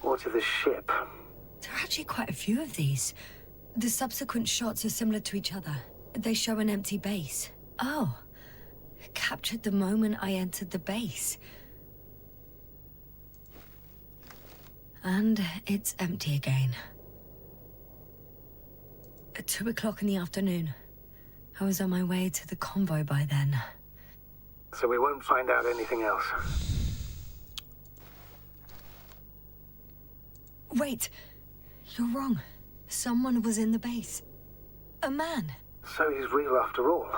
Or to the ship? There are actually quite a few of these. The subsequent shots are similar to each other. They show an empty base. Oh. Captured the moment I entered the base. And it's empty again. At 2 o'clock in the afternoon. I was on my way to the convoy by then. So we won't find out anything else. Wait. You're wrong. Someone was in the base. A man. So he's real after all.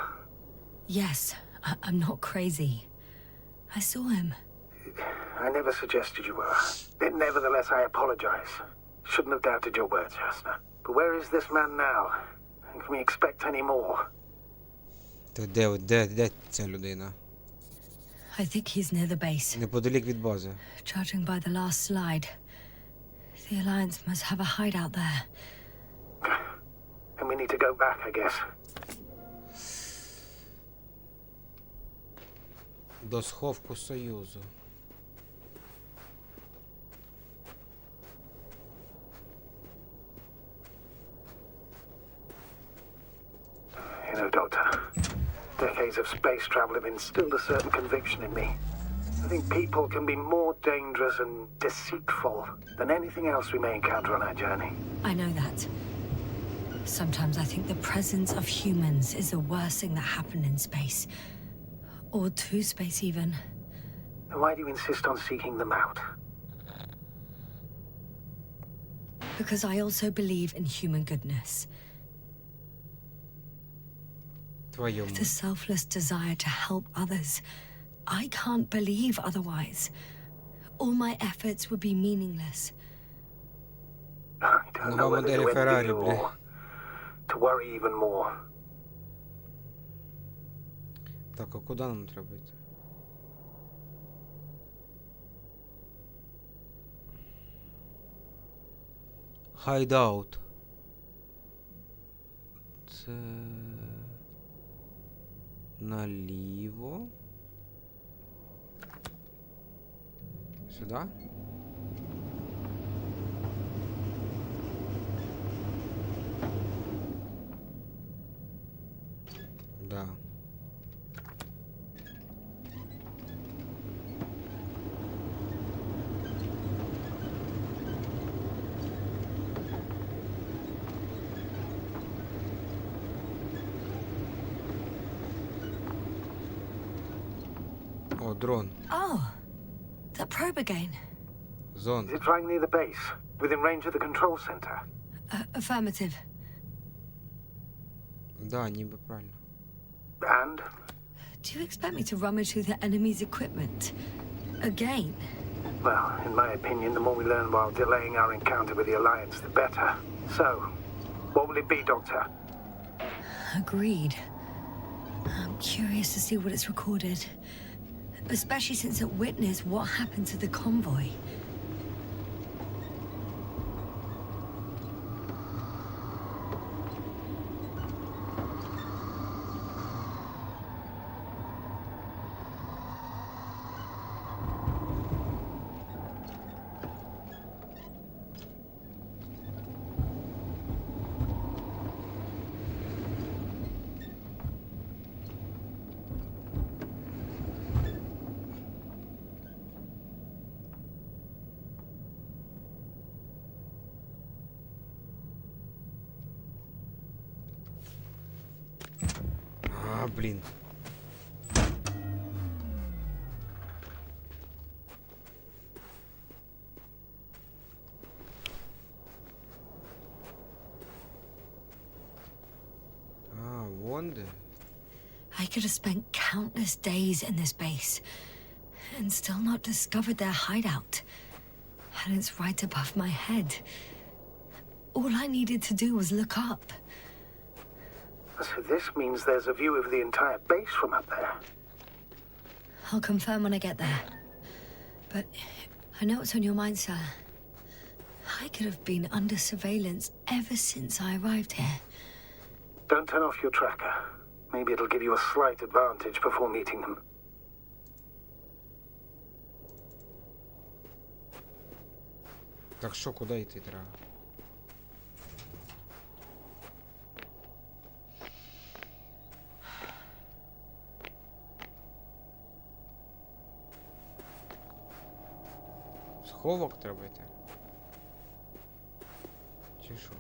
Yes, I'm not crazy. I saw him. I never suggested you were. Nevertheless, I apologize. Shouldn't have doubted your words, Jasna. But where is this man now? And can we expect any more? То де ця людина? I think he's near the base. Неподалік від бази. Judging by the last slide, the Alliance must have a hideout there. And we need to go back, I guess. До сховку Союзу. You know, Doctor, decades of space travel have instilled a certain conviction in me. I think people can be more dangerous and deceitful than anything else we may encounter on our journey. I know that. Sometimes I think the presence of humans is the worst thing that happened in space. Or to space, even. Then why do you insist on seeking them out? Because I also believe in human goodness. Твою The мать. selfless desire to help others. I can't believe otherwise. All my efforts would be meaningless. I don't know whether to Модели Феррари, envy you бля. or to worry even more. Так, а куди нам треба йти? Hideout. Це... Наліво. Сюди? Да. О, дрон. Oh, that probe again. Зонд. Is it flying near the base, within range of the control center? Affirmative. Да, ніби правильно. And? Do you expect me to rummage through the enemy's equipment? Again? Well, in my opinion, the more we learn while delaying our encounter with the Alliance, the better. So, what will it be, Doctor? Agreed. I'm curious to see what it's recorded. Especially since it witnessed what happened to the convoy. А, блін. А, вон де. I could have spent countless days in this base and still not discovered their hideout. And it's right above my head. All I needed to do was look up. So this means there's a view of the entire base from up there. I'll confirm when I get there. But I know what's on your mind, sir. I could have been under surveillance ever since I arrived here. Don't turn off your tracker. Maybe it'll give you a slight advantage before meeting them. Так що, куди йти треба? Сховок треба йти? Чи що?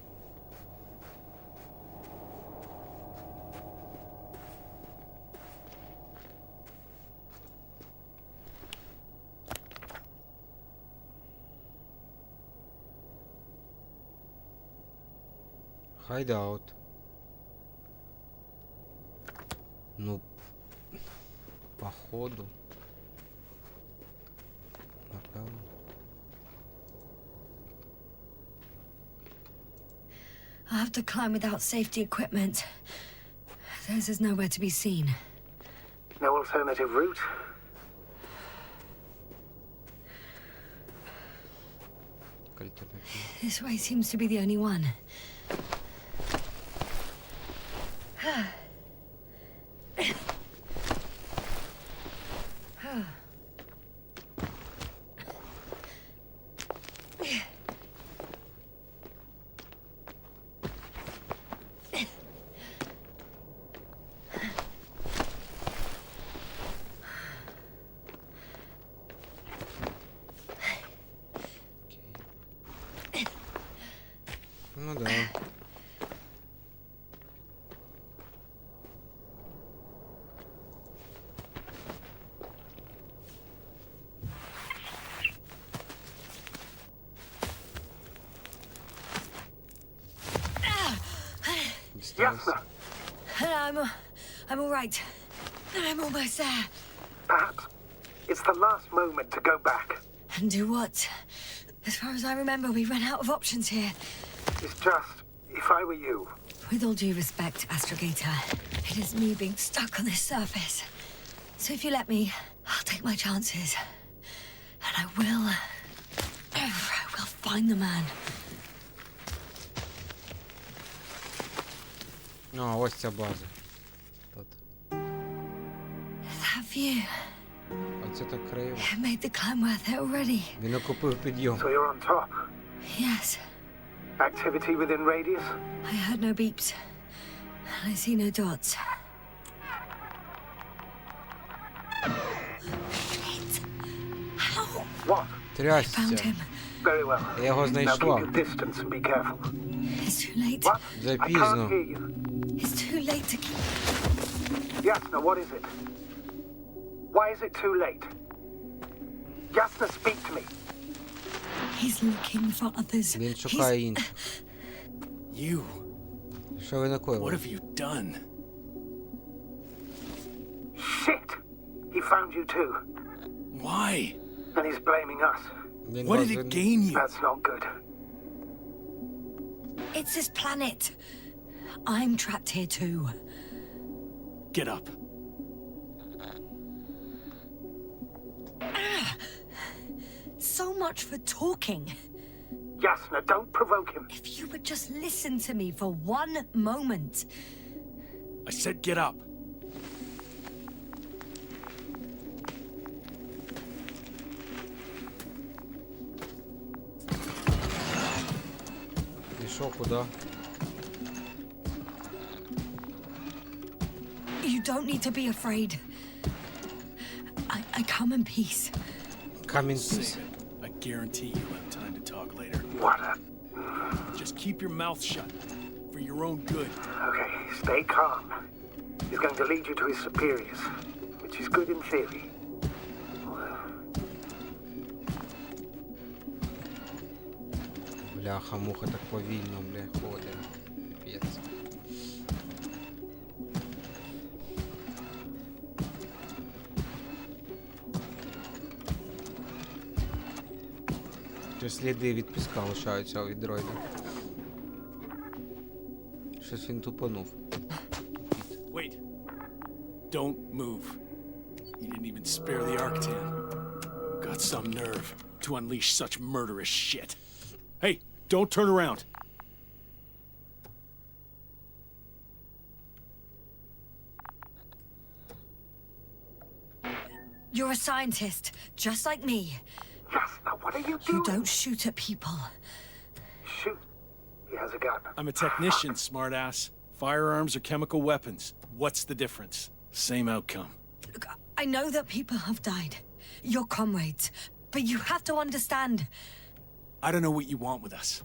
Hideout. Ну, походу. Напевно. I'll have to climb without safety equipment. There's nowhere to be seen. No alternative route? This way seems to be the only one. Ну да. Ясно. I'm all right. I'm almost there. Perhaps it's the last moment to go back. And do what? As far as I remember, we ran out of options here. It's just, if I were you, With all due respect, Astrogator, it is me being stuck on this surface. So if you let me, I'll take my chances. And I will find the man. А, ось ця база. Тут. That view Оце так криво. made the climb worth it already. Він окупив підйом. so you're on top. Yes, Activity within radius? I heard no beeps. And I see no dots. Shit! How? What? Found Трясся. him. Very well. Я його Now keep знайшла. your distance and be careful. It's too late. What? I Запізно. can't hear you. It's too late to keep... Yasna, what is it? Why is it too late? Yasna, speak to me. He's looking for others. Він шукає інших. You, Що ви what накоїли? have you done? Shit! He found you too. Why? And he's blaming us. Він What вас did it вин- gain you? That's not good. It's his planet. I'm trapped here too. Get up. So much for talking. Yasna, don't provoke him. If you would just listen to me for one moment. I said get up. Пішов куди? You don't need to be afraid. I come in peace. Камінь Save піс. it. I guarantee you'll have time to talk later. What a... Just keep your mouth shut. For your own good. Okay, stay calm. He's going to lead you to his superiors, which is good in theory. Бляха, муха так повільно, бля, ходить. Піпець. Чи сліди від піска лишаються від дроїда? Щось він тупанув. Wait. Don't move. You didn't even spare the Arctan. Got some nerve to unleash such murderous shit. Hey, don't turn around. You're a scientist, just like me. Yasna, what are you You doing? don't shoot at people. Shoot. He has a gun. I'm a technician, smartass. Firearms are chemical weapons. What's the difference? Same outcome. Look, I know that people have died. Your comrades. But you have to understand. I don't know what you want with us.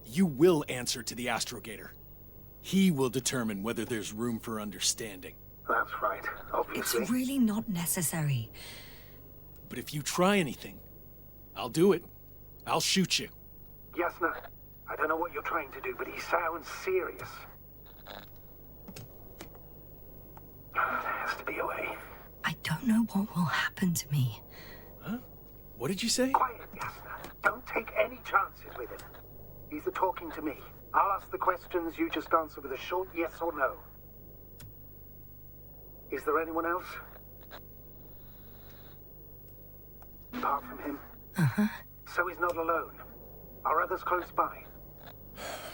You will answer to the Astrogator. He will determine whether there's room for understanding. That's right, It's obviously. really not necessary. But if you try anything, I'll do it. I'll shoot you. Yasna, I don't know what you're trying to do, but he sounds serious. There has to be a way. I don't know what will happen to me. Huh? What did you say? Quiet, Yasna. Don't take any chances with him. He's talking to me. I'll ask the questions, you just answer with a short yes or no. Is there anyone else? Apart from him? Uh-huh. So he's not alone. Are others close by?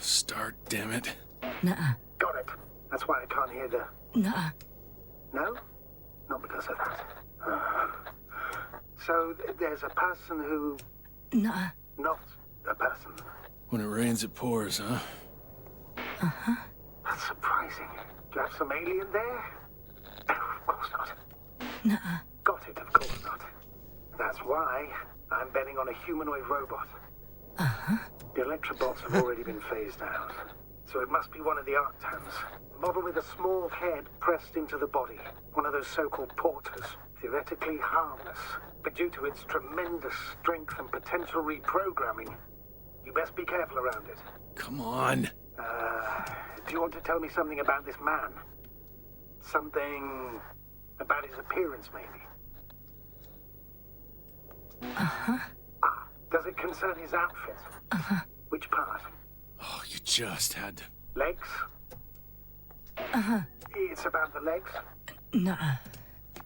Start, damn it. Nuh-uh. Got it. That's why I can't hear the... Nuh-uh. No? Not because of that. So there's a person who... Nuh-uh. Not a person. When it rains, it pours, huh? Uh-huh. That's surprising. Do you have some alien there? Of course not. Nuh-uh. Got it, of course not. That's why I'm betting on a humanoid robot. Uh-huh. The Electrobots have already been phased out. So it must be one of the Arctans. A model with a small head pressed into the body. One of those so-called porters. Theoretically harmless. But due to its tremendous strength and potential reprogramming, you best be careful around it. Come on. Do you want to tell me something about this man? Something about his appearance, maybe? Uh-huh. Ah, does it concern his outfit? Uh-huh. Which part? Oh, you just had to... Legs? Uh-huh. It's about the legs? Nuh-uh.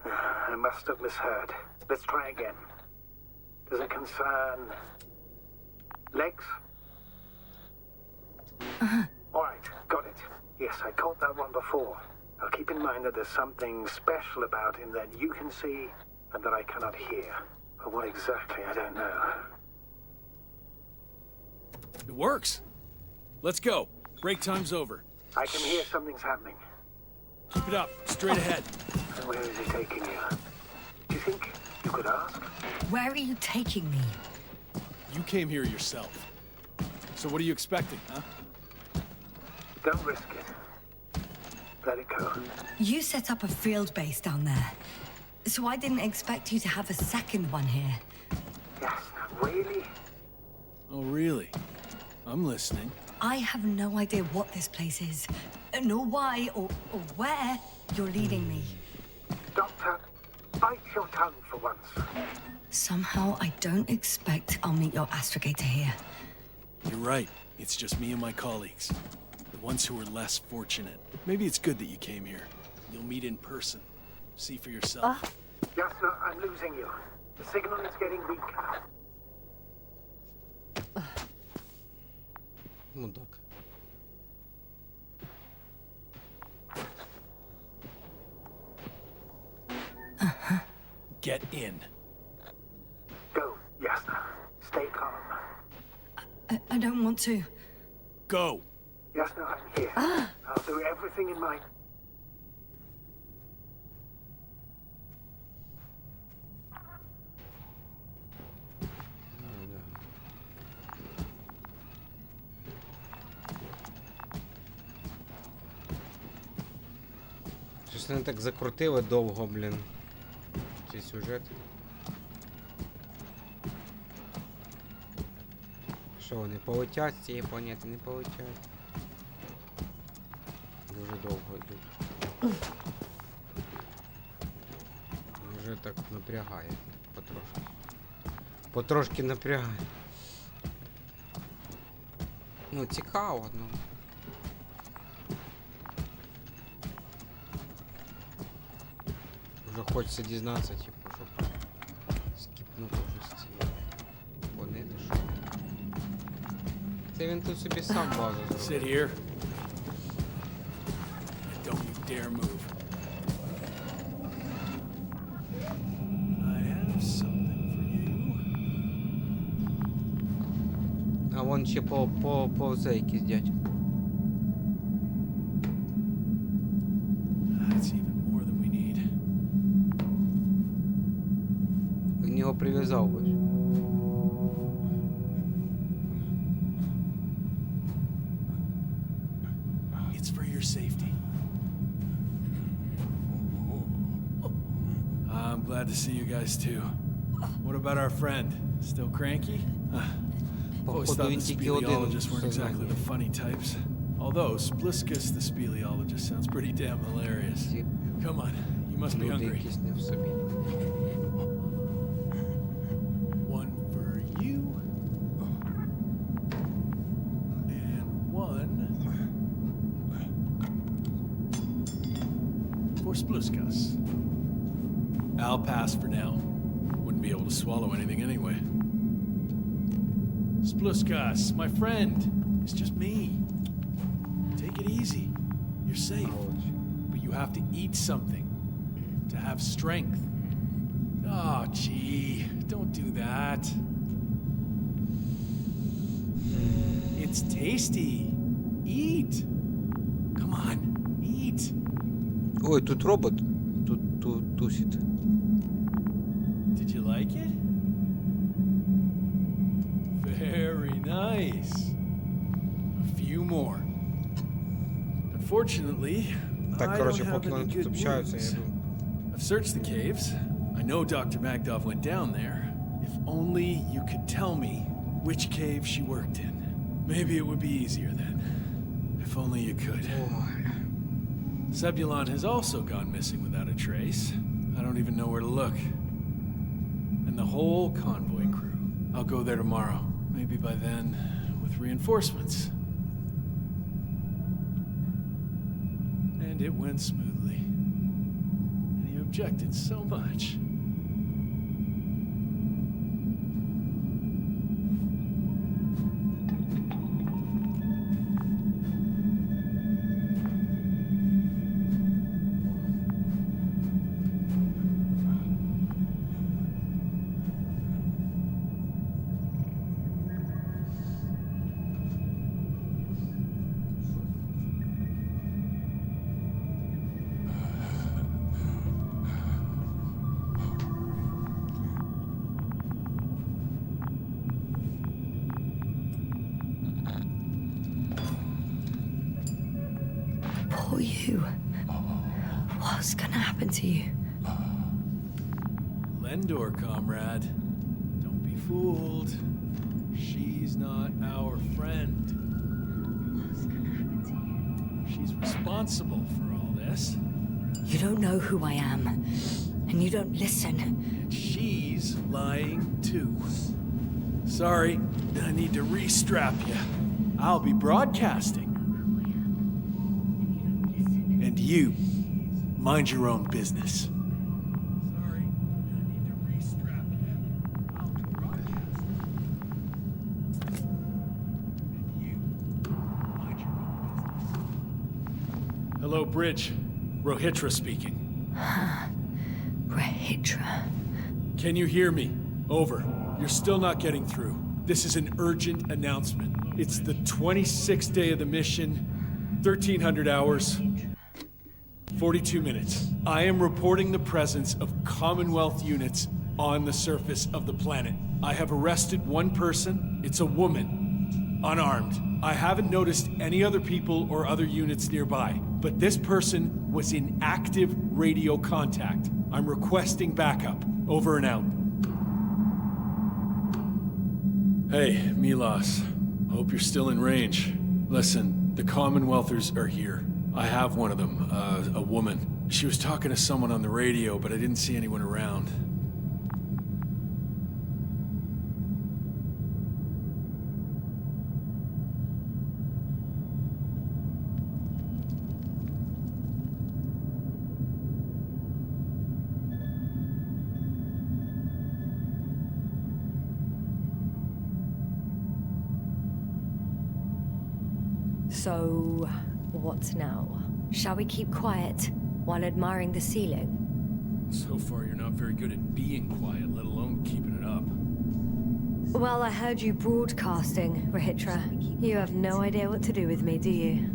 I must have misheard. Let's try again. Does it concern... legs? Uh-huh. All right, got it. Yes, I caught that one before. I'll keep in mind that there's something special about him that you can see and that I cannot hear. But what exactly, I don't know. It works. Let's go. Break time's over. I can hear something's happening. Keep it up. Straight ahead. And where is he taking you? Do you think you could ask? Where are you taking me? You came here yourself. So what are you expecting, huh? Don't risk it. Let it go. You set up a field base down there. So I didn't expect you to have a second one here. Yes, really? Oh, really? I'm listening. I have no idea what this place is, nor why or where you're leading me. Doctor, bite your tongue for once. Somehow I don't expect I'll meet your astrogator here. You're right. It's just me and my colleagues. The ones who are less fortunate. Maybe it's good that you came here. You'll meet in person. See for yourself. Yasna, I'm losing you. The signal is getting weaker. Мудак. Get in. Go, Yasna. Stay calm. I don't want to. Go. Yasna, I'm here. I'll do everything in my... Щось вони так закрутили довго, блін. Цей сюжет. Що, вони полетять з цієї планети? Не полетять. Дуже довго йдуть. Вже так напрягає. Потрошки. Потрошки напрягає. Ну, цікаво, ну. Вже хочеться дізнатися, типу, щоб скіпнути вже з цієї планети, що. Це він тут собі сам базу Sit зробив. here. And don't you dare move. I have something for you. А вон ще повзе якийсь дядько. That's even more than we need. Він його прив'язав би. It's for your safety. I'm glad to see you guys too. What about our friend? Still cranky? I've always Походу thought він the тільки один speleologists в weren't exactly сознанні. the funny types. Although Spliscus the speleologist sounds pretty damn hilarious. Ці Come on, you must be люди hungry. якісь не в собі. One for you. And one for Spliscus. I'll pass for now. Wouldn't be able to swallow anything anyway. Spliscus, my friend. It's just me. Take it easy. You're safe. But you have to eat something to have strength. Oh, gee. Don't do that. It's tasty. Eat. Come on. Eat. Ой, тут робот. Тут тусить. Did you like it? Very nice. A few more. Unfortunately, Так, I don't короче, have поки any вони тут good общаються, news. я думаю. I've searched the caves. I know Dr. Magdov went down there. If only you could tell me which cave she worked in. Maybe it would be easier then. If only you could. Zebulon has also gone missing without a trace. I don't even know where to look. And the whole convoy crew. I'll go there tomorrow. Maybe by then, with reinforcements. And it went smoothly. And you objected so much. Poor you. What's gonna happen to you? Lendor, comrade. Don't be fooled. She's not our friend. She's responsible for all this. You don't know who I am, and you don't listen. And she's lying too. Sorry, I need to restrap you. I'll be broadcasting. And you, mind your own business. Sorry, I need to restrap you. I'll be broadcasting. And you, mind your own business. Hello, Bridge. Rohitra speaking. Rahitra. Can you hear me? Over. You're still not getting through. This is an urgent announcement. It's the 26th day of the mission, 1300 hours, 42 minutes. I am reporting the presence of Commonwealth units on the surface of the planet. I have arrested one person. It's a woman, unarmed. I haven't noticed any other people or other units nearby, but this person was in active radio contact. I'm requesting backup. Over and out. Hey, Milos. Hope you're still in range. Listen, the Commonwealthers are here. I have one of them, a woman. She was talking to someone on the radio, but I didn't see anyone around. So, what now? Shall we keep quiet while admiring the ceiling? So far, you're not very good at being quiet, let alone keeping it up. Well, I heard you broadcasting, Rahitra. You have no idea what to do with me, do you?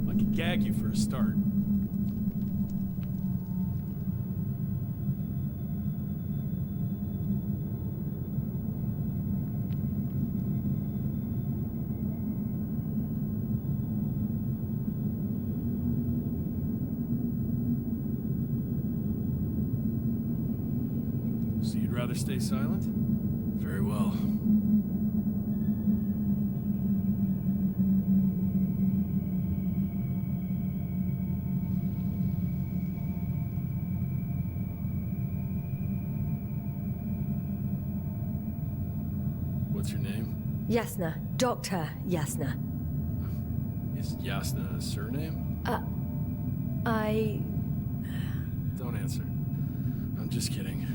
I could gag you for a start. So you'd rather stay silent? Very well. What's your name? Yasna. Dr. Yasna. Is Yasna a surname? I... Don't answer. I'm just kidding.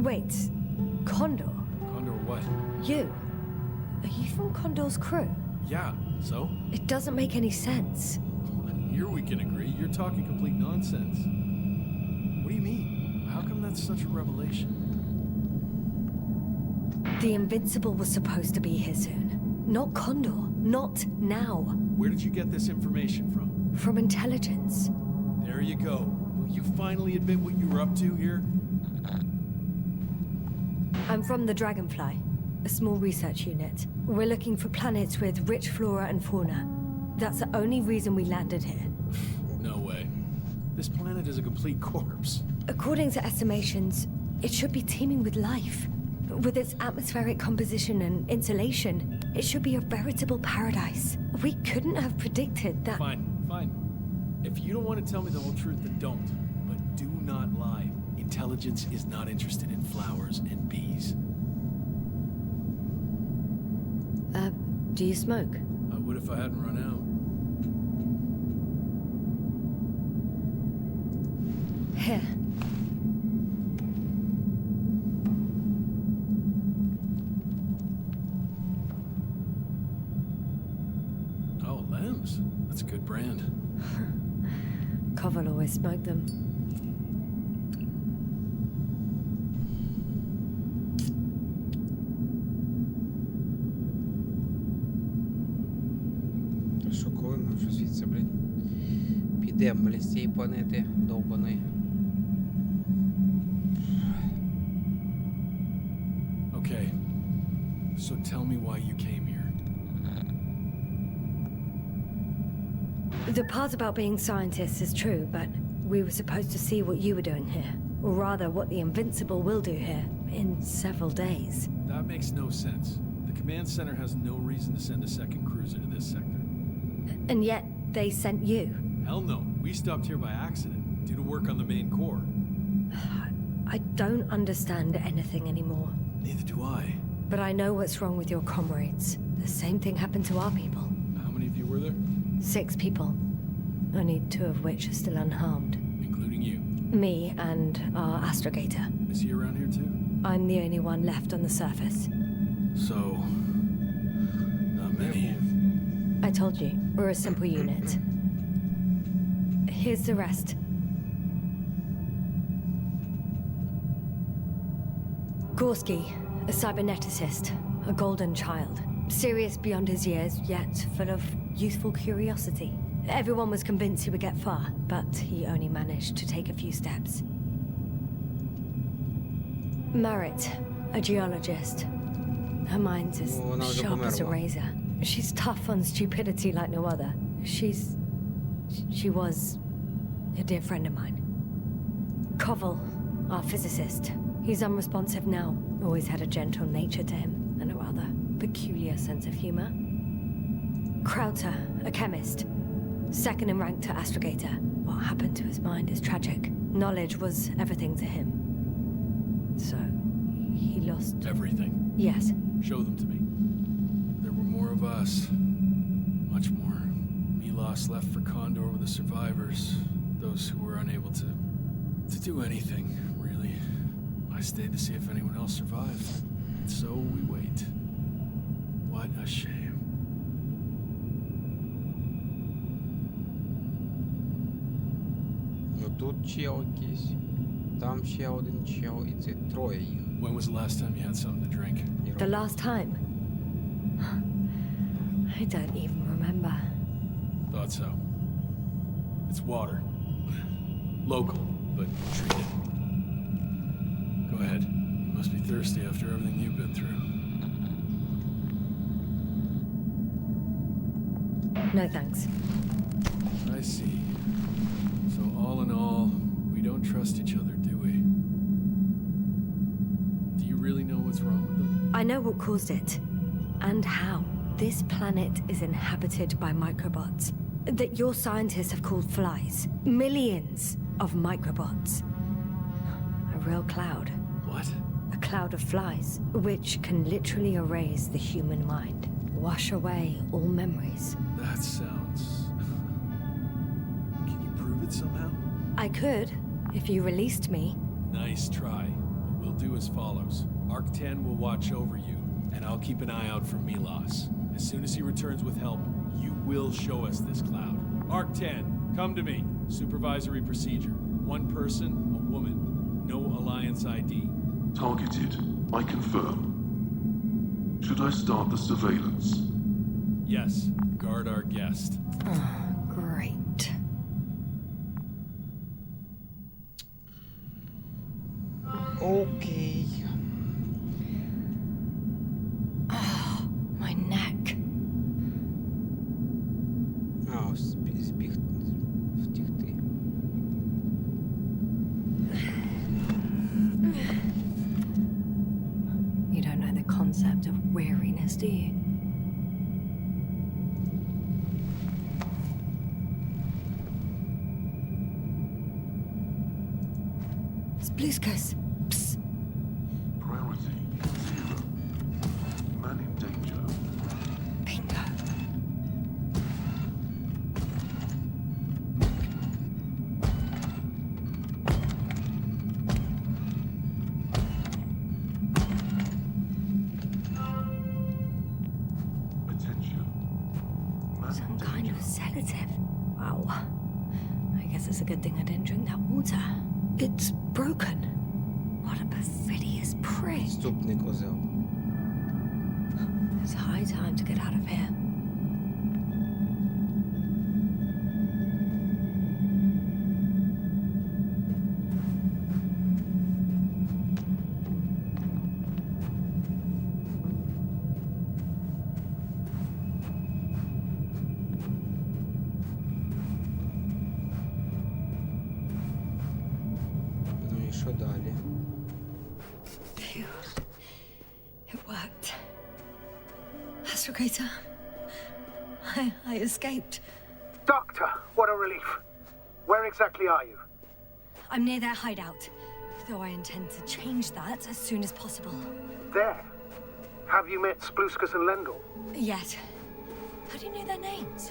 Wait. Condor? Condor what? You? Are you from Condor's crew? Yeah, so? It doesn't make any sense. Here we can agree. You're talking complete nonsense. What do you mean? How come that's such a revelation? The Invincible was supposed to be here soon. Not Condor. Not now. Where did you get this information from? From intelligence. There you go. Will you finally admit what you were up to here? I'm from the Dragonfly, a small research unit. We're looking for planets with rich flora and fauna. That's the only reason we landed here. No way. This planet is a complete corpse. According to estimations, it should be teeming with life. With its atmospheric composition and insulation, it should be a veritable paradise. We couldn't have predicted that. Fine, fine. If you don't want to tell me the whole truth, then don't. But do not lie. Intelligence is not interested in flowers and bees. Do you smoke? I would if I hadn't run out. Here. Oh, Lambs. That's a good brand. Koval always smoked them. Шокуємо, що звідси, блін. Підемо, блін, з цієї планети довбаної. Okay. So tell me why you came here. The part about being scientists is true, but we were supposed to see what you were doing here. Or rather, what the Invincible will do here in several days. That makes no sense. The command center has no reason to send a second cruiser to this sector. And yet, they sent you. Hell no. We stopped here by accident, due to work on the main core. I don't understand anything anymore. Neither do I. But I know what's wrong with your comrades. The same thing happened to our people. How many of you were there? 6 people. Only 2 of which are still unharmed. Including you. Me and our astrogator. Is he around here too? I'm the only one left on the surface. So... not many. I told you, we're a simple unit. Here's the rest. Gorski, a cyberneticist, a golden child. Serious beyond his years, yet full of youthful curiosity. Everyone was convinced he would get far, but he only managed to take a few steps. Merritt, a geologist. Her mind's as Oh, no, sharp as a pomierła. razor. She's tough on stupidity like no other. She was a dear friend of mine. Koval, our physicist. He's unresponsive now. Always had a gentle nature to him, and a rather peculiar sense of humor. Krauter, a chemist. Second in rank to astrogator. What happened to his mind is tragic. Knowledge was everything to him. So, he lost... Everything. Yes. Show them to me. There were more of us. Much more. Milos left for Condor with the survivors. Those who were unable to do anything, really. I stayed to see if anyone else survived. And so we wait. What a shame. Ну тут чел якийсь. Там ще один чел, і це троє їх. When was the last time you had something to drink? The last time? I don't even remember. Thought so. It's water. Local, but treated. Go ahead. You must be thirsty after everything you've been through. No thanks. I see. So all in all, we don't trust each other, do we? Do you really know what's wrong with them? I know what caused it. And how. This planet is inhabited by microbots that your scientists have called flies. Millions of microbots. A real cloud. What? A cloud of flies, which can literally erase the human mind. Wash away all memories. That sounds... Can you prove it somehow? I could, if you released me. Nice try. But we'll do as follows. Arc-10 will watch over you, and I'll keep an eye out for Milos. As soon as he returns with help, you will show us this cloud. Arc-10, come to me. Supervisory procedure. One person, a woman. No Alliance ID. Targeted. I confirm. Should I start the surveillance? Yes, guard our guest. Great. Окей. My neck. А, втікти. You don't know the concept of weariness, do you? Spluskas. Psst. Priority 0. Man in danger. Bingo. Attention. Man in Some kind danger. of sedative. Wow. I guess it's a good thing I didn't drink that water. It's broken. What a perfidious prick. Ступний козел. It's high time to get out of here. Ну і що далі? Phew. It worked. Astrogator. I escaped. Doctor, what a relief. Where exactly are you? I'm near their hideout, though I intend to change that as soon as possible. There. Have you met Spluskas and Lendl? Yet. How do you know their names?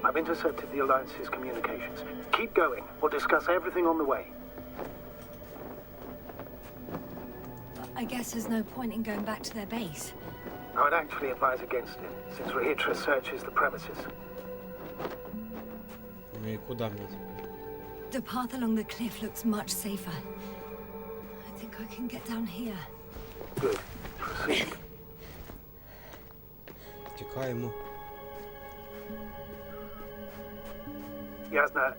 I've intercepted the Alliance's communications. Keep going. We'll discuss everything on the way. I guess there's no point in going back to their base. I would actually advise against it, since Rahitra searches the premises. Ну і куди мені тепер? The path along the cliff looks much safer. I think I can get down here. Good. Proceed. Тікаємо. Yasna,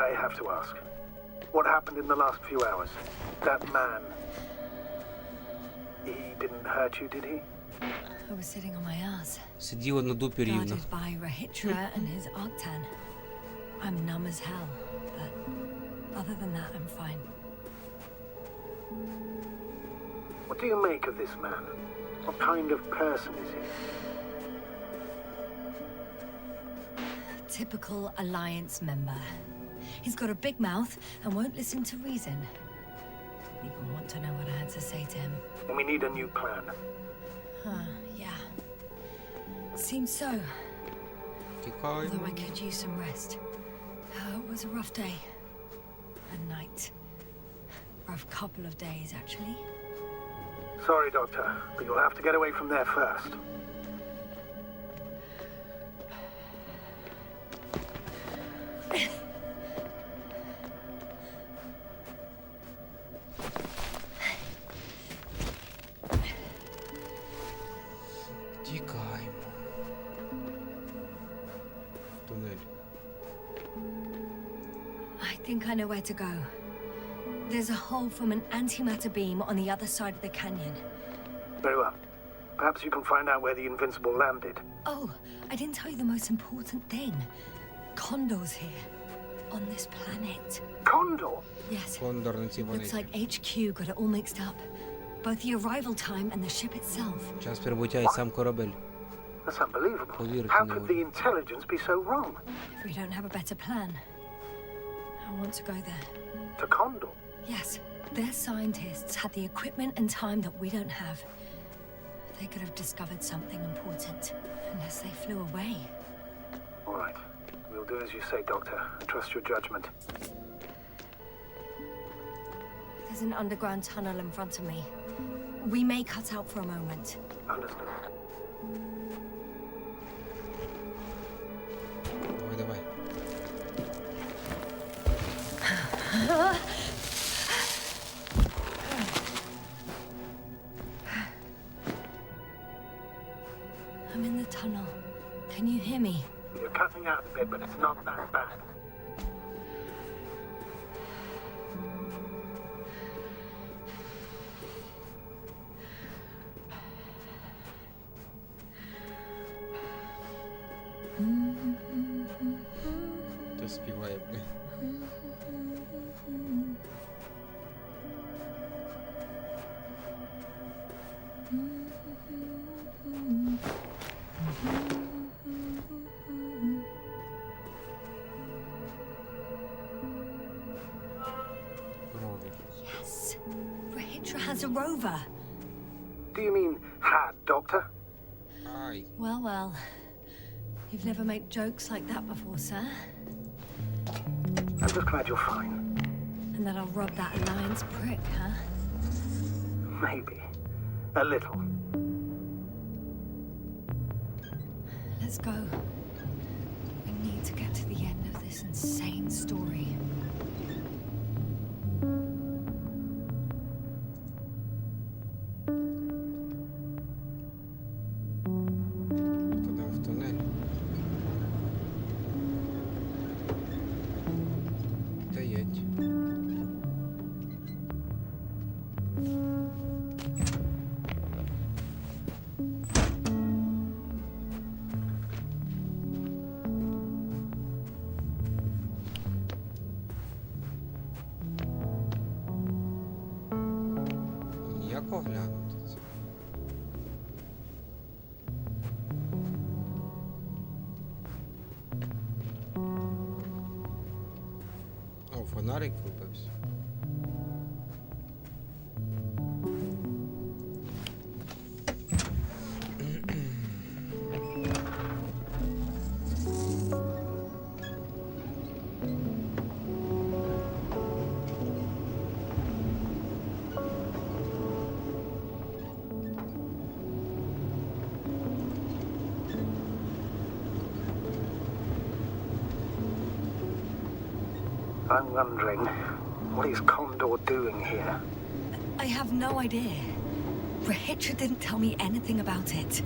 I have to ask. What happened in the last few hours? That man... He didn't hurt you, did he? I was sitting on my ass, Сиділа на дупі рівно. guarded by Rahitra and his Arctan. I'm numb as hell, but other than that, I'm fine. What do you make of this man? What kind of person is he? Typical Alliance member. He's got a big mouth and won't listen to reason. Even want to know what I had to say to him. And we need a new plan. Yeah. Seems so. Тікаємо. Although I could use some rest. It was a rough day. A night. Rough couple of days, actually. Sorry, Doctor, but you'll have to get away from there first. Тікаємо. В тунель. I think I know where to go. There's a hole from an antimatter beam on the other side of the canyon. Very well. Perhaps you can find out where the Invincible landed. Oh, I didn't tell you the most important thing. Condor's here. On this planet. Condor? Yes. Кондор на цій Looks планеті. like HQ got it all mixed up. Both the arrival time and the ship itself. Час прибуття і сам корабель. That's unbelievable. Повірити How не could можу. the intelligence be so wrong? If we don't have a better plan, I want to go there. To Condor? Yes, their scientists had the equipment and time that we don't have. They could have discovered something important, unless they flew away. All right. We'll do as you say, Doctor. I trust your judgment. There's an underground tunnel in front of me. We may cut out for a moment. Understood. Давай, давай. I'm in the tunnel. Can you hear me? You're cutting out a bit, but it's not that bad. Хто співає? Ровер. Yes. Rahitra has a rover. Do you mean had, Doctor? Ай. Well, well. You've never made jokes like that before, sir. I'm just glad you're fine. And that I'll rob that Alliance prick, huh? Maybe. A little. Let's go. We need to get to the end of this insane story. Туди в тунель. Стоять. Як оглянути це? О, фонарик вибився. I'm wondering, what is Condor doing here? I have no idea. Rahitra didn't tell me anything about it.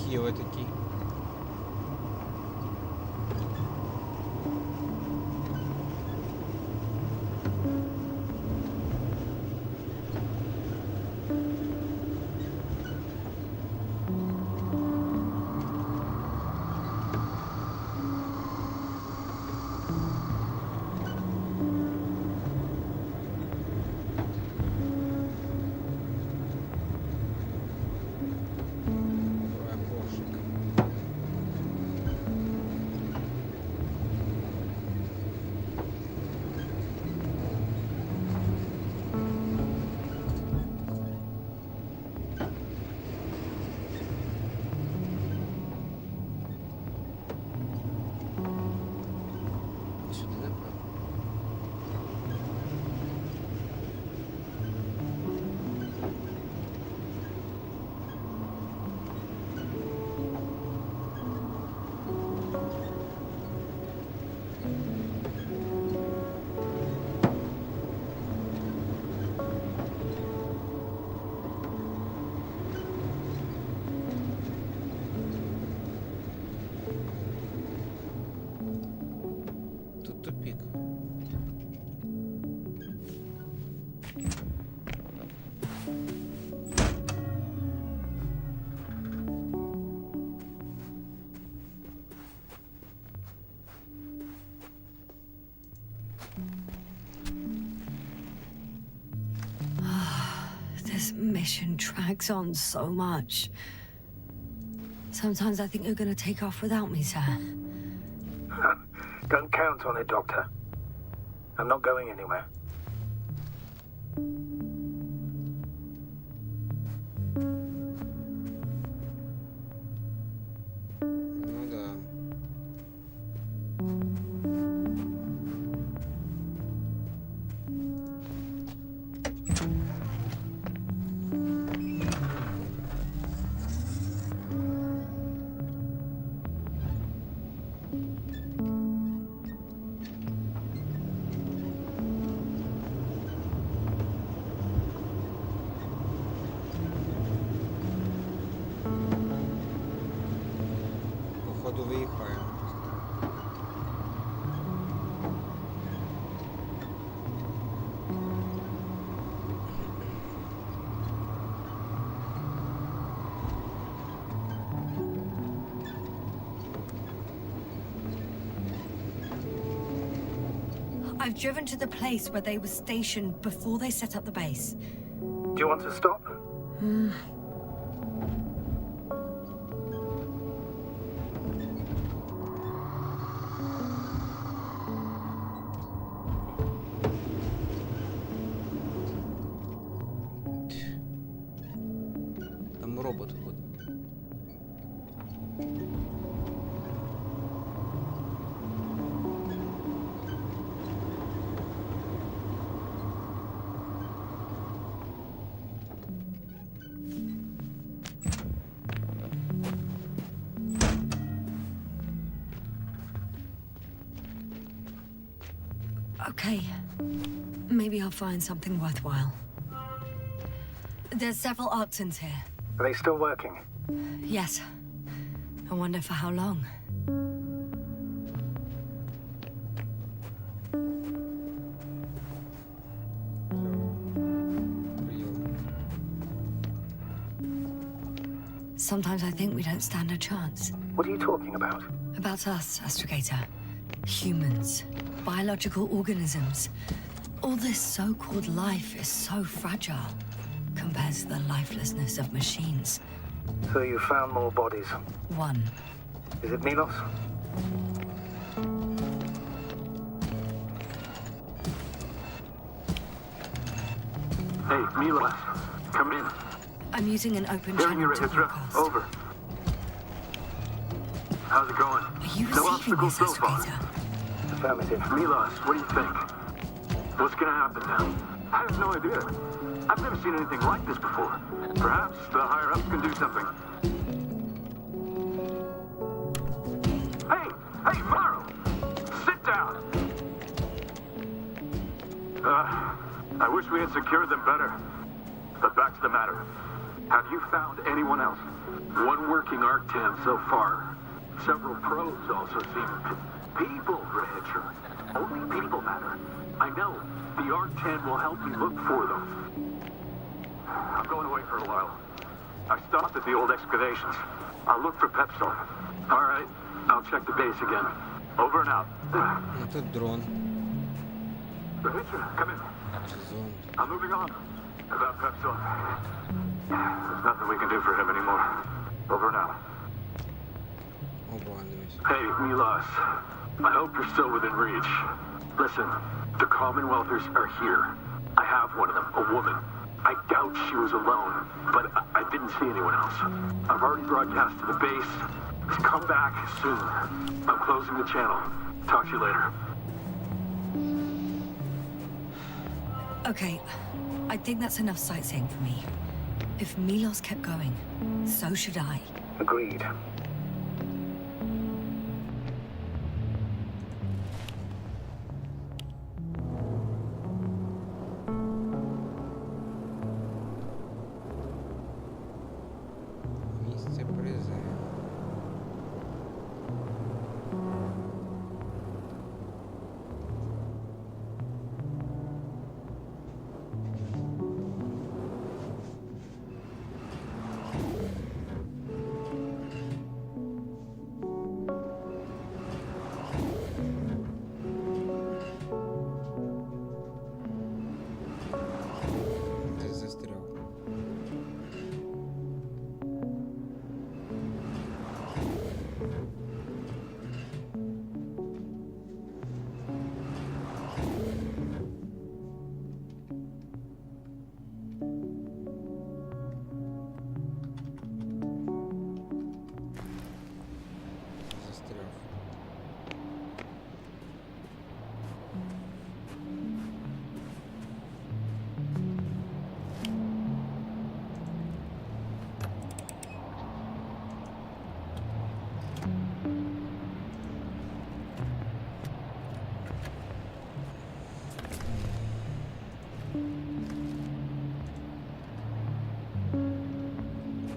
красивий такий. Тут тупик. This mission drags on so much. Sometimes I think you're gonna take off without me, sir. Don't count on it, Doctor. I'm not going anywhere. Ну да. Походу виїхаємо. I've driven to the place where they were stationed before they set up the base. Do you want to stop? Там робот ходить. Okay. Maybe I'll find something worthwhile. There's several Artsons here. Are they still working? Yes. I wonder for how long. Sometimes I think we don't stand a chance. What are you talking about? About us, Astrogator. Humans. Biological organisms. All this so-called life is so fragile compared to the lifelessness of machines. So you found more bodies. One. Is it Milos? Hey, Milos, come in. I'm using an open Hearing channel your to Hydra. broadcast. Over. How's it going? Are you No receiving obstacles this, so far. Astrogator? Affirmative. Milos, what do you think? What's gonna happen now? I have no idea. I've never seen anything like this before. Perhaps the higher-ups can do something. Hey, Morrow! Sit down! I wish we had secured them better. But back to the matter. Have you found anyone else? One working Arc-10 so far. Several probes also seem to... People, Reg. Only people matter. I know. The Arc-10 will help me look for them. I'm going away for a while. I stopped at the old excavations. I'll look for Pepstone. All right. I'll check the base again. Over and out. Тут дрон. Richard, come in. Сезон. I'm moving on. About Pepstone. There's nothing we can do for him anymore. Over and out. Оба, дивись. Hey, Milos. I hope you're still within reach. Listen, the Commonwealthers are here. I have one of them, a woman. I doubt she was alone, but I didn't see anyone else. I've already broadcast to the base. Just come back soon. I'm closing the channel. Talk to you later. Okay, I think that's enough sightseeing for me. If Milos kept going, so should I. Agreed. Місце приземлення. Десь застряв. Застряв.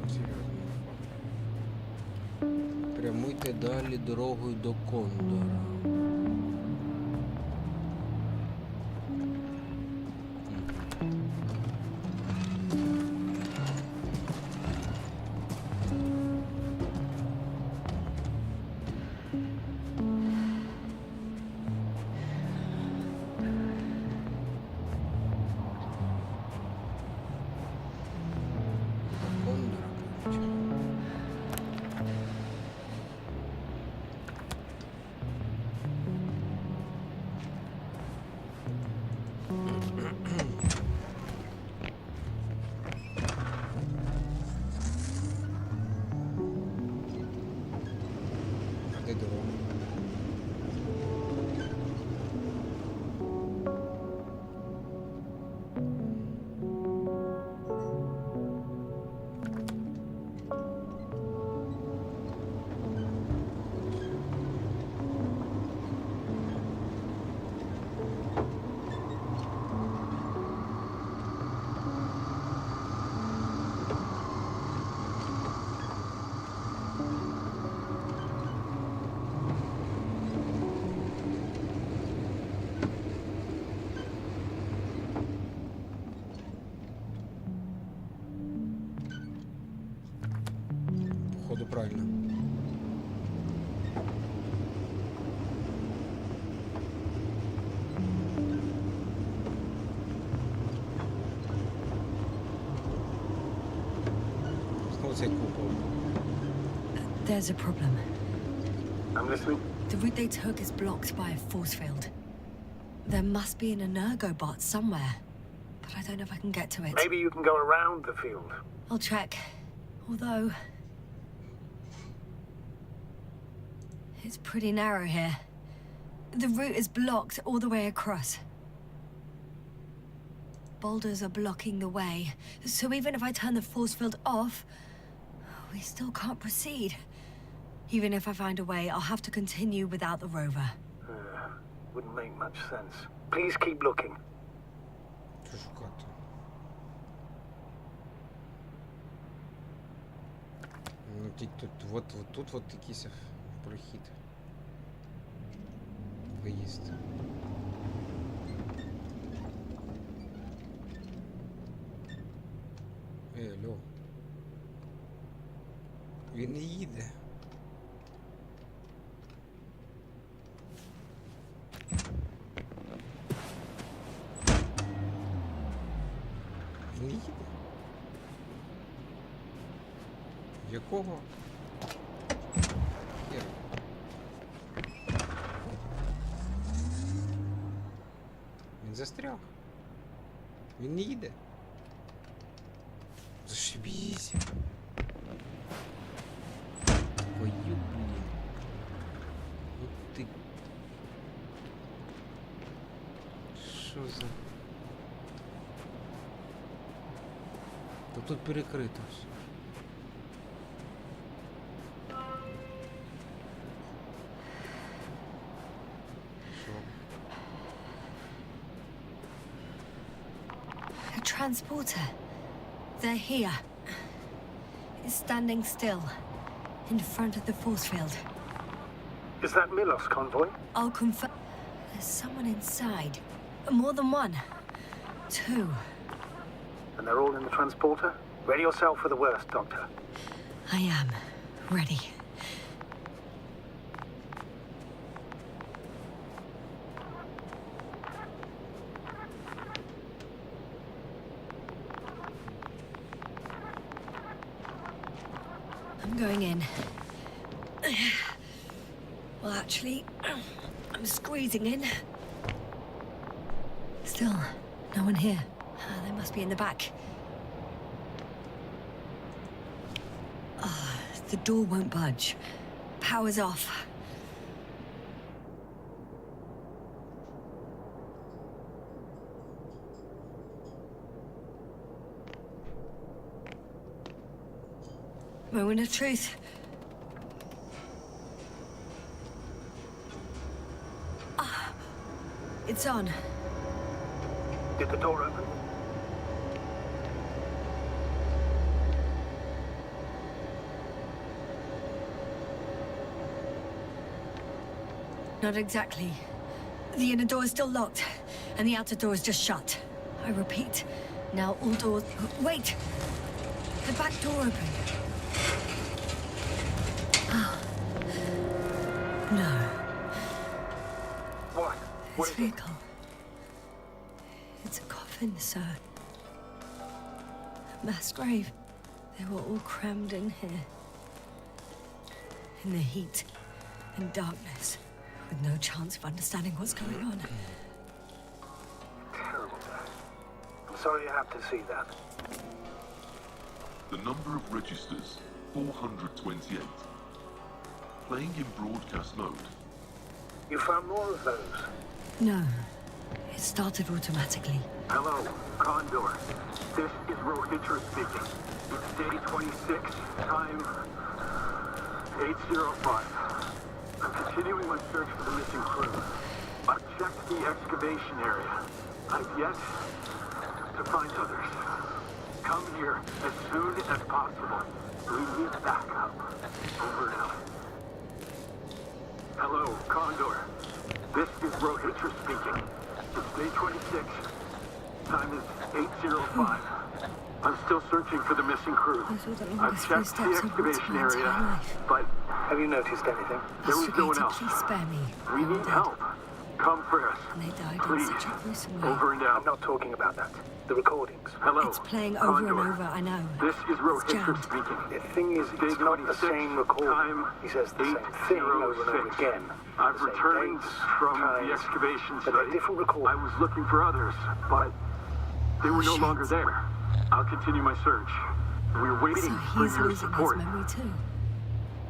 Серйозно. Прямуйте далі дорогою до Кондора. До Кондора, короче. Де дорога? Походу правильно. Знову цей купол. There's a problem. I'm listening. The route they took is blocked by a force field. There must be an Energobot somewhere, but I don't know if I can get to it. Maybe you can go around the field. I'll check. Although... it's pretty narrow here. The route is blocked all the way across. Boulders are blocking the way, so even if I turn the force field off, we still can't proceed. Even if I find a way, I'll have to continue without the rover. Wouldn't make much sense. Please keep looking. Що шукати? Тут, вот тут вот якийсь прохід. Виїзд. Алло. Він не їде. Він не їде. Якого? Хера. Він застряг. Він не їде. Зашибись. Твою, блин. Вот ты. Що за... Та тут перекрито все. A transporter. They're here. It's standing still. In front of the force field. Is that Milos convoy? I'll confirm. There's someone inside. More than one. Two. And they're all in the transporter? Ready yourself for the worst, Doctor. I am. Ready. I'm going in. Well, actually, I'm squeezing in. Still, no one here. They must be in the back. The door won't budge. Power's off. Moment of truth. It's on. Did the door open? Not exactly. The inner door is still locked, and the outer door is just shut. I repeat, now all doors... Wait! The back door open. Oh. No. What? This vehicle. It's a coffin, sir. A mass grave. They were all crammed in here. In the heat and darkness, with no chance of understanding what's going on. Terrible. I'm sorry you have to see that. The number of registers, 428. Playing in broadcast mode. You found more of those? No. It started automatically. Hello, Condor. This is Rohitra speaking. It's day 26, time 8:05. I'm continuing my search for the missing crew. I've checked the excavation area. I've yet to find others. Come here as soon as possible. We need backup. Over and out. Hello, Condor. This is Rohitra speaking. It's day 26. Time is 8:05. I'm still searching for the missing crew. I've checked the excavation area, but have you noticed anything? There was no one else. Please spare me. We need help. Come for us. And they died Please. in such a gruesome way. Over and I'm out. not talking about that. The recordings. Hello. It's playing over Condor. and over, I know. This is Rohitra jammed. speaking. The thing is, it's not the same recording. He says the same thing over and over 8:06. again. I've The same returned dates, from times, the excavation but they're site. different I recordings. was looking for others, but they were no shit. longer there. I'll continue my search. We're So waiting for he's your losing support. his memory too.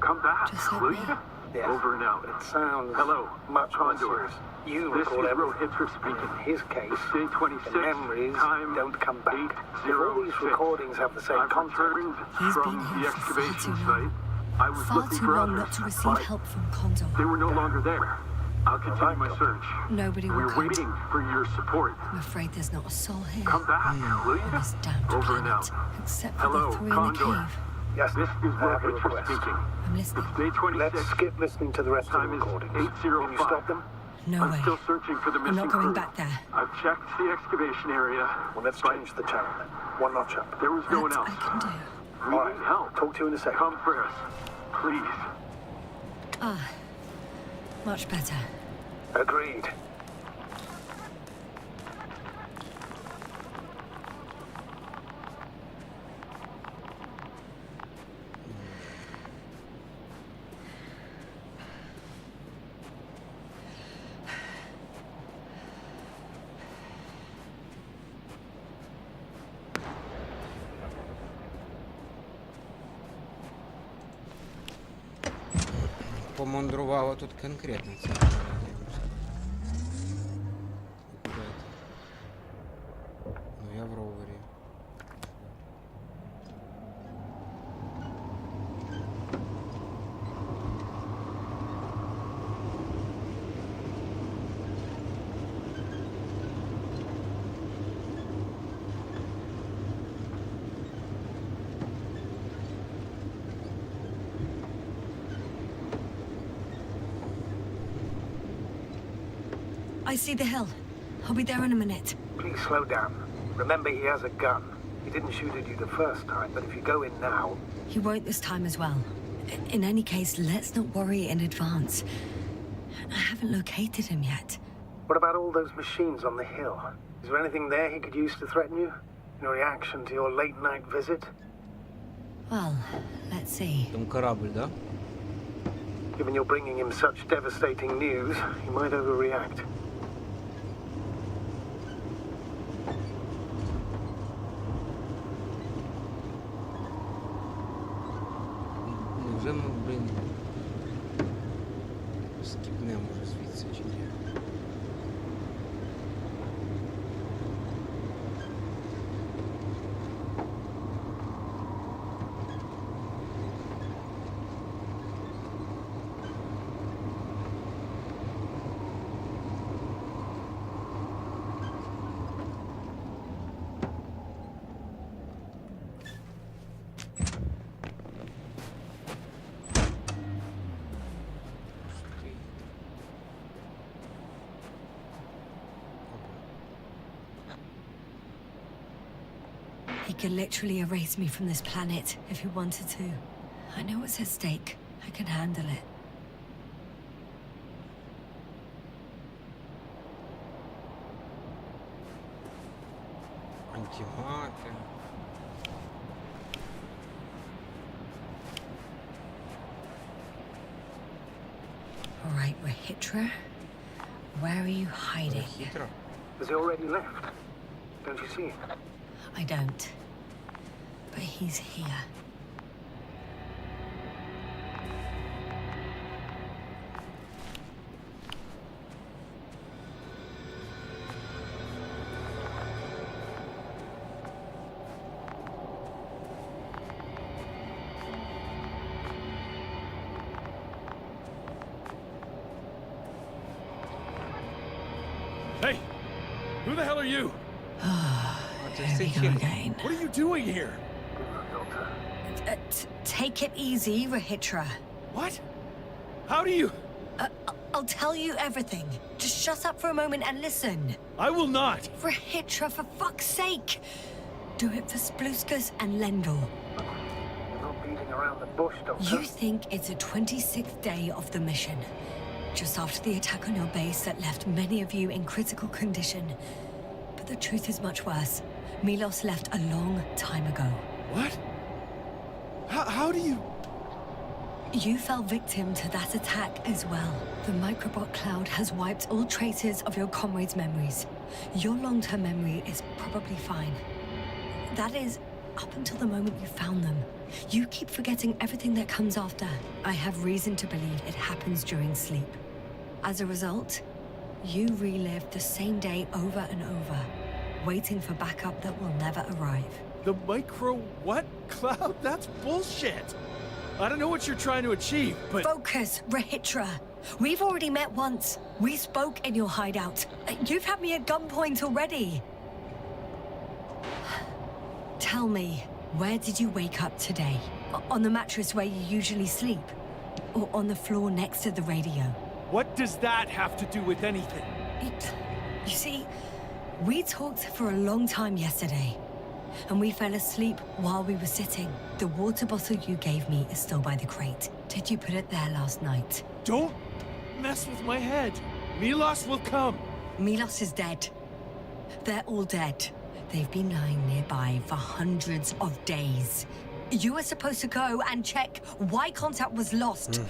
Come back, Just like will me. you? Yes. Over and out. It sounds Hello, much more Condor. serious. You This recall is everything. Rohitra speaking. In his case, It's day 26. the memories time don't come back. 8:06. If all these recordings have the same I've content, returned He's from been here the for far excavation too long. site. I was Far looking too for long others, not to receive but help from Console. they were no longer there. I'll continue my search. Nobody will We're come. waiting for your support. I'm afraid there's not a soul here. Come back, will you? On this damned Over and planet, out. except for Hello, the three in Condor. the cave. Yes, This is I have a Richard request. speaking. I'm listening. It's day 26. Let's skip listening to the rest of the Time is recordings. 8:05. Can you stop them? No I'm way. still searching for the I'm missing not going crew. back there. I've checked the excavation area. Well, let's change the channel then. One notch up. There was no one That else. I can do. We All right, need help. talk to you in a second. Come first, please. Ah, much better. Agreed. Помандрувало тут конкретно це. Ну я в ровері. I see the hill. I'll be there in a minute. Please slow down. Remember, he has a gun. He didn't shoot at you the first time, but if you go in now... He won't this time as well. In any case, let's not worry in advance. I haven't located him yet. What about all those machines on the hill? Is there anything there he could use to threaten you? In reaction to your late-night visit? Well, let's see. Там корабль, да? Given you're bringing him such devastating news, he might overreact. Невже ми, блін, скіпнемо вже звідси чи ні? He could literally erase me from this planet if he wanted to. I know what's at stake. I can handle it. Антимати. All right, Rahitra. Where are you hiding? Хитро. Has he already left? Don't you see it? I don't. But he's here. Hey! Who the hell are you? Here we go again. What are you doing here? Take it easy, Rahitra. What? How do you... I'll tell you everything. Just shut up for a moment and listen. I will not! Rahitra, for fuck's sake! Do it for Spluskas and Lendl. You're not beating around the bush, Doctor. You think it's the 26th day of the mission. Just after the attack on your base that left many of you in critical condition. But the truth is much worse. Milos left a long time ago. What? How do you... You fell victim to that attack as well. The microbot cloud has wiped all traces of your comrades' memories. Your long-term memory is probably fine. That is, up until the moment you found them. You keep forgetting everything that comes after. I have reason to believe it happens during sleep. As a result, you relive the same day over and over, waiting for backup that will never arrive. The micro what? Cloud? That's bullshit! I don't know what you're trying to achieve, but... Focus, Rahitra. We've already met once. We spoke in your hideout. You've had me at gunpoint already. Tell me, where did you wake up today? On the mattress where you usually sleep? Or on the floor next to the radio? What does that have to do with anything? You see, we talked for a long time yesterday. And we fell asleep while we were sitting. The water bottle you gave me is still by the crate. Did you put it there last night? Don't mess with my head. Milos will come. Milos is dead. They're all dead. They've been lying nearby for hundreds of days. You were supposed to go and check why contact was lost.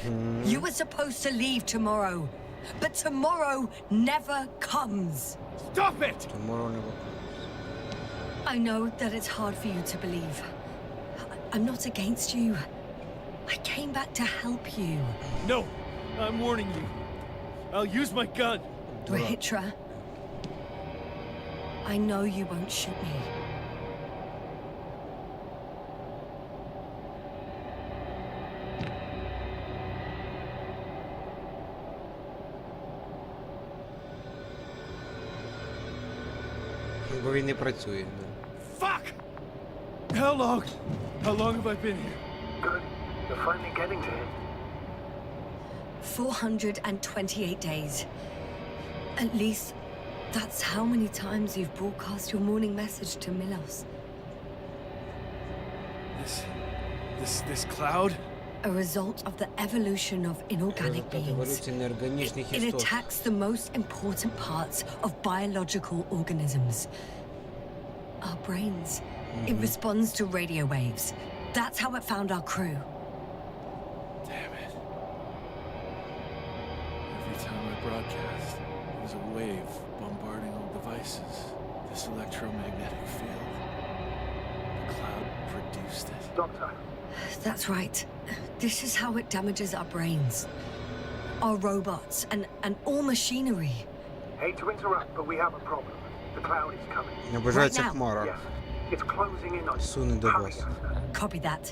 You were supposed to leave tomorrow. But tomorrow never comes. Stop it! Tomorrow never. I know that it's hard for you to believe. I'm not against you. I came back to help you. No, I'm warning you. I'll use my gun. Rahitra, I know you won't shoot me. Бо він не працює. Fuck! How long have I been here? Good. You're finally getting to him. 428 days. At least, that's how many times you've broadcast your morning message to Milos. This cloud? A result of the evolution of inorganic beings. Еволюція неорганічних It істот. attacks the most important parts of biological organisms. Our brains. It responds to radio waves. That's how it found our crew. Damn it. Every time I broadcast, there's a wave bombarding all devices. This electromagnetic field. The cloud produced it. Doctor, That's right. This is how it damages our brains. Our robots and all machinery. hate to interrupt, but we have a problem. The cloud is coming. Наближається Right now. хмара. Yes, it's closing in on you. Суне до Hurry, вас. Esther. Copy that.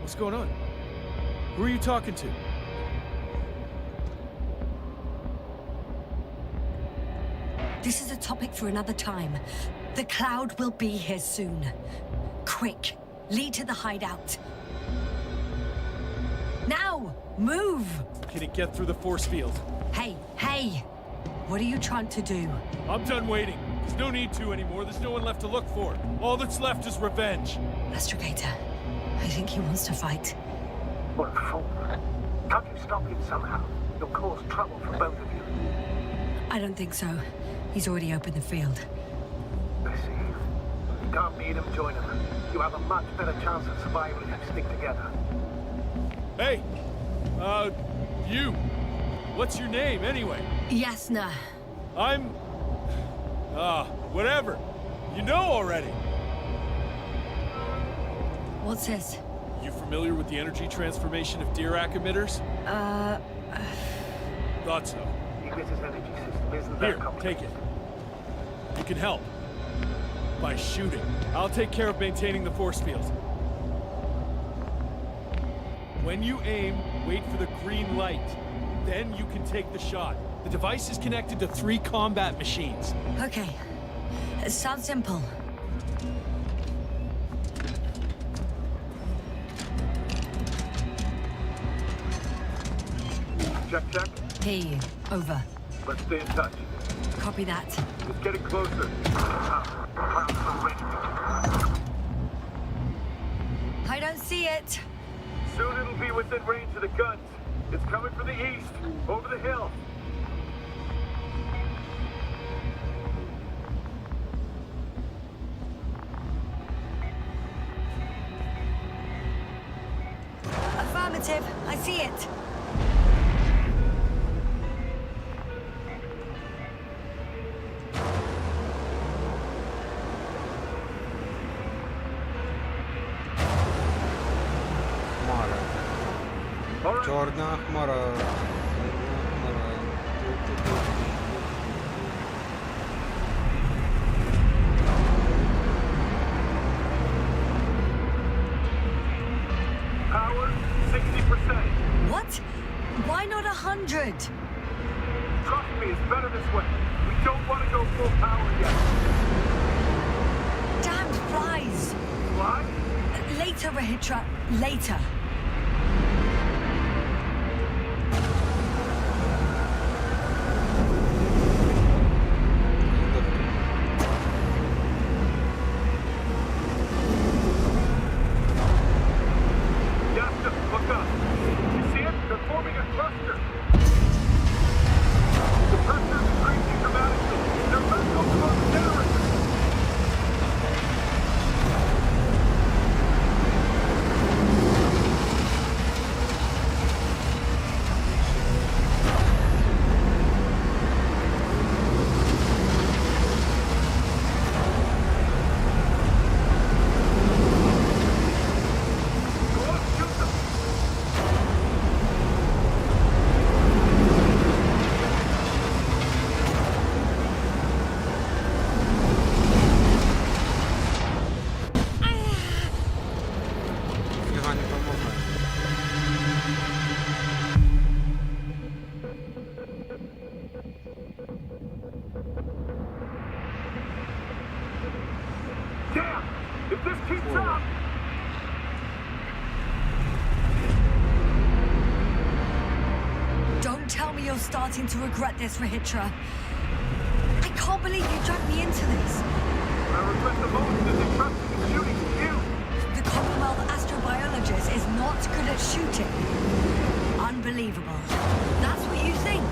What's going on? Who are you talking to? This is a topic for another time. The cloud will be here soon. Quick, lead to the hideout. Now, move! Can it get through the force field? Hey! What are you trying to do? I'm done waiting. There's no need to anymore. There's no one left to look for. All that's left is revenge. Astrogator, I think he wants to fight. What a fool. Can't you stop him somehow? You'll cause trouble for both of you. I don't think so. He's already opened the field. I see. You can't meet him, join him. You have a much better chance of survival if you stick together. Hey! You! What's your name, anyway? Yasna. I'm... whatever. You know already. What's this? You familiar with the energy transformation of Dirac emitters? Thought so. Ignis's energy system isn't that Here, complicated. take it. You can help. By shooting. I'll take care of maintaining the force field. When you aim, wait for the green light. Then you can take the shot. The device is connected to 3 combat machines. Okay. It sounds simple. Check. Hear you. Over. Let's stay in touch. Copy that. It's getting closer. Cloud's already. I don't see it. Soon it'll be within range of the guns. It's coming from the east, over the hill. Affirmative. I see it. Хмара. All right. Чорна хмара. Power, 60%. What? Why not 100? Trust me, it's better this way. We don't want to go full power yet. Damned flies. Why? Later Rahitra later. Yasta, look up. You see it? They're forming a cluster. The pressure is increasing dramatically. They're about to overload the generator. Go up, shoot them. Фіга не помогає. Damn! If this keeps up, Don't tell me you're starting to regret this, Rahitra. I can't believe you dragged me into this. I regret the most is entrusting and shooting you. The Commonwealth astrobiologist is not good at shooting. Unbelievable. That's what you think.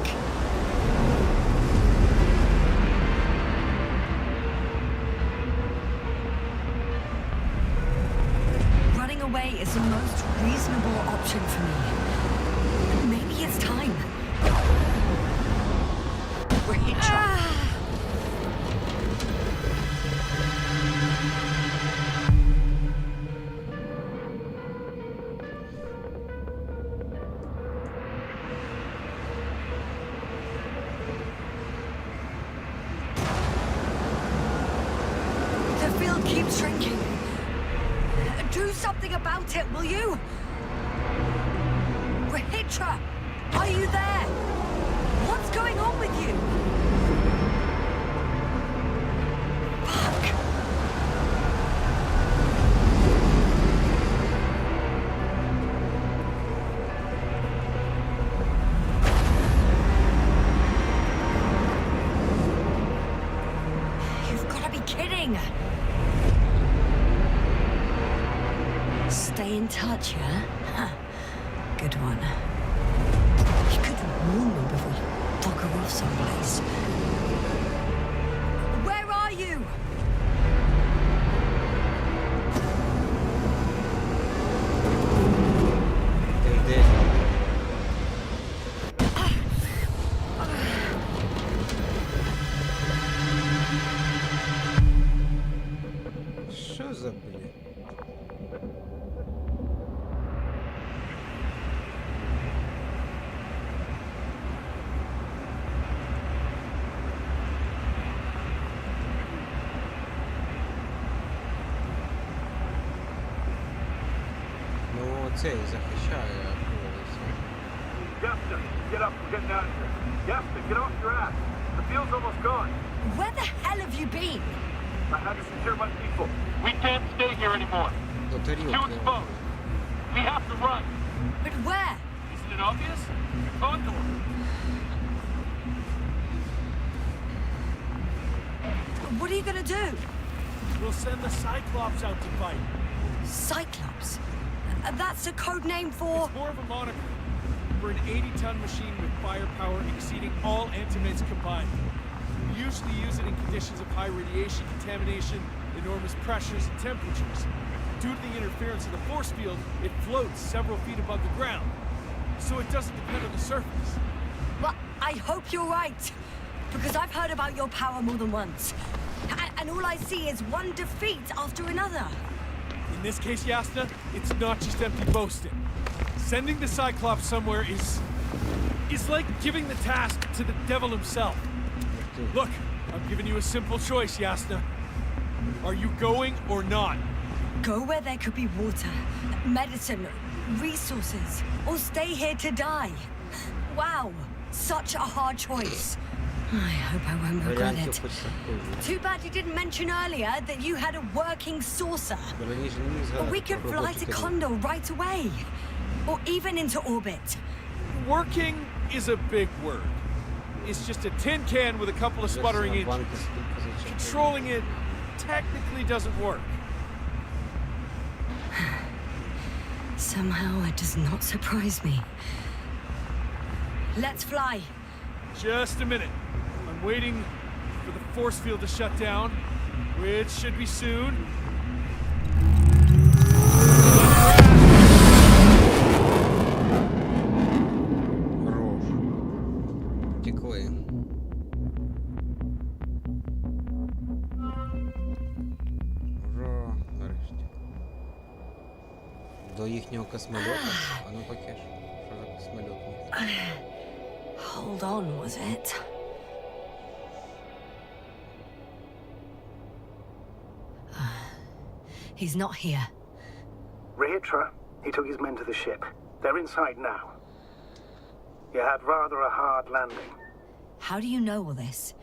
Running away is the most reasonable option for me. Maybe it's time. Rahitra. The field keeps shrinking. Do something about it, will you? Rahitra, are you there? What's going on with you? Fuck. You've got to be kidding. Stay in touch, yeah? Huh. Good one. You could warn me before you bugger off someplace. Where are you? Ти йди. Що за блін? Ну, цей захищає. Yasta, get up. We're getting out of here. Yasta, get off your ass. The field's almost gone. Where the hell have you been? I had to secure my people. We can't stay here anymore. До Too тарілки. exposed. We have to run. But where? Isn't it obvious? Condor. What are you gonna do? We'll send the Cyclops out to fight. Cyclops? That's a code name for... It's more of a moniker. We're an 80-ton machine with firepower exceeding all antimates combined. We usually use it in conditions of high radiation contamination, enormous pressures and temperatures. Due to the interference of the force field, it floats several feet above the ground. So it doesn't depend on the surface. Well, I hope you're right. Because I've heard about your power more than once. And all I see is one defeat after another. In this case, Yasna, it's not just empty boasting. Sending the Cyclops somewhere is like giving the task to the devil himself. Look, I'm giving you a simple choice, Yasna. Are you going or not? Go where there could be water, medicine, resources, or stay here to die. Wow, such a hard choice. I hope I won't regret Варіантів it. хоч такий. Too bad you didn't mention earlier that you had a working saucer. Бо раніше не міг згадати We could про fly роботу to Кирила. Condor right away. Or even into orbit. Working is a big word. It's just a tin can with a couple of sputtering Версія engines. банки скільки зачепили. Controlling it technically doesn't work. Somehow it does not surprise me. Let's fly. Just a minute. I'm waiting for the force field to shut down, which should be soon. Хорош. Текли. Ура, нарешті. До їхнього космольота. А ну покеш. Що за космольот? Hold on, was it? He's not here. Rehitra, he took his men to the ship. They're inside now. You had rather a hard landing. How do you know all this?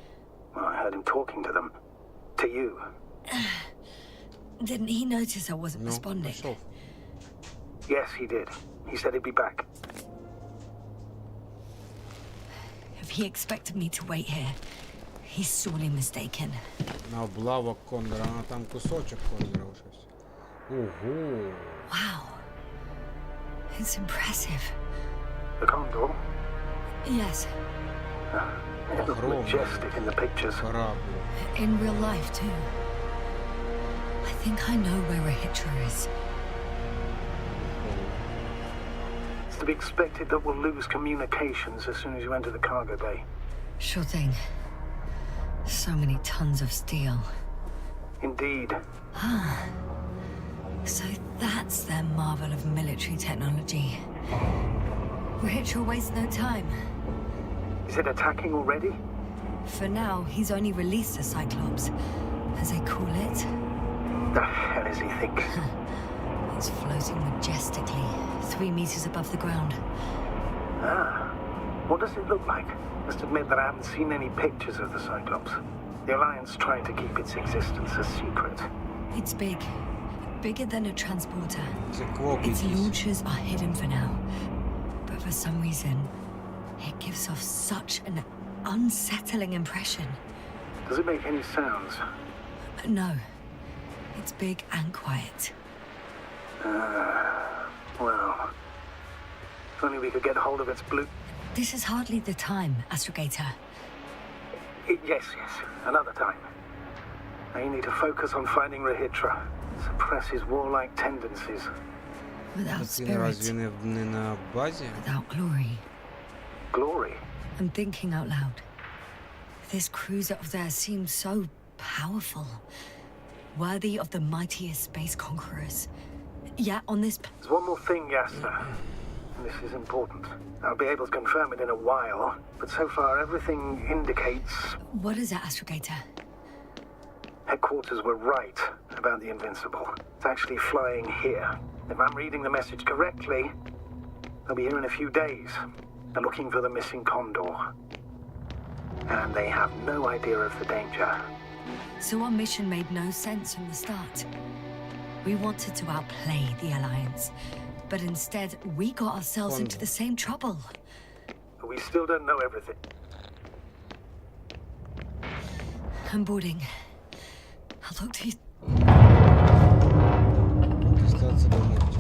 Well, I heard him talking to them. To you. Didn't he notice I wasn't Ну, responding? пішов. Yes, he did. He said he'd be back. If he expected me to wait here, he's sorely mistaken. На облавок Кондора, а там кусочок Кондора щось. Ого. Wow. It's impressive. The Condor? Yes, It looked majestic in the pictures. Корабль. in real life too. I think I know where Rehitra is. It's to be expected that we'll lose communications as soon as you enter the cargo bay. Sure thing. So many tons of steel. Indeed. So that's their marvel of military technology. Rehitra wastes no time. Is it attacking already? For now, he's only released a Cyclops, as they call it. The hell is he thinking? It's floating majestically, 3 meters above the ground. What does it look like? Must admit that I haven't seen any pictures of the Cyclops. The Alliance trying to keep its existence a secret. It's big. Bigger than a transporter. Це клоп Its якийсь. launchers are hidden for now. But for some reason, it gives off such an unsettling impression. Does it make any sounds? No. It's big and quiet. Well, if only we could get hold of its blue... This is hardly the time, Astrogator. Yes, another time. Now you need to focus on finding Rehitra. Suppress his warlike tendencies. Without Він spirit, разве не на базі? without glory. Glory. I'm thinking out loud. This cruiser of theirs seems so powerful. Worthy of the mightiest space conquerors. Yet on this... There's one more thing, Yasna. This is important. I'll be able to confirm it in a while, but so far everything indicates What is it, Astrogator? headquarters were right about the Invincible. It's actually flying here. If I'm reading the message correctly, they'll be here in a few days. They're looking for the missing Condor. And they have no idea of the danger. So our mission made no sense from the start. We wanted to outplay the Alliance, but instead we got ourselves into the same trouble. But we still don't know everything. I'm boarding. I'll talk to you. Дистанція до ночі.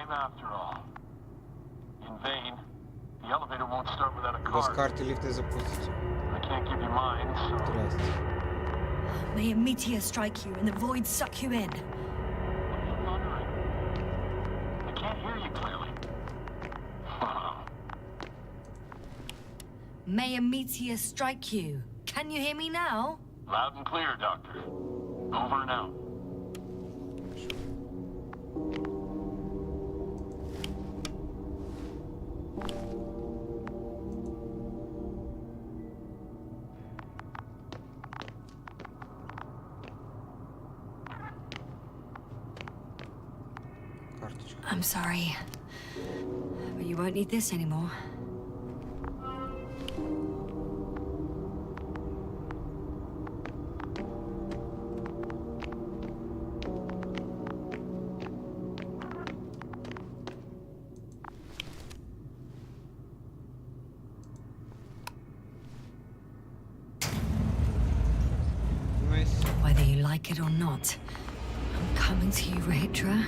time after all. In vain. The elevator won't start without a Без card. карти ліфт не запустить. I can't give you mine, so... Здрасте. May a meteor strike you and the void suck you in. What are you muttering? I can't hear you clearly. May a meteor strike you. Can you hear me now? Loud and clear, Doctor. Over and out. Карточка. I'm sorry. But you won't need this anymore. Найс. Whether you like it or not, I'm coming to you, Rahitra.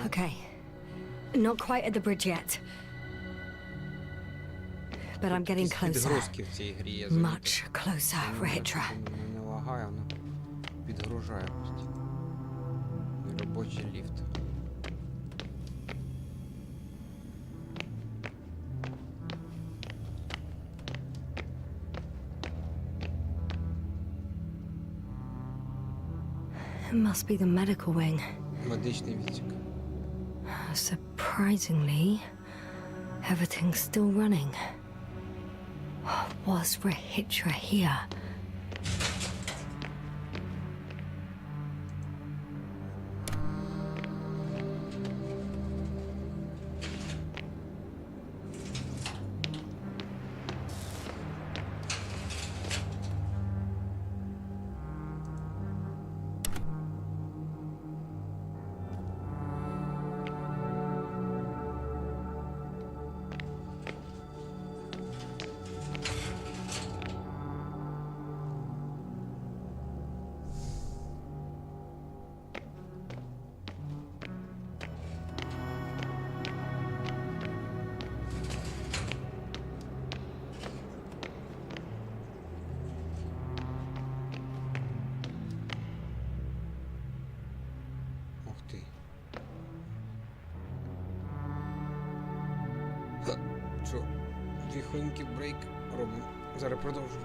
Okay. Not quite at the bridge yet. But I'm getting Якісь closer. підгрузки в цій грі, я замітив. Much closer, Rahitra. Вона не лагає, вона підгружає постійно. Неробочий ліфт. It must be the medical wing. Медичний відсік. Surprisingly, everything's still running. Was Rahitra here? Ух ти. Що? 2 хвилинки брейк робимо. Зараз продовжу.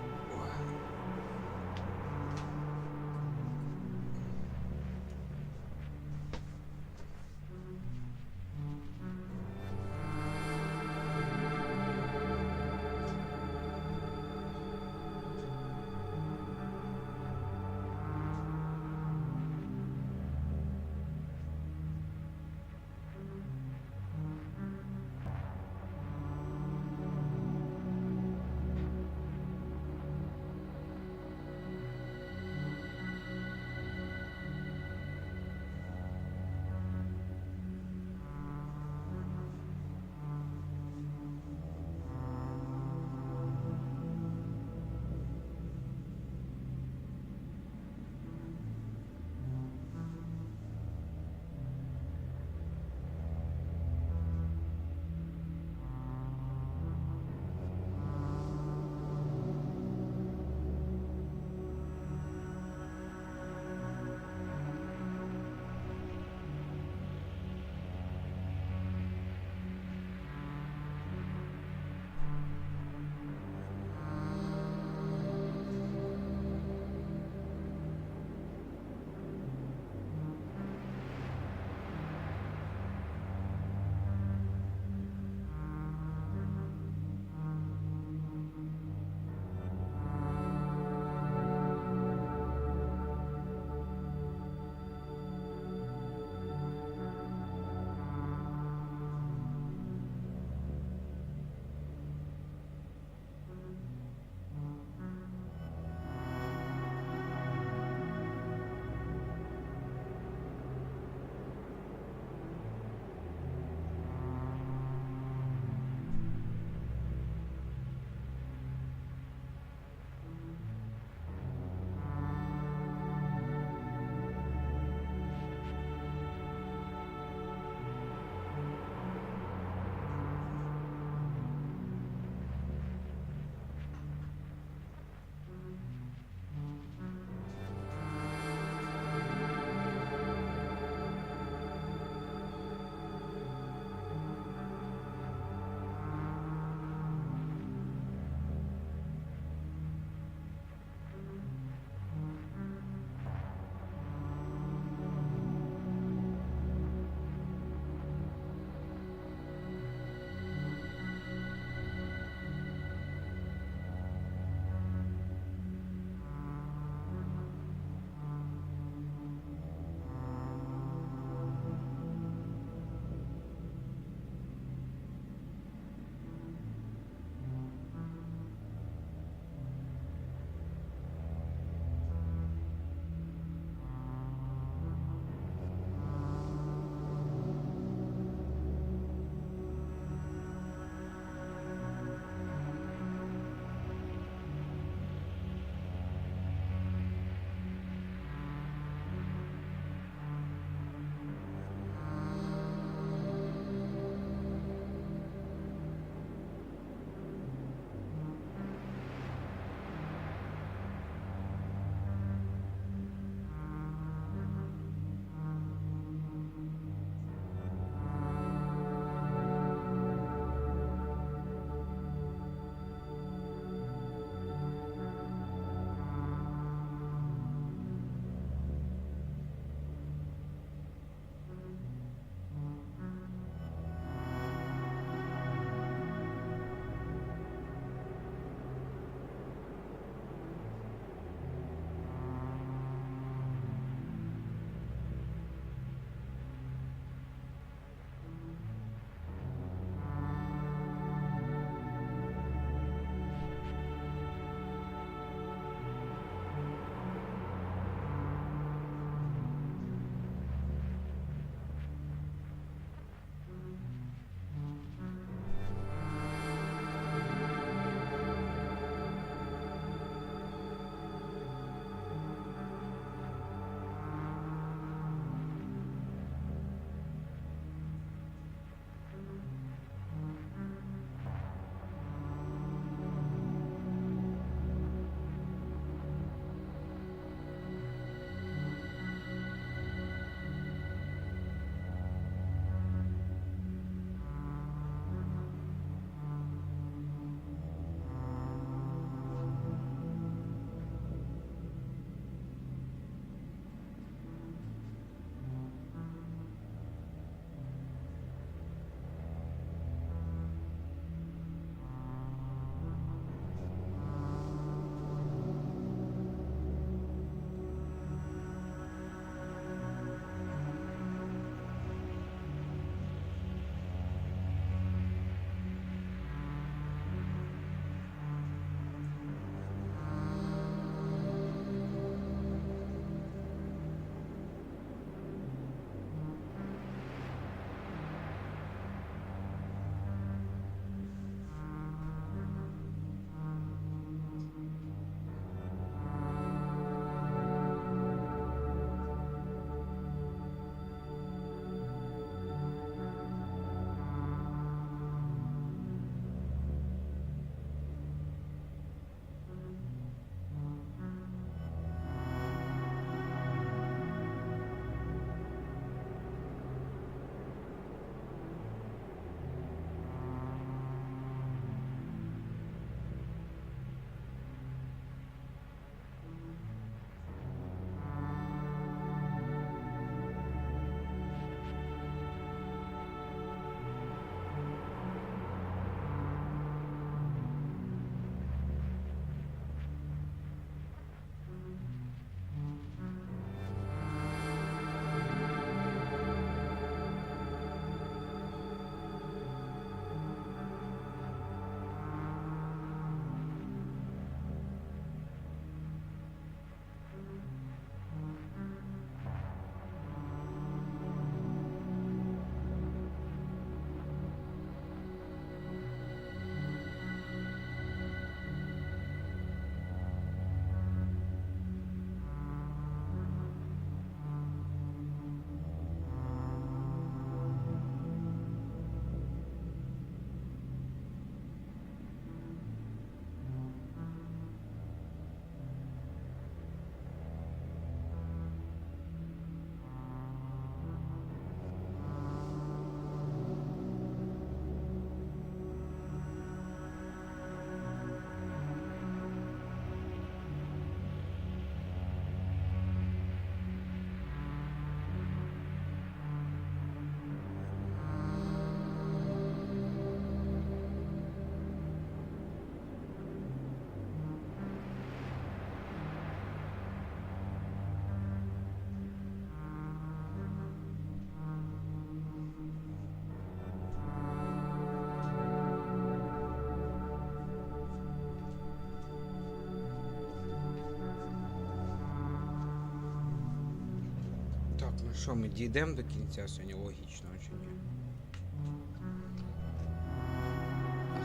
Ну що, ми дійдемо до кінця сьогодні? Логічно, чи ні?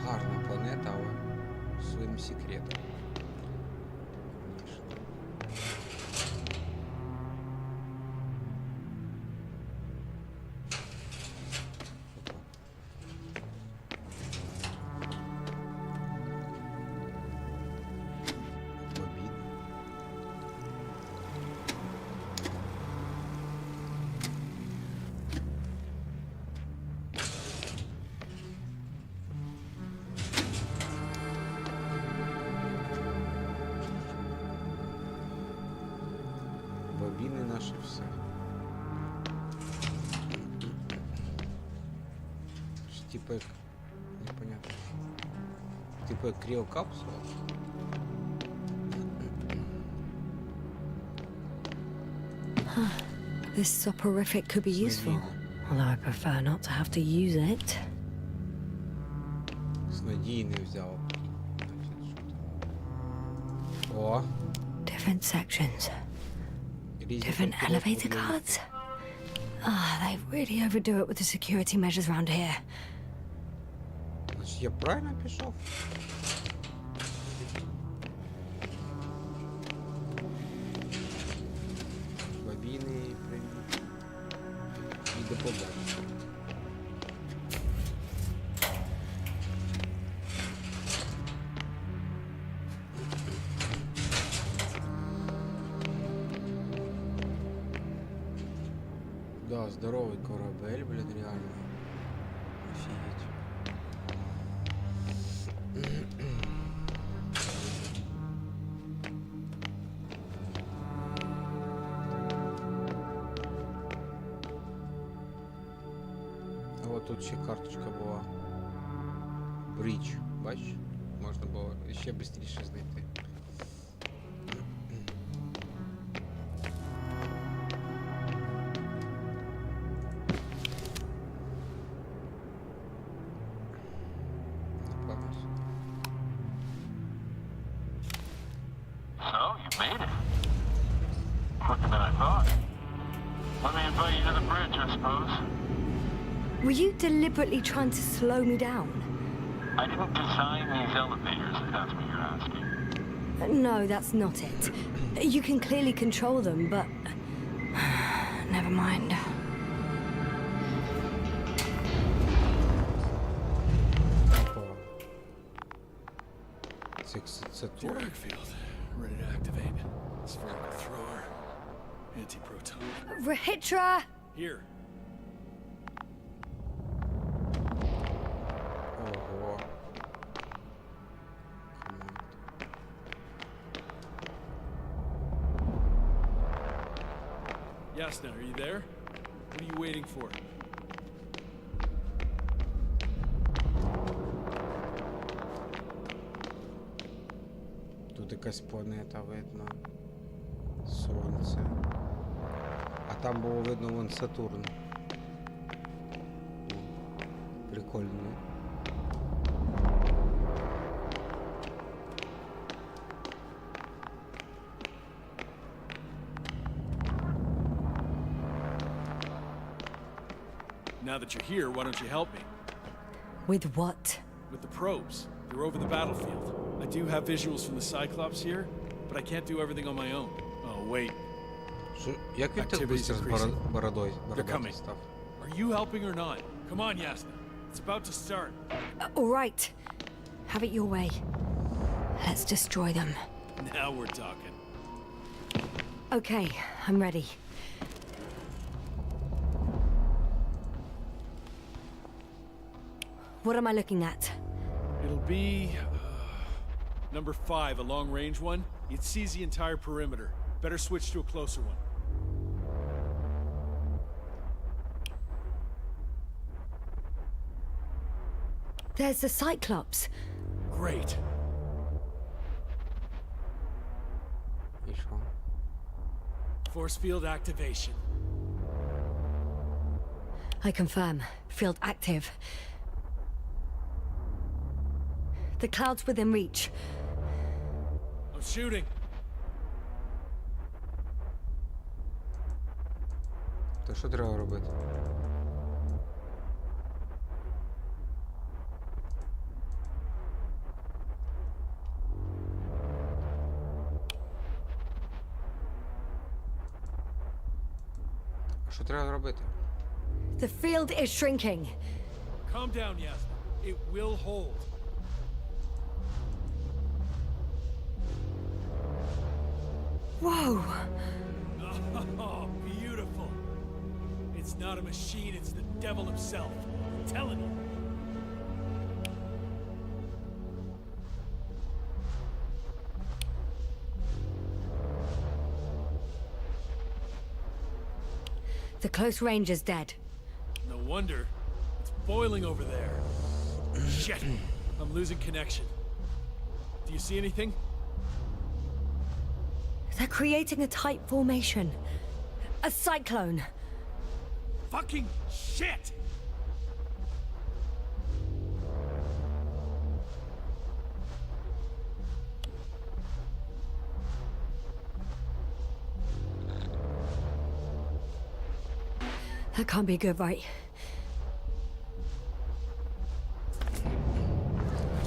Гарна планета, але своїм секретом. Бобіни наші все. Типа як... непонятно. Типа як кріокапсула. This soporific could be useful, although I prefer not to have to use it. Снодійний взяв. О! Different sections. Different elevator cards. They really overdo it with the security measures around here. Значить, я правильно пішов? Бобіни, привіт. І до побачення. Да, здоровий корабель, блін, реально. Офігеть. А от тут ще карточка була. Брідж, бачиш? Можна було ще швидше знайти. So, you made it. Quicker than I thought. Let me invite you to the bridge, I suppose. Were you deliberately trying to slow me down? I didn't design these elevators, if that's what you're asking. No, that's not it. You can clearly control them, but... never mind. Це тут? Drag field. Ready to activate. Spherical thrower. Anti-proton. Rahitra! Here. Ого. Yasna, are you there? What are you waiting for? Тут якась планета видно. Сонце. А там було видно вон Сатурн. Прикольно. Now that you're here, why don't you help me? With what? With the probes. They're over the battlefield. I do have visuals from the Cyclops here, but I can't do everything on my own. Oh, wait. Як він так Activities швидко з increasing. бородою They're coming. став? Are you helping or not? Come on, Yasna. It's about to start. All right. Have it your way. Let's destroy them. Now we're talking. Okay, I'm ready. What am I looking at? It'll be... number 5, a long-range one. It sees the entire perimeter. Better switch to a closer one. There's the Cyclops. Great. І що? Force field activation. I confirm. Field active. The cloud's within reach. I'm shooting. Що треба робити? Що треба робити? The field is shrinking. Calm down, Yasna. It will hold. Whoa! Oh, beautiful. It's not a machine, it's the devil himself. I'm telling you. The close range is dead. No wonder. It's boiling over there. Shit. I'm losing connection. Do you see anything? They're creating a tight formation. A cyclone. Fucking shit! That can't be good, right?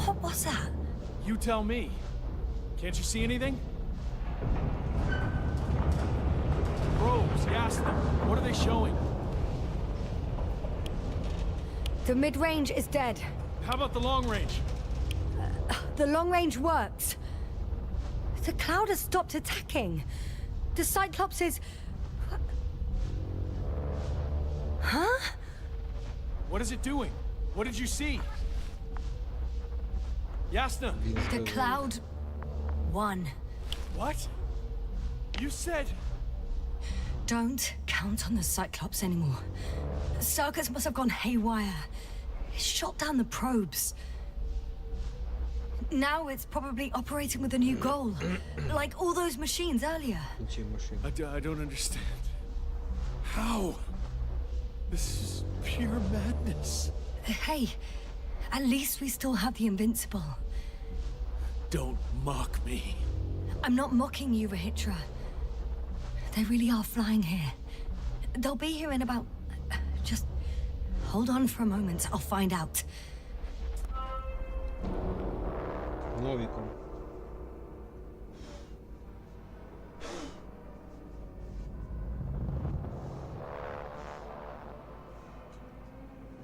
What was that? You tell me. Can't you see anything? Probes, Yasna. What are they showing? The mid-range is dead. How about the long range? The long range works. The cloud has stopped attacking. The Cyclops is... Huh? What is it doing? What did you see? Yasna! The cloud won. What? You said... Don't count on the Cyclops anymore. The circuits must have gone haywire. It shot down the probes. Now it's probably operating with a new goal. Like all those machines earlier. I don't understand. How? This is pure madness. Hey, at least we still have the Invincible. Don't mock me. I'm not mocking you, Rahitra. They really are flying here. They'll be here in about... Just hold on for a moment. I'll find out. Новиком.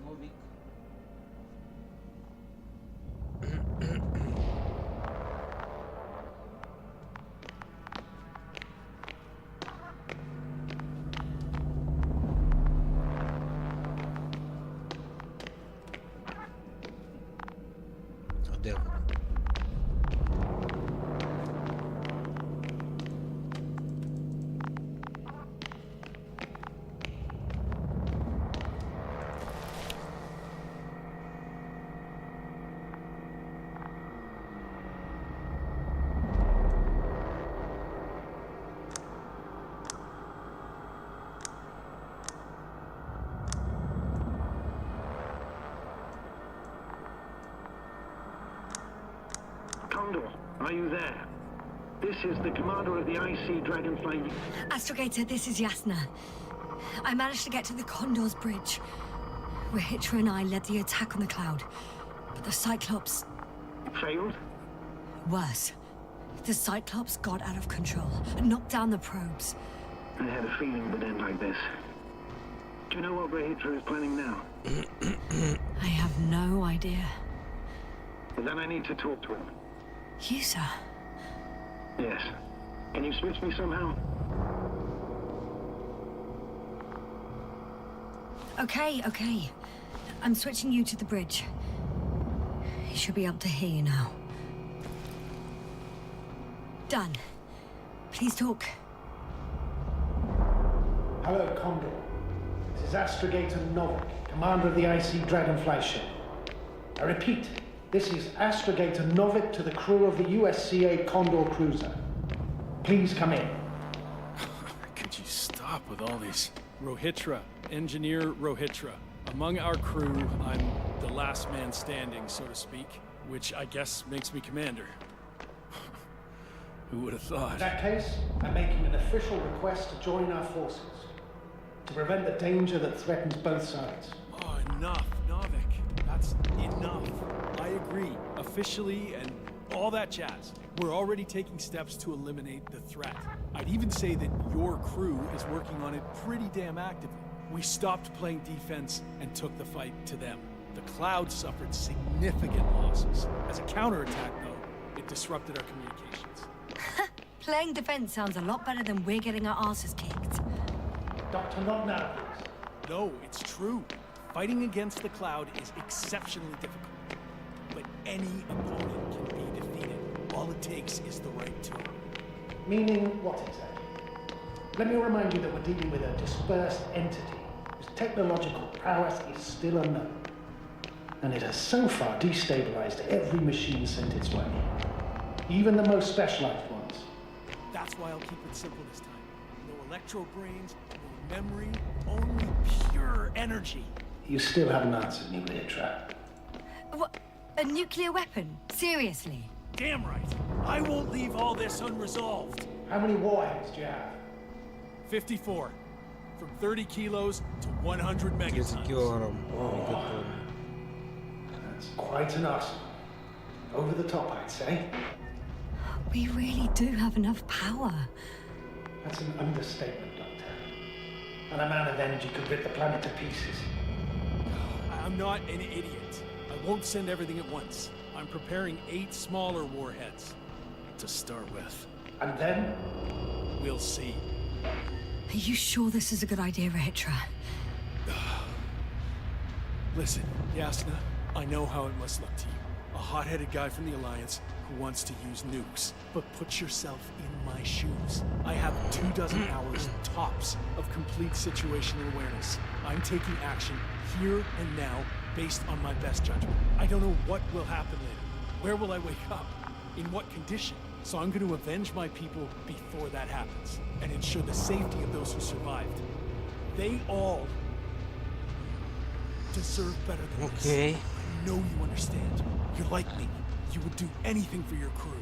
Новик. А де вона? Condor, are you there? This is the commander of the IC Dragonfly. Astrogator, this is Yasna. I managed to get to the Condor's bridge. Rahitra and I led the attack on the cloud. But the Cyclops... Failed? Worse. The Cyclops got out of control and knocked down the probes. I had a feeling it would end like this. Do you know what Rahitra is planning now? I have no idea. Well, then I need to talk to him. You, sir? Yes. Can you switch me somehow? Okay. I'm switching you to the bridge. He should be able to hear you now. Done. Please talk. Hello, Condor. This is Astrogator Novik, commander of the IC Dragonfly ship. I repeat, this is Astrogator Novik to the crew of the USCA Condor cruiser. Please come in. Could you stop with all these? Rohitra, Engineer Rohitra. Among our crew, I'm the last man standing, so to speak, which I guess makes me commander. Who would have thought? In that case, I'm making an official request to join our forces. to prevent the danger that threatens both sides. Oh, enough, Novik. That's enough. I agree. Officially and all that jazz. We're already taking steps to eliminate the threat. I'd even say that your crew is working on it pretty damn actively. We stopped playing defense and took the fight to them. The Cloud suffered significant losses. As a counterattack, though, it disrupted our communications. Playing defense sounds a lot better than we're getting our asses kicked. Doctor, not now, please. No, it's true. Fighting against the Cloud is exceptionally difficult. But any opponent can be defeated. All it takes is the right tool. Meaning what exactly? Let me remind you that we're dealing with a dispersed entity whose technological prowess is still unknown. And it has so far destabilized every machine sent its way. Even the most specialized ones. That's why I'll keep it simple this time. No electro brains, no memory, only pure energy. You still haven't answered me, Leotra. What? A nuclear weapon? Seriously? Damn right. I won't leave all this unresolved. How many warheads do you have? 54. From 30 kilos to 100 30 megatons. килограмм. Ой, That's quite an arsenal. Over the top, I'd say. We really do have enough power. That's an understatement, Doctor. And a man of energy could rip the planet to pieces. I'm not an idiot. I won't send everything at once. I'm preparing 8 smaller warheads to start with. And then? We'll see. Are you sure this is a good idea, Rahitra? Listen, Yasna, I know how it must look to you. A hot-headed guy from the Alliance who wants to use nukes. But put yourself in my shoes. I have 24 hours tops of complete situational awareness. I'm taking action here and now based on my best judgment. I don't know what will happen later. Where will I wake up? In what condition? So I'm going to avenge my people before that happens and ensure the safety of those who survived. They all deserve better than this. Okay. I know you understand. You're like me. You would do anything for your crew.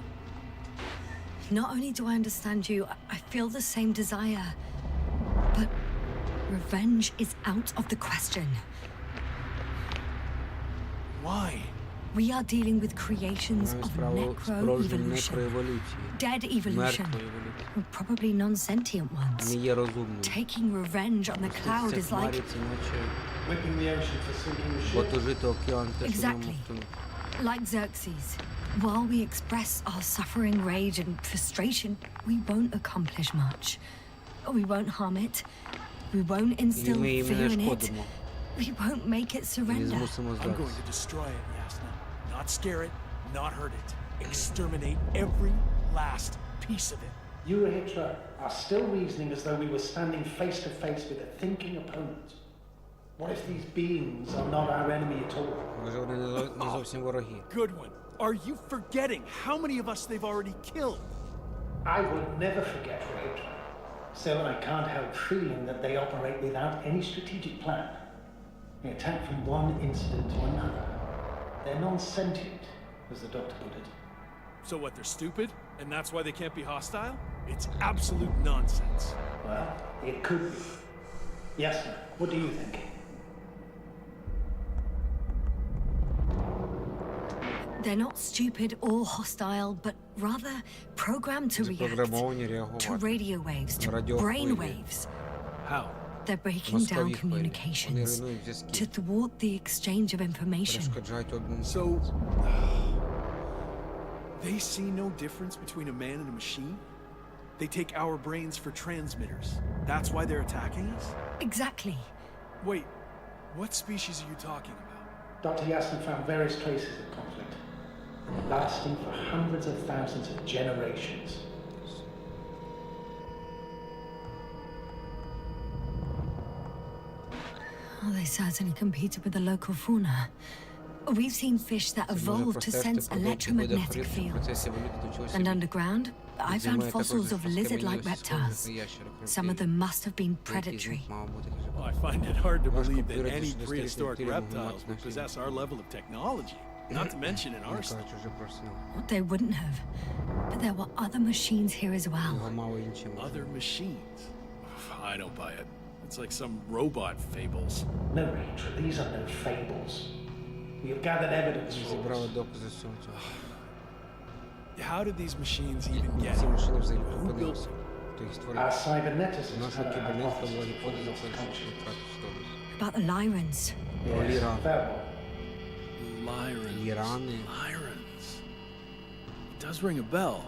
Not only do I understand you, I feel the same desire. But revenge is out of the question. Why? We are dealing with creations of Справжній necro-evolution. некроеволюції. Dead evolution. Мертвої еволюції. Probably non-sentient ones. Не є розумними. Taking revenge on the cloud Це is like... хмарі, ці ночі. Whipping the ocean for sinking the ship. Потужити океан, те, що нам Exactly. ніхто не- Like Xerxes. While we express our suffering, rage, and frustration, we won't accomplish much. We won't harm it. We won't І instill ми їм fear не in it. шкодимо. We won't make it І surrender. змусимо I'm going здатися. to destroy it, Yasna. Not scare it, not hurt it. Exterminate every last piece of it. You, Rahitra, are still reasoning as though we were standing face to face with a thinking opponent. What if these beings are not our enemy at all? Може, вони не зовсім вороги. Good one. Are you forgetting how many of us they've already killed? I will never forget, Rahitra. Still, I can't help feeling that they operate without any strategic plan. They attack from one incident to another. They're non-sentient, as the doctor put it. So what, they're stupid? And that's why they can't be hostile? It's absolute nonsense. Well, it could be. Yes, sir. What do you think? They're not stupid or hostile, but rather programmed to react Запрограмовані to реагувати. radio waves, to Радіохвилі. brain waves. How? They're breaking Мозкові down хвилі. Вони communications руйнують зв'язки. to thwart the exchange of information. Перешкоджають один So, they see no difference between a man and a machine? They take our brains for transmitters. That's why they're attacking us? Exactly. Wait, what species are you talking about? Dr. Yassin found various traces of conflict, lasting for hundreds of thousands of generations. Oh, they certainly competed with the local fauna. We've seen fish that Може evolved to простежити sense подобні види electromagnetic хвиль в fields. процесі еволюції до чогось And underground, I Під found землею також fossils of скам'янілості lizard-like схожих reptiles. на ящерок Some of them must have been рептилій, який з predatory. них мав бути Well, I find it hard to Важко believe that повірити, any що дослідні prehistoric рептилії могли reptiles мати would наші possess our level of technology. Not to mention in our Не state. кажучи вже про сил. They wouldn't have. But there were other machines here as well. Його мало інші Other machines? I don't buy it. It's like some robot fables. No, Rachel, these are no fables. We have gathered evidence for Зібрали us. докази всього цього. How did these machines even get Ці here? машини взагалі Who built опинилися. them? Хто їх Our створив? cyberneticists Наша had a кібернетика була hypothesis гіпотеза for про conscious. втрату свідомості. About the Lyrans. Про Ліра. Very well. Lyrans. Лірани. Lyrans. It does ring a bell.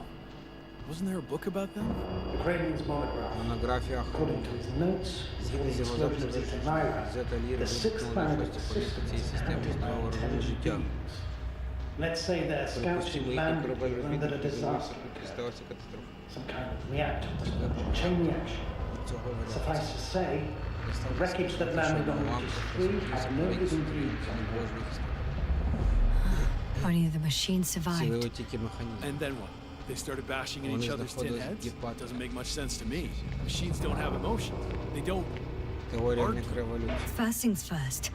Wasn't there a book about them? The Kremlin's monograph. Монографіях According to his notes, згідно з його explosions записів, into Lyra, Зета Ліри the sixth вибухнула на planet шостій of планеті цієї systems системи inhabited by нового роду intelligent життя. beings. Let's say their Припустимо, scouting їхній landed корабель here under a розвідки приземлився, disaster. сталася катастрофа. Some kind of reactor, chain reaction. Цього Suffice to say, the wreckage that landed on Regis 3 had no living beings on board. Only the machine survived. Цілили тільки механізм. And then what? They started bashing in Вони each other's tin знаходились heads? в діпаті. Doesn't make much sense to me. Machines don't have emotion. They don't. Теорія них революції. First things first.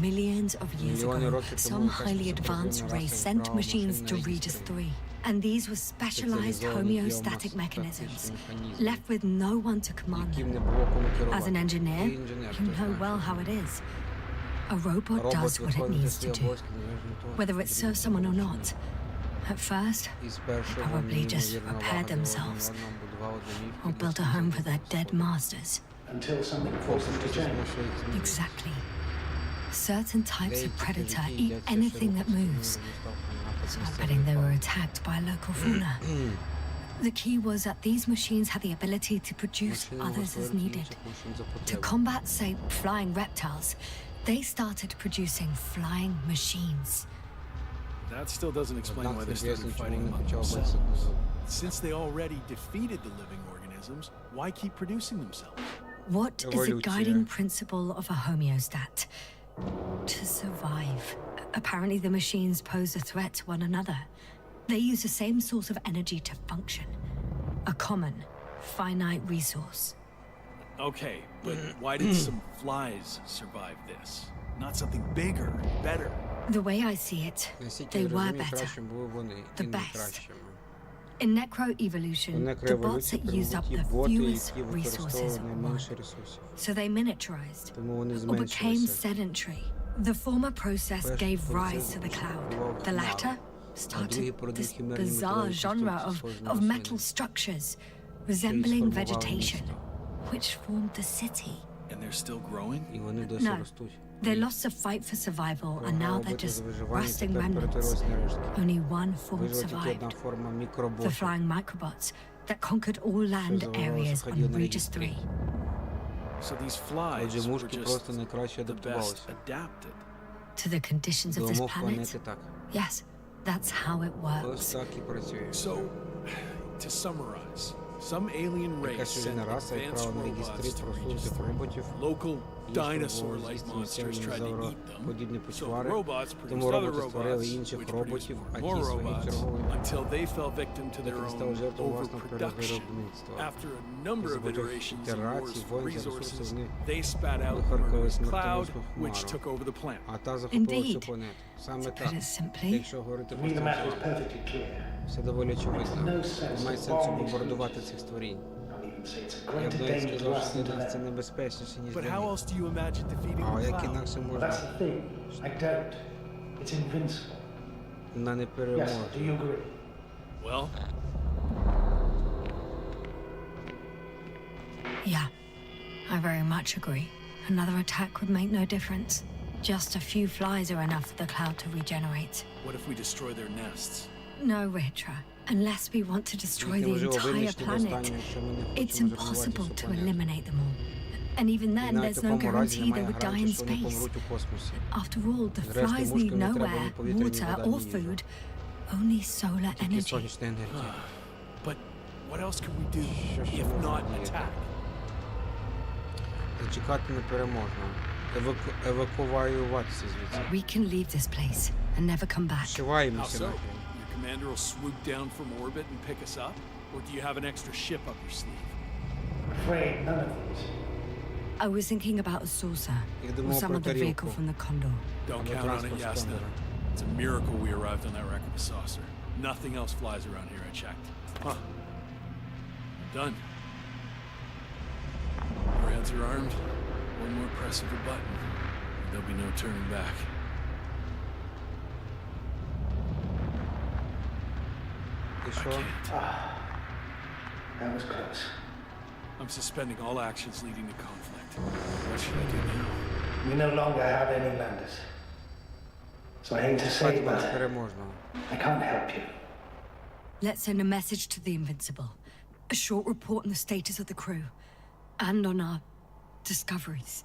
Millions of years Мільйони ago, років some тому якась highly advanced високорозвинена race раса sent відправила machines машини to на Regis Regis 3. And these were specialized Спеціалізовані homeostatic mechanisms, геомастичні механізми, left with no one to command яким them. не було кому керувати. As an engineer, Ти інженер, you ти know знаєш. well how it is. A robot Робот does what it виконує needs свої to do, обов'язки, незалежно від того, whether it чи serves someone or not. At first, І спершу probably вони just неймовірно repair лагодили один themselves одному, будували домівки, or built a home for their dead masters. Until something forced them to change. Exactly. Certain types of predator eat anything that moves. So I'm betting they were attacked by local fauna. The key was that these machines had the ability to produce others as needed. To combat, say, flying reptiles, they started producing flying machines. That still doesn't explain why Однак they це started пояснює, чому fighting вони among почали themselves. битися. Since they already defeated the living organisms, why keep producing themselves? What is the Evolution, guiding yeah. principle of a homeostat? To survive. Apparently the machines pose a threat to one another. They use the same source of energy to function. A common, finite resource. Okay, but why did some flies survive this? Not something bigger, better. The way I see it, Наскільки they я were розумію, better. кращим були вони, The і не best. кращими. In necroevolution, У the bots некроеволюції that used up прибуті the боти, fewest які resources використовували won. найменше ресурсів. So they miniaturized Тому вони or became зменшилися. sedentary. The former process Перший gave rise процес to the cloud. відбував The хмару, latter а другий started породив this химерні bizarre металеві genre конструкції, of, схожі на of рослини, metal structures що і resembling сформували vegetation, місто. which formed the city. And they're still growing? І вони досі No. ростуть. They lost the fight for survival, and now Програма they're битви just за виживання rusting тепер remnants. перетворилась на рештки. Only one form Вижила тільки одна survived. форма The мікроботів, flying microbots that conquered all land завоювала areas заходів on на Regis Regis 3. So these flies Отже, were мушки just просто найкраще the best адаптувалися adapted. To the conditions до of this умов planet? планети так. Yes, that's how it Ось works. так і працює. So, to summarize, some alien race Якась sent чужина раса advanced відправила на Regis 3 robots to Regis просунутих 3. роботів. Local Їх dinosaur-like спробували monsters здійснити tried to eat them. подібні So the почвари. robots Тому produced other роботи створили robots, інших which produced роботів, а ті more своїх robots, чергових. until they fell victim to their Доки own стали жертвою власного overproduction. перевиробництва. After a number of З iterations and ітерацій, wars for воїн за ресурси resources, вони they spat out a вихаркали murderous cloud, смертоносну which хмару. took over the planet. А та захопила всю Indeed. планету. Саме To так. put it simply, Якщо говорити To me, the простим matter is словом. perfectly clear. Все доволі очевидно. No sense Немає of сенсу bombing бомбардувати these цих створінь. I'll even say it's a Я б greater навіть danger to сказав, us що than для to нас це them. небезпечніше, ніж But для how них. else do you imagine defeating А the як cloud? інакше Well, можна? that's the thing. I don't. It's invincible. Вона не Yes, переможе. do you agree? Well, yeah, I very much agree. Another attack would make no difference. Just a few flies are enough for the cloud to regenerate. what if we destroy their nests? No, Ritra. Unless we want to destroy Їх the неможливо entire винищити до planet, останнього, якщо ми не it's хочемо зруйнувати impossible всю to планету. eliminate them all. And even І then, навіть there's в no такому разі guarantee they немає would die in гарантії, що вони space. помруть у космосі. After all, the Зрештою, flies need мушкам не треба nowhere, ні повітря, ні water, вода, or ні їжа. food, only solar Тільки energy. сонячна енергія. But what else could we do Що ще if можна not зробити? attack? Зачекати не переможно. Евакуюватися звідси. We can leave this place and never come back. How Вшиваємося so? нафіг. Your commander will swoop down from orbit and pick us up? Or do you have an extra ship up your sleeve? I'm afraid none of these. I was thinking about a saucer Я or думав some про other vehicle тарілку. from the Condor. Don't Або count on it, транспорт з Yasna. Кондора. It's a miracle we arrived on that wreck of a saucer. Nothing else flies around here, I checked. Huh. Done. We're in. Lads are armed. One more press of a button. There'll be no turning back. І I що? can't. That was close. I'm suspending all actions leading to conflict. What should I do now? We no longer have any landers. So I hate to say, Хватить but переможного. I can't help you. Let's send a message to the Invincible. A short report on the status of the crew. And on our discoveries.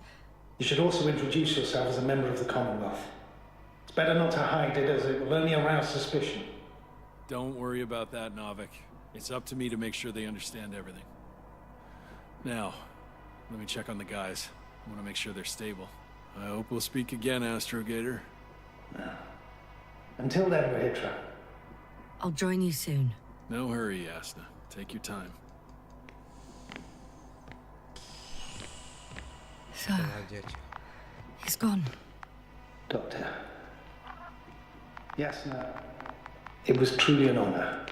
You should also introduce yourself as a member of the Commonwealth. It's better not to hide it, as it will only arouse suspicion. Don't worry about that, Novik. It's up to me to make sure they understand everything. Now, let me check on the guys. I want to make sure they're stable. I hope we'll speak again, Astrogator. Until then, Rahitra. I'll join you soon. No hurry, Yasna. Take your time. So, he's gone. Doctor. Yes, no. It was truly an honor.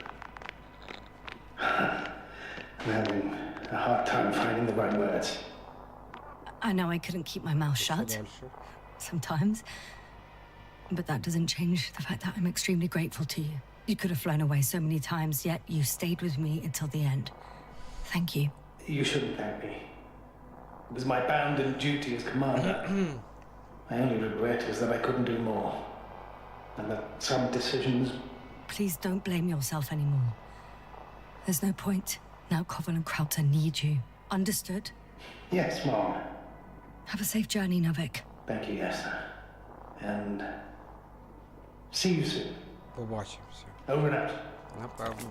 I'm having a hard time finding the right words. I know I couldn't keep my mouth shut. Sometimes. But that doesn't change the fact that I'm extremely grateful to you. You could have flown away so many times, yet you stayed with me until the end. Thank you. You shouldn't thank me. It was my bounden duty as commander. My only regret is that I couldn't do more. And that some decisions... Please don't blame yourself anymore. There's no point. Now Koval and Krauter need you. Understood? Yes, Mom. Have a safe journey, Novik. Thank you, Yasna. And... see you soon. Побачимося. Over and out. Напевно.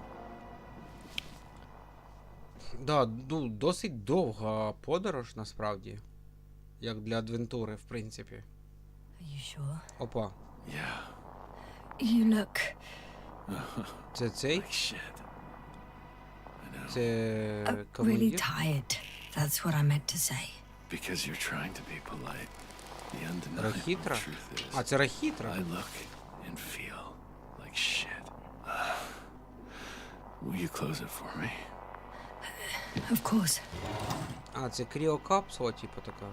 Да, ну, досить довга подорож, насправді. Як для адвентури, в принципі. Are you sure? Опа. Yeah. You look... Це цей? Like shit. I know. Це really командир? tired. That's what I meant to say. Because you're trying to be polite. The undeniable Рахітра? truth is, А, це Рахітра? I look and feel like shit. Will you close it for me? Of course. А, це кріокапсула, типу, така.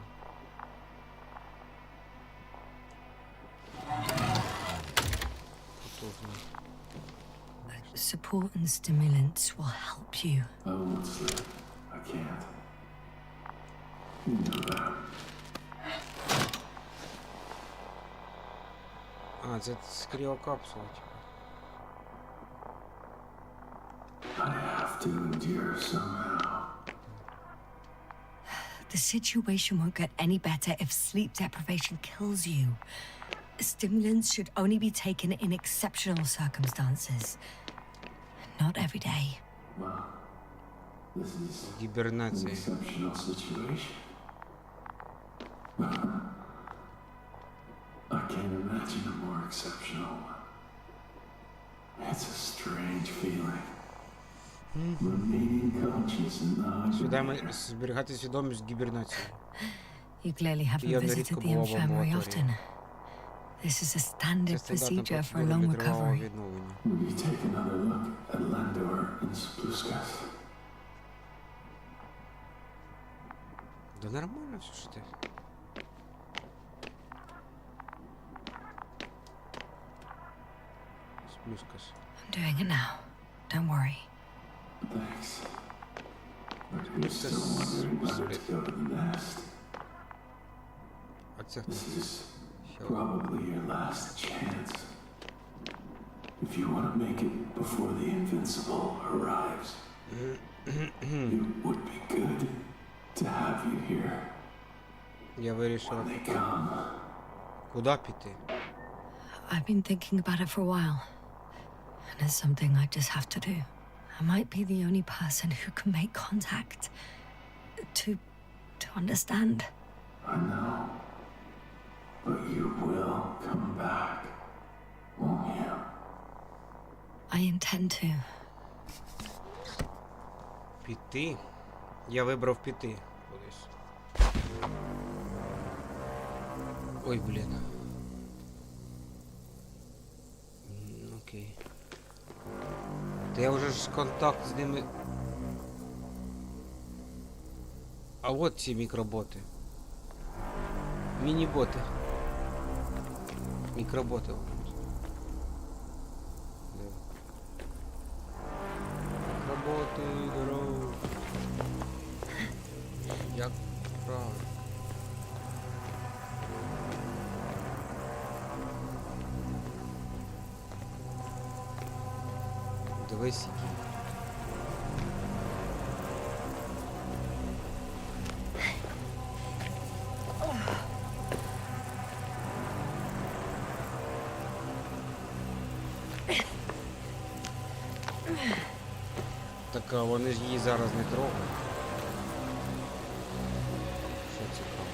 Потужно. Support and stimulants will help you. I won't sleep. I can't. You know that. А, це кріокапсула, типу. I have to endure somehow. The situation won't get any better if sleep deprivation kills you. Stimulants should only be taken in exceptional circumstances. Not every day. Well, this is an Гібернація. exceptional situation. I can't imagine a more exceptional one. It's a strange feeling. Remaining conscious in the Свідомо зберігати свідомість в гібернації. You clearly haven't Я visited нерідко the бував в infirmary амбулаторії. often. This is a standard Це стандартна procedure for a процедура long відривалого recovery. відновлення. Will you take another look at Landor and Spluskas? Да нормально все, що ти. Сплюскас. I'm doing it now. Don't worry. Thanks. But we're still wondering whether to go to the nest. А це This is probably your last chance. If you want to make it before the Invincible arrives, it would be good to have you here я вирішив. when they come. Куди піти? I've been thinking about it for a while. And it's something I just have to do. I might be the only person who can make contact. To understand. I know. But you will come back, won't you? I intend to. Піти? Я вибрав піти кудись. Ой, блін. Окей. Та я вже ж контакт з ними. А от ці мікроботи. Міні-боти. Мікроботи. Мікроботи, здорово. Як правильно. Дивись, який. Так, а вони ж її зараз не трогають. Що цікаво?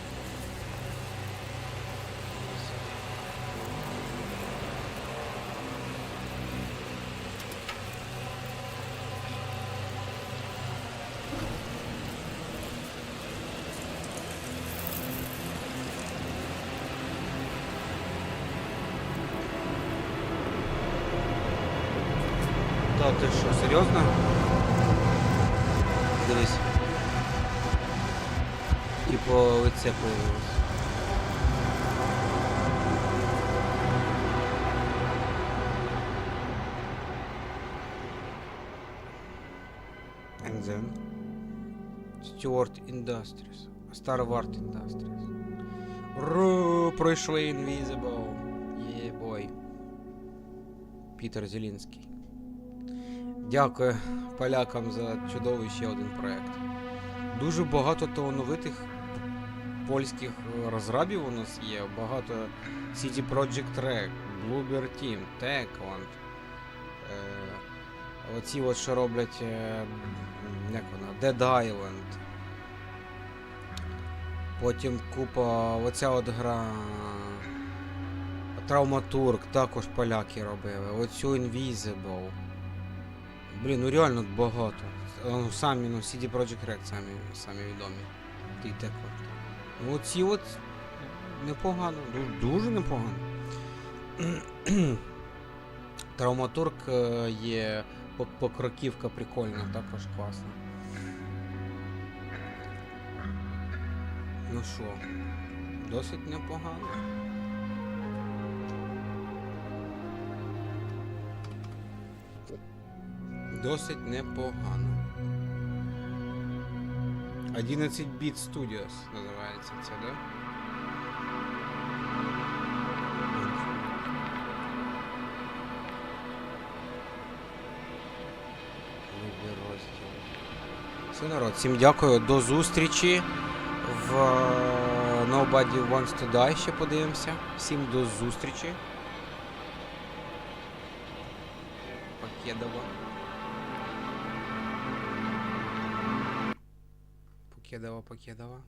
Та ти що, серйозно? Дивись. Типу лице появилось. And then Stewart Industries. Star Wars Industries. Пройшли Invisible. Є-бой. Пітер Зелінський. Дякую полякам за чудовий ще один проект. Дуже багато талановитих польських розрабів у нас є. Багато CD Projekt Red, Bluebird Team, Techland. Оці от, що роблять, як вона, Dead Island. Потім купа, оця от гра Traumaturg, також поляки робили. Оцю Invisible. Блін, ну реально багато. Самі, ну, CD Projekt Red самі відомі. Ти так от. Ну, ці от непогано, дуже непогано. Трауmatург є, покроківка прикольна, також класна. Ну що, досить непогано. Досить непогано. 11-Bit Studios називається це, да? Все, народ, всім дякую, до зустрічі в Nobody Wants to Die, ще подивимося. Всім до зустрічі. Покедова. Покедова.